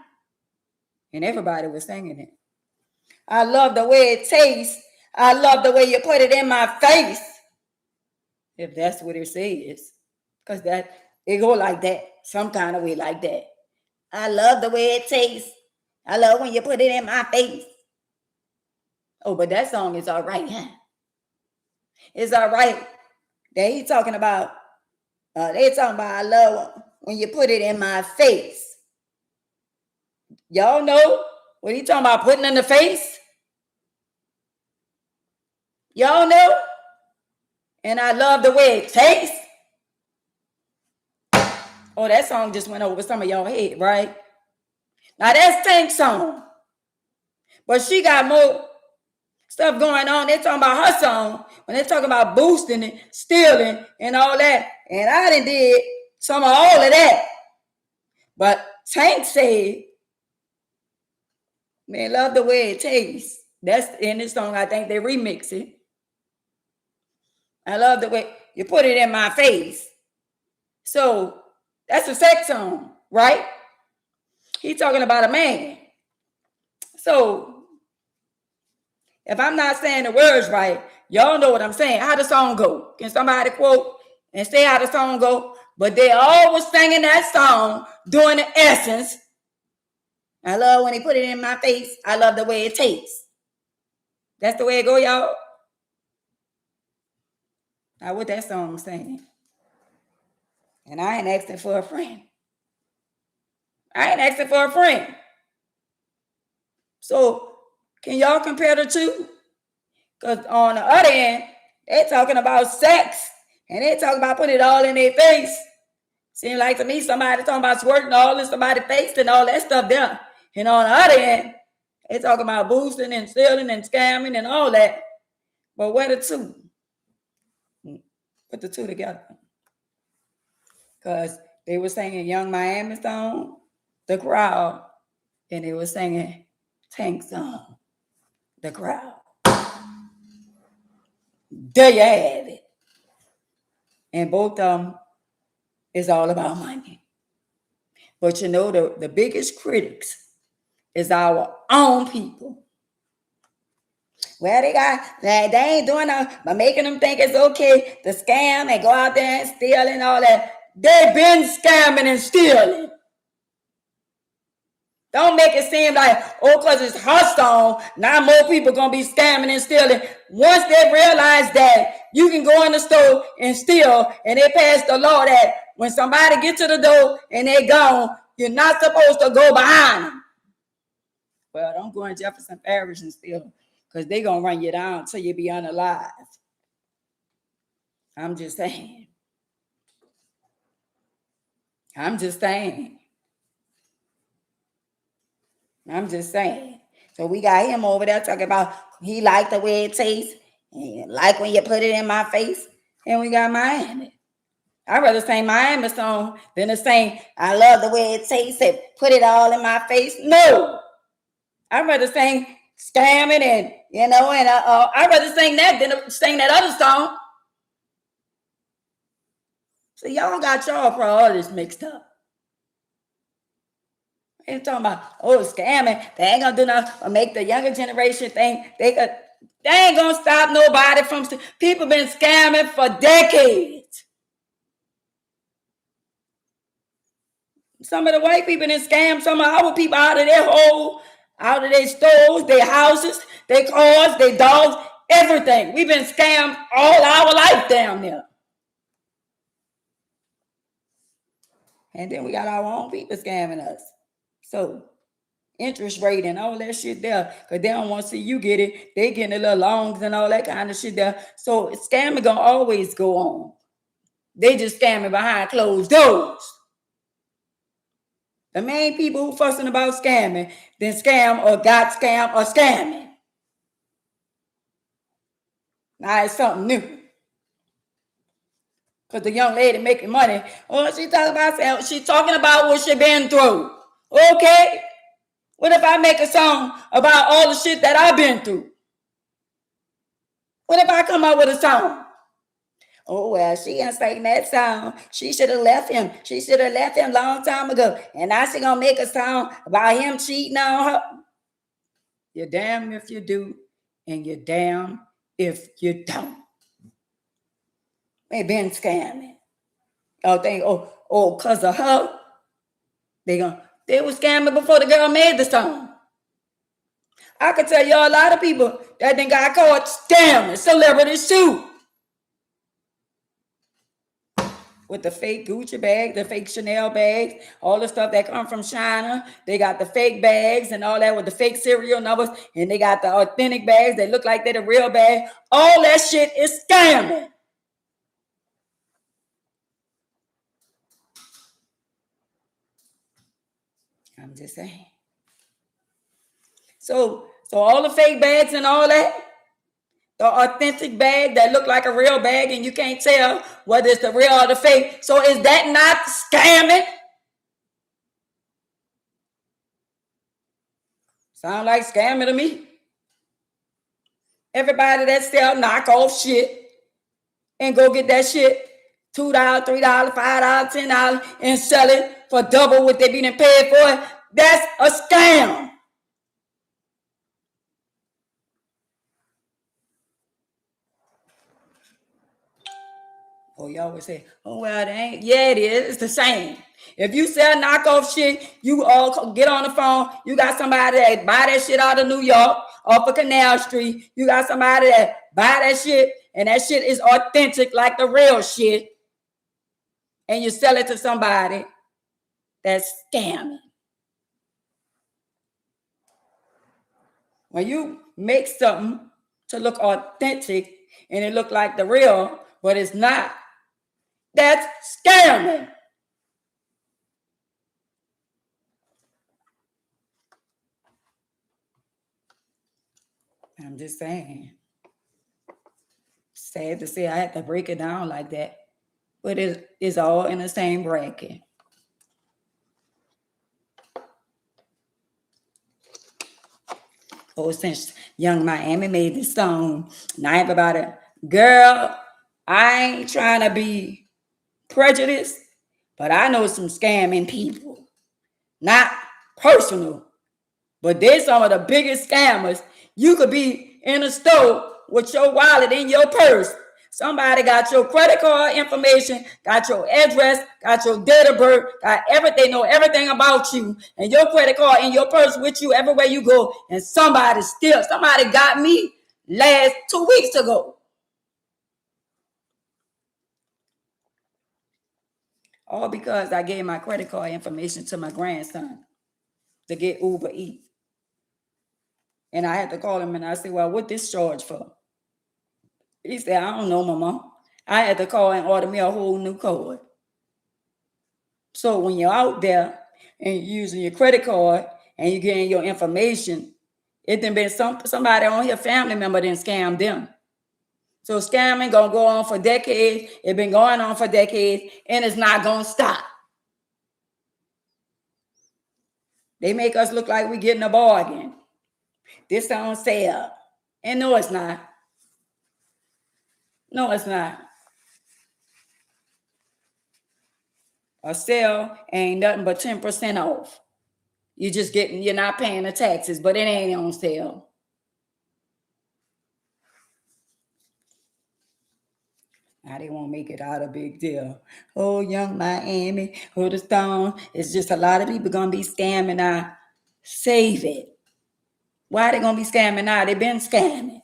Speaker 1: And everybody was singing it. I love the way it tastes. I love the way you put it in my face. If that's what it says. Because that it go like that. Some kind of way like that. I love the way it tastes. I love when you put it in my face. Oh, but that song is all right, huh? It's all right. That he talking about, they talking about I love when you put it in my face. Y'all know what he talking about putting in the face? Y'all know? And I love the way it tastes. Oh, that song just went over some of y'all head, right? Now that's Tank's song. But she got more stuff going on. They're talking about her song when they're talking about boosting and stealing and all that. And I done did some of all of that. But Tank said, man, love the way it tastes. That's in this song. I think they remix it. I love the way you put it in my face. So that's a sex song, right? He's talking about a man. So if I'm not saying the words right, y'all know what I'm saying. How the song go? Can somebody quote and say how the song go? But they always singing that song doing the essence. I love when he put it in my face. I love the way it tastes. That's the way it go, y'all. Now what that song saying? And I ain't asking for a friend. I ain't asking for a friend. So can y'all compare the two? Because on the other end, they talking about sex and they talking about putting it all in their face. Seems like to me somebody talking about squirting all in somebody's face and all that stuff there. And on the other end, they talking about boosting and stealing and scamming and all that. But where the two? Put the two together. Because they were singing Young Miami song, The Crowd, and they were singing Tank song, The Crowd. There you have it. And both of them is all about money. But you know, the biggest critics is our own people. Well, they ain't doing nothing but making them think it's okay to scam and go out there and steal and all that. They've been scamming and stealing. Don't make it seem like, oh, because it's hot song, now more people going to be scamming and stealing. Once they realize that you can go in the store and steal, and they pass the law that when somebody gets to the door and they're gone, you're not supposed to go behind them. Well, don't go in Jefferson Parish and steal, because they're going to run you down until you be unalive. I'm just saying. I'm just saying. So we got him over there talking about he liked the way it tastes and like when you put it in my face. And we got Miami. I'd rather sing Miami song than to sing I love the way it tastes and put it all in my face. No. I'd rather sing scamming and, and I'd rather sing that than to sing that other song. So y'all got y'all priorities mixed up. They're talking about, scamming. They ain't gonna do nothing but make the younger generation think they ain't gonna stop nobody from. People been scamming for decades. Some of the white people done scammed some of our people out of their hole, out of their stores, their houses, their cars, their dogs, everything. We've been scammed all our life down there. And then we got our own people scamming us. So interest rate and all that shit there, because they don't want to see you get it. They getting a little loans and all that kind of shit there. So scamming gonna always go on. They just scamming behind closed doors. The main people who fussing about scamming, then scam or got scammed or scamming. Now it's something new. Because the young lady making money, she talking about what she been through. Okay. What if I make a song about all the shit that I've been through? What if I come up with a song? Oh, well, she ain't saying that song. She should have left him. She should have left him a long time ago. And now she gonna make a song about him cheating on her. You're damn if you do, and you're damn if you don't. They been scamming. Because of her. They were scamming before the girl made the song. I could tell you a lot of people that then got caught scamming celebrities too. With the fake Gucci bag, the fake Chanel bags, all the stuff that come from China. They got the fake bags and all that with the fake serial numbers. And they got the authentic bags that look like they're the real bag. All that shit is scamming. I'm just saying. So all the fake bags and all that, the authentic bag that look like a real bag and you can't tell whether it's the real or the fake. So is that not scamming? Sound like scamming to me. Everybody that sell knockoff shit and go get that shit $2, $3, $5, $10 and sell it for double what they been paid for it, that's a scam. Y'all would say, well, it ain't. Yeah, it is. It's the same. If you sell knockoff shit, you all get on the phone. You got somebody that buy that shit out of New York off of Canal Street. You got somebody that buy that shit, and that shit is authentic like the real shit. and you sell it to somebody that's scamming. When you make something to look authentic and it look like the real, but it's not, that's scamming. I'm just saying. Sad to say I had to break it down like that, but it is all in the same bracket. Oh, since Young Miami made this song, and I have about it. Girl, I ain't trying to be prejudiced, but I know some scamming people. Not personal, but they're some of the biggest scammers. You could be in a store with your wallet in your purse. Somebody got your credit card information, got your address, got your date of birth, got everything, know everything about you, and your credit card in your purse with you everywhere you go. And somebody got me last 2 weeks ago. All because I gave my credit card information to my grandson to get Uber Eats. And I had to call him and I said, well, what this charge for? He said, I don't know, Mama. I had to call and order me a whole new card. So when you're out there and you're using your credit card and you're getting your information, it done been somebody on here, family member, didn't scam them. So scamming gonna go on for decades. It's been going on for decades, and it's not gonna stop. They make us look like we're getting a bargain. This on sale. And no, it's not. No, it's not. A sale ain't nothing but 10% off. You're not paying the taxes, but it ain't on sale. Now they won't make it out a big deal. Oh, Young Miami, oh, the Stone. It's just a lot of people gonna be scamming now. Save it. Why they gonna be scamming now? They been scamming.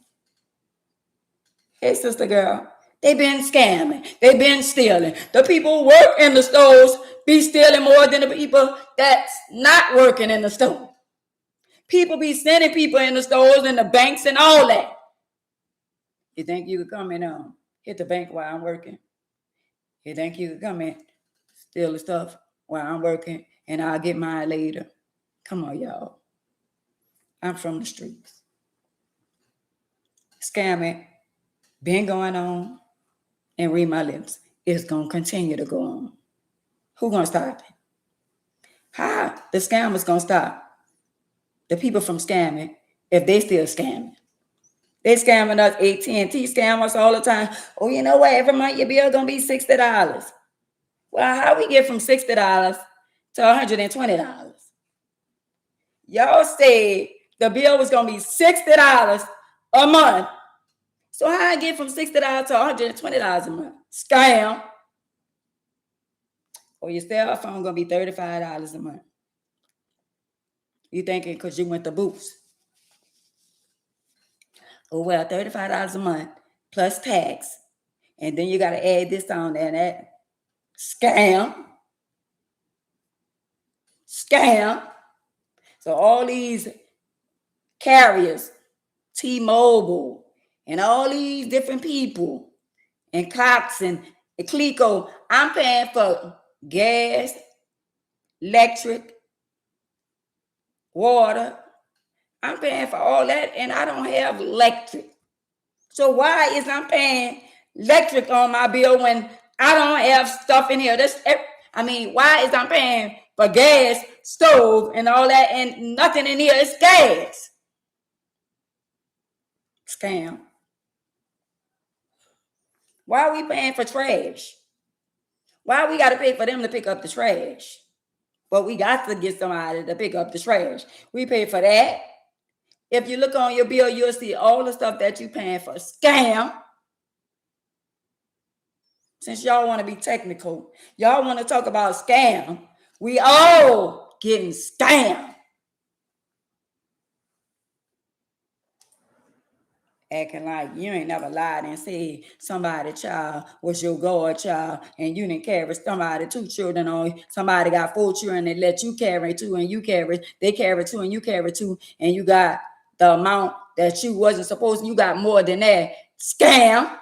Speaker 1: Hey, sister girl, they been scamming. They been stealing. The people who work in the stores be stealing more than the people that's not working in the store. People be sending people in the stores and the banks and all that. You think you could come in hit the bank while I'm working? You think you could come in, steal the stuff while I'm working, and I'll get mine later? Come on, y'all. I'm from the streets. Scamming been going on, and read my lips, it's going to continue to go on. Who going to stop it? How the scammers going to stop the people from scamming if they still scamming? They scamming us. AT&T scam us all the time. Oh, you know what? Every month your bill going to be $60. Well, how we get from $60 to $120? Y'all said the bill was going to be $60 a month. So how I get from $60 to $120 a month? Scam. Or your cell phone going to be $35 a month. You thinking because you went to Boots. Oh, well, $35 a month plus tax. And then you got to add this on there and that. Scam. Scam. So all these carriers, T-Mobile, and all these different people, and Cox and Clico, I'm paying for gas, electric, water. I'm paying for all that, and I don't have electric. So why is I'm paying electric on my bill when I don't have stuff in here? Why is I'm paying for gas, stove, and all that, and nothing in here is gas? Scam. Why are we paying for trash? Why we got to pay for them to pick up the trash? But we got to get somebody to pick up the trash. We pay for that. If you look on your bill, you'll see all the stuff that you're paying for. Scam. Since y'all want to be technical, y'all want to talk about scam, we all getting scammed. acting like you ain't never lied and said somebody child was your godchild and you didn't carry somebody 2 children on somebody got 4 children and let you carry 2 and they carry 2 and you carry 2 and you got the amount that you wasn't supposed to, you got more than that. Scam.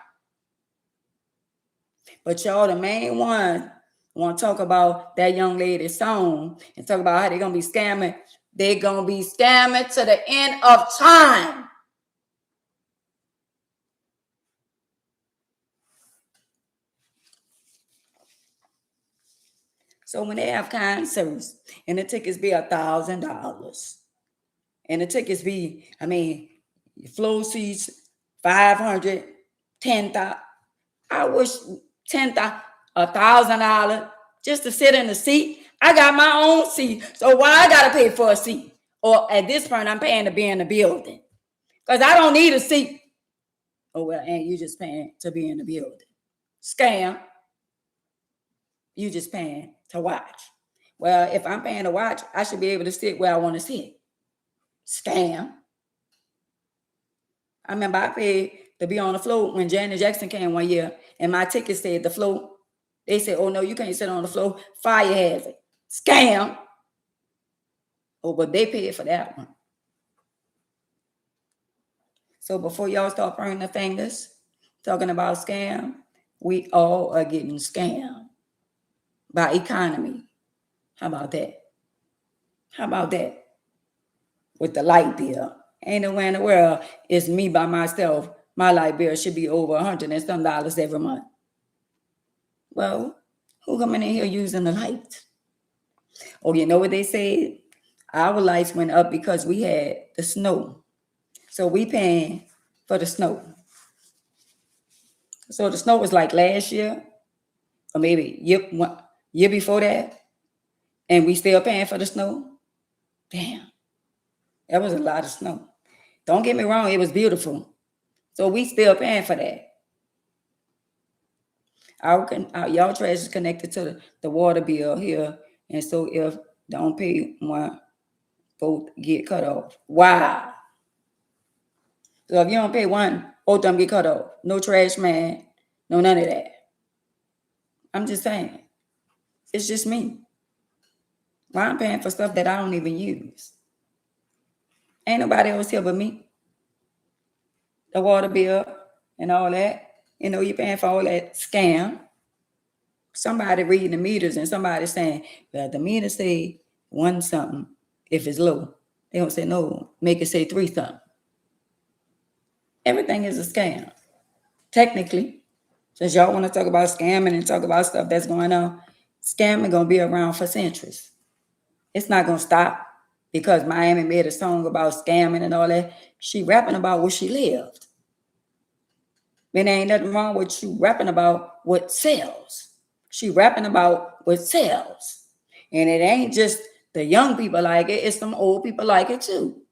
Speaker 1: But y'all the main one want to talk about that young lady's song and talk about how they're gonna be scamming. They're gonna be scamming to the end of time. So when they have concerts and the tickets be $1,000, and the tickets be, flow seats 500, 10,000. I wish 10,000, $1,000 just to sit in the seat. I got my own seat, so why I gotta pay for a seat? Or at this point, I'm paying to be in the building because I don't need a seat. Oh well, and you just paying to be in the building. Scam. You just paying to watch. Well, if I'm paying to watch, I should be able to sit where I want to sit. Scam. I remember I paid to be on the floor when Janet Jackson came one year, and my ticket said the floor. They said, "Oh no, you can't sit on the floor. Fire hazard." Scam. Oh, but they paid for that one. So before y'all start pointing the fingers, talking about scam, we all are getting scammed by economy. How about that? How about that? With the light bill. Ain't nowhere in the world it's me by myself. My light bill should be over $100 and some every month. Well, who coming in here using the light? Oh, you know what they said? Our lights went up because we had the snow. So we paying for the snow. So the snow was like last year, or maybe year before that, and we still paying for the snow. Damn, that was a lot of snow. Don't get me wrong, it was beautiful. So we still paying for that. Y'all trash is connected to the water bill here. And so if don't pay one, both get cut off. Wow. So if you don't pay one, both of them get cut off. No trash man, no none of that. I'm just saying. It's just me. Why I'm paying for stuff that I don't even use? Ain't nobody else here but me. The water bill and all that. You know, you're paying for all that scam. Somebody reading the meters and somebody saying, well, the meter say 1 something if it's low. They don't say no, make it say 3 something. Everything is a scam. Technically, since y'all want to talk about scamming and talk about stuff that's going on, scamming gonna be around for centuries. It's not gonna stop because Miami made a song about scamming and all that. She rapping about where she lived. There ain't nothing wrong with you rapping about what sells. She rapping about what sells. And it ain't just the young people like it, it's some old people like it too.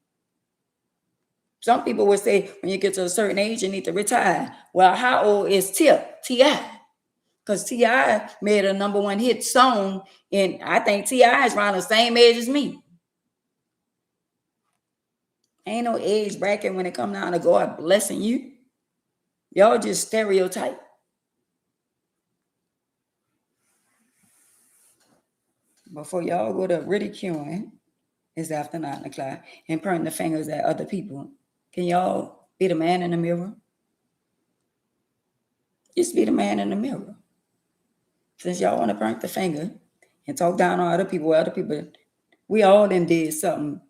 Speaker 1: Some people would say when you get to a certain age, you need to retire. Well, how old is T.I.? Because T.I. made a #1 hit song, and I think T.I. is around the same age as me. Ain't no age bracket when it comes down to God blessing you. Y'all just stereotype. Before y'all go to ridiculing, it's after 9 o'clock, and pointing the fingers at other people. Can y'all be the man in the mirror? Just be the man in the mirror. Since y'all want to point the finger and talk down on other people, we all then did something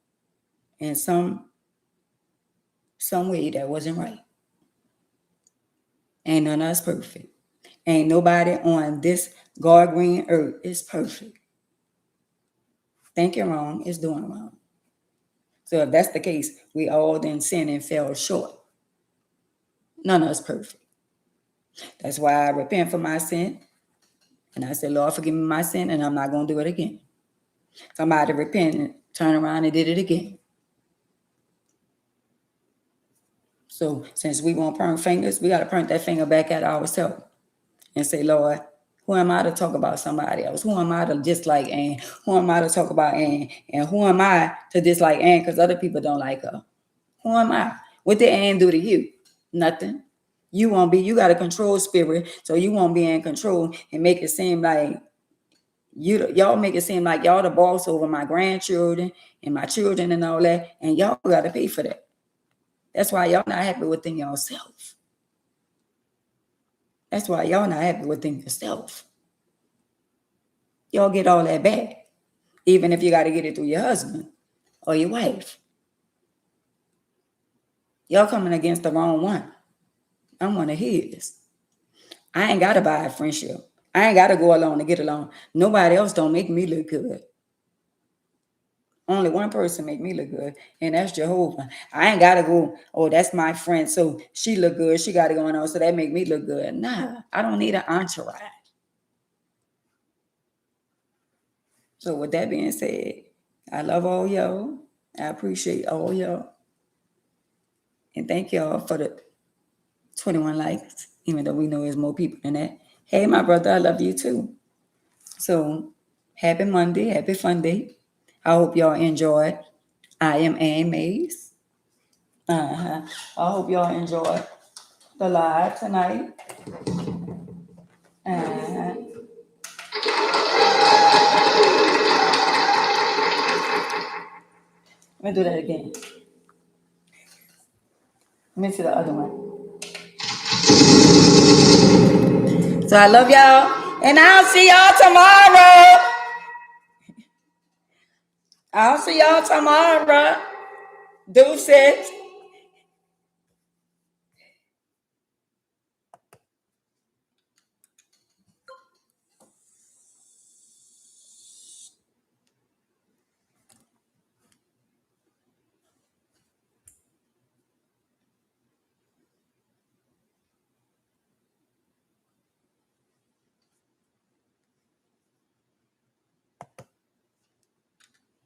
Speaker 1: in some way that wasn't right. Ain't none of us perfect. Ain't nobody on this God green earth is perfect. Thinking wrong is doing wrong. So if that's the case, we all then sinned and fell short. None of us perfect. That's why I repent for my sin. And I said, Lord, forgive me my sin, and I'm not going to do it again. Somebody repented, turned around and did it again. So since we won't point fingers, we got to point that finger back at ourselves and say, Lord, who am I to talk about somebody else? Who am I to dislike Ann? Who am I to talk about Ann? And who am I to dislike Ann because other people don't like her? Who am I? What did Ann do to you? Nothing. You won't be. You got a control spirit, so you won't be in control and make it seem like y'all make it seem like y'all the boss over my grandchildren and my children and all that, and y'all got to pay for that. That's why y'all not happy within yourself. That's why y'all not happy within yourself. Y'all get all that back, even if you got to get it through your husband or your wife. Y'all coming against the wrong one. I'm one of his. I ain't got to buy a friendship. I ain't got to go along to get along. Nobody else don't make me look good. Only one person make me look good, and that's Jehovah. I ain't got to go, oh, that's my friend, so she look good. She got it going on, so that make me look good. Nah, I don't need an entourage. So with that being said, I love all y'all. I appreciate all y'all. And thank y'all for the 21 likes, even though we know there's more people than that. Hey, my brother, I love you too. So happy Monday, happy fun day. I hope y'all enjoyed. I am Ann Mays. I hope y'all enjoyed the live tonight. Let me do that again. Let me see the other one. So I love y'all, and I'll see y'all tomorrow. I'll see y'all tomorrow. Deuces.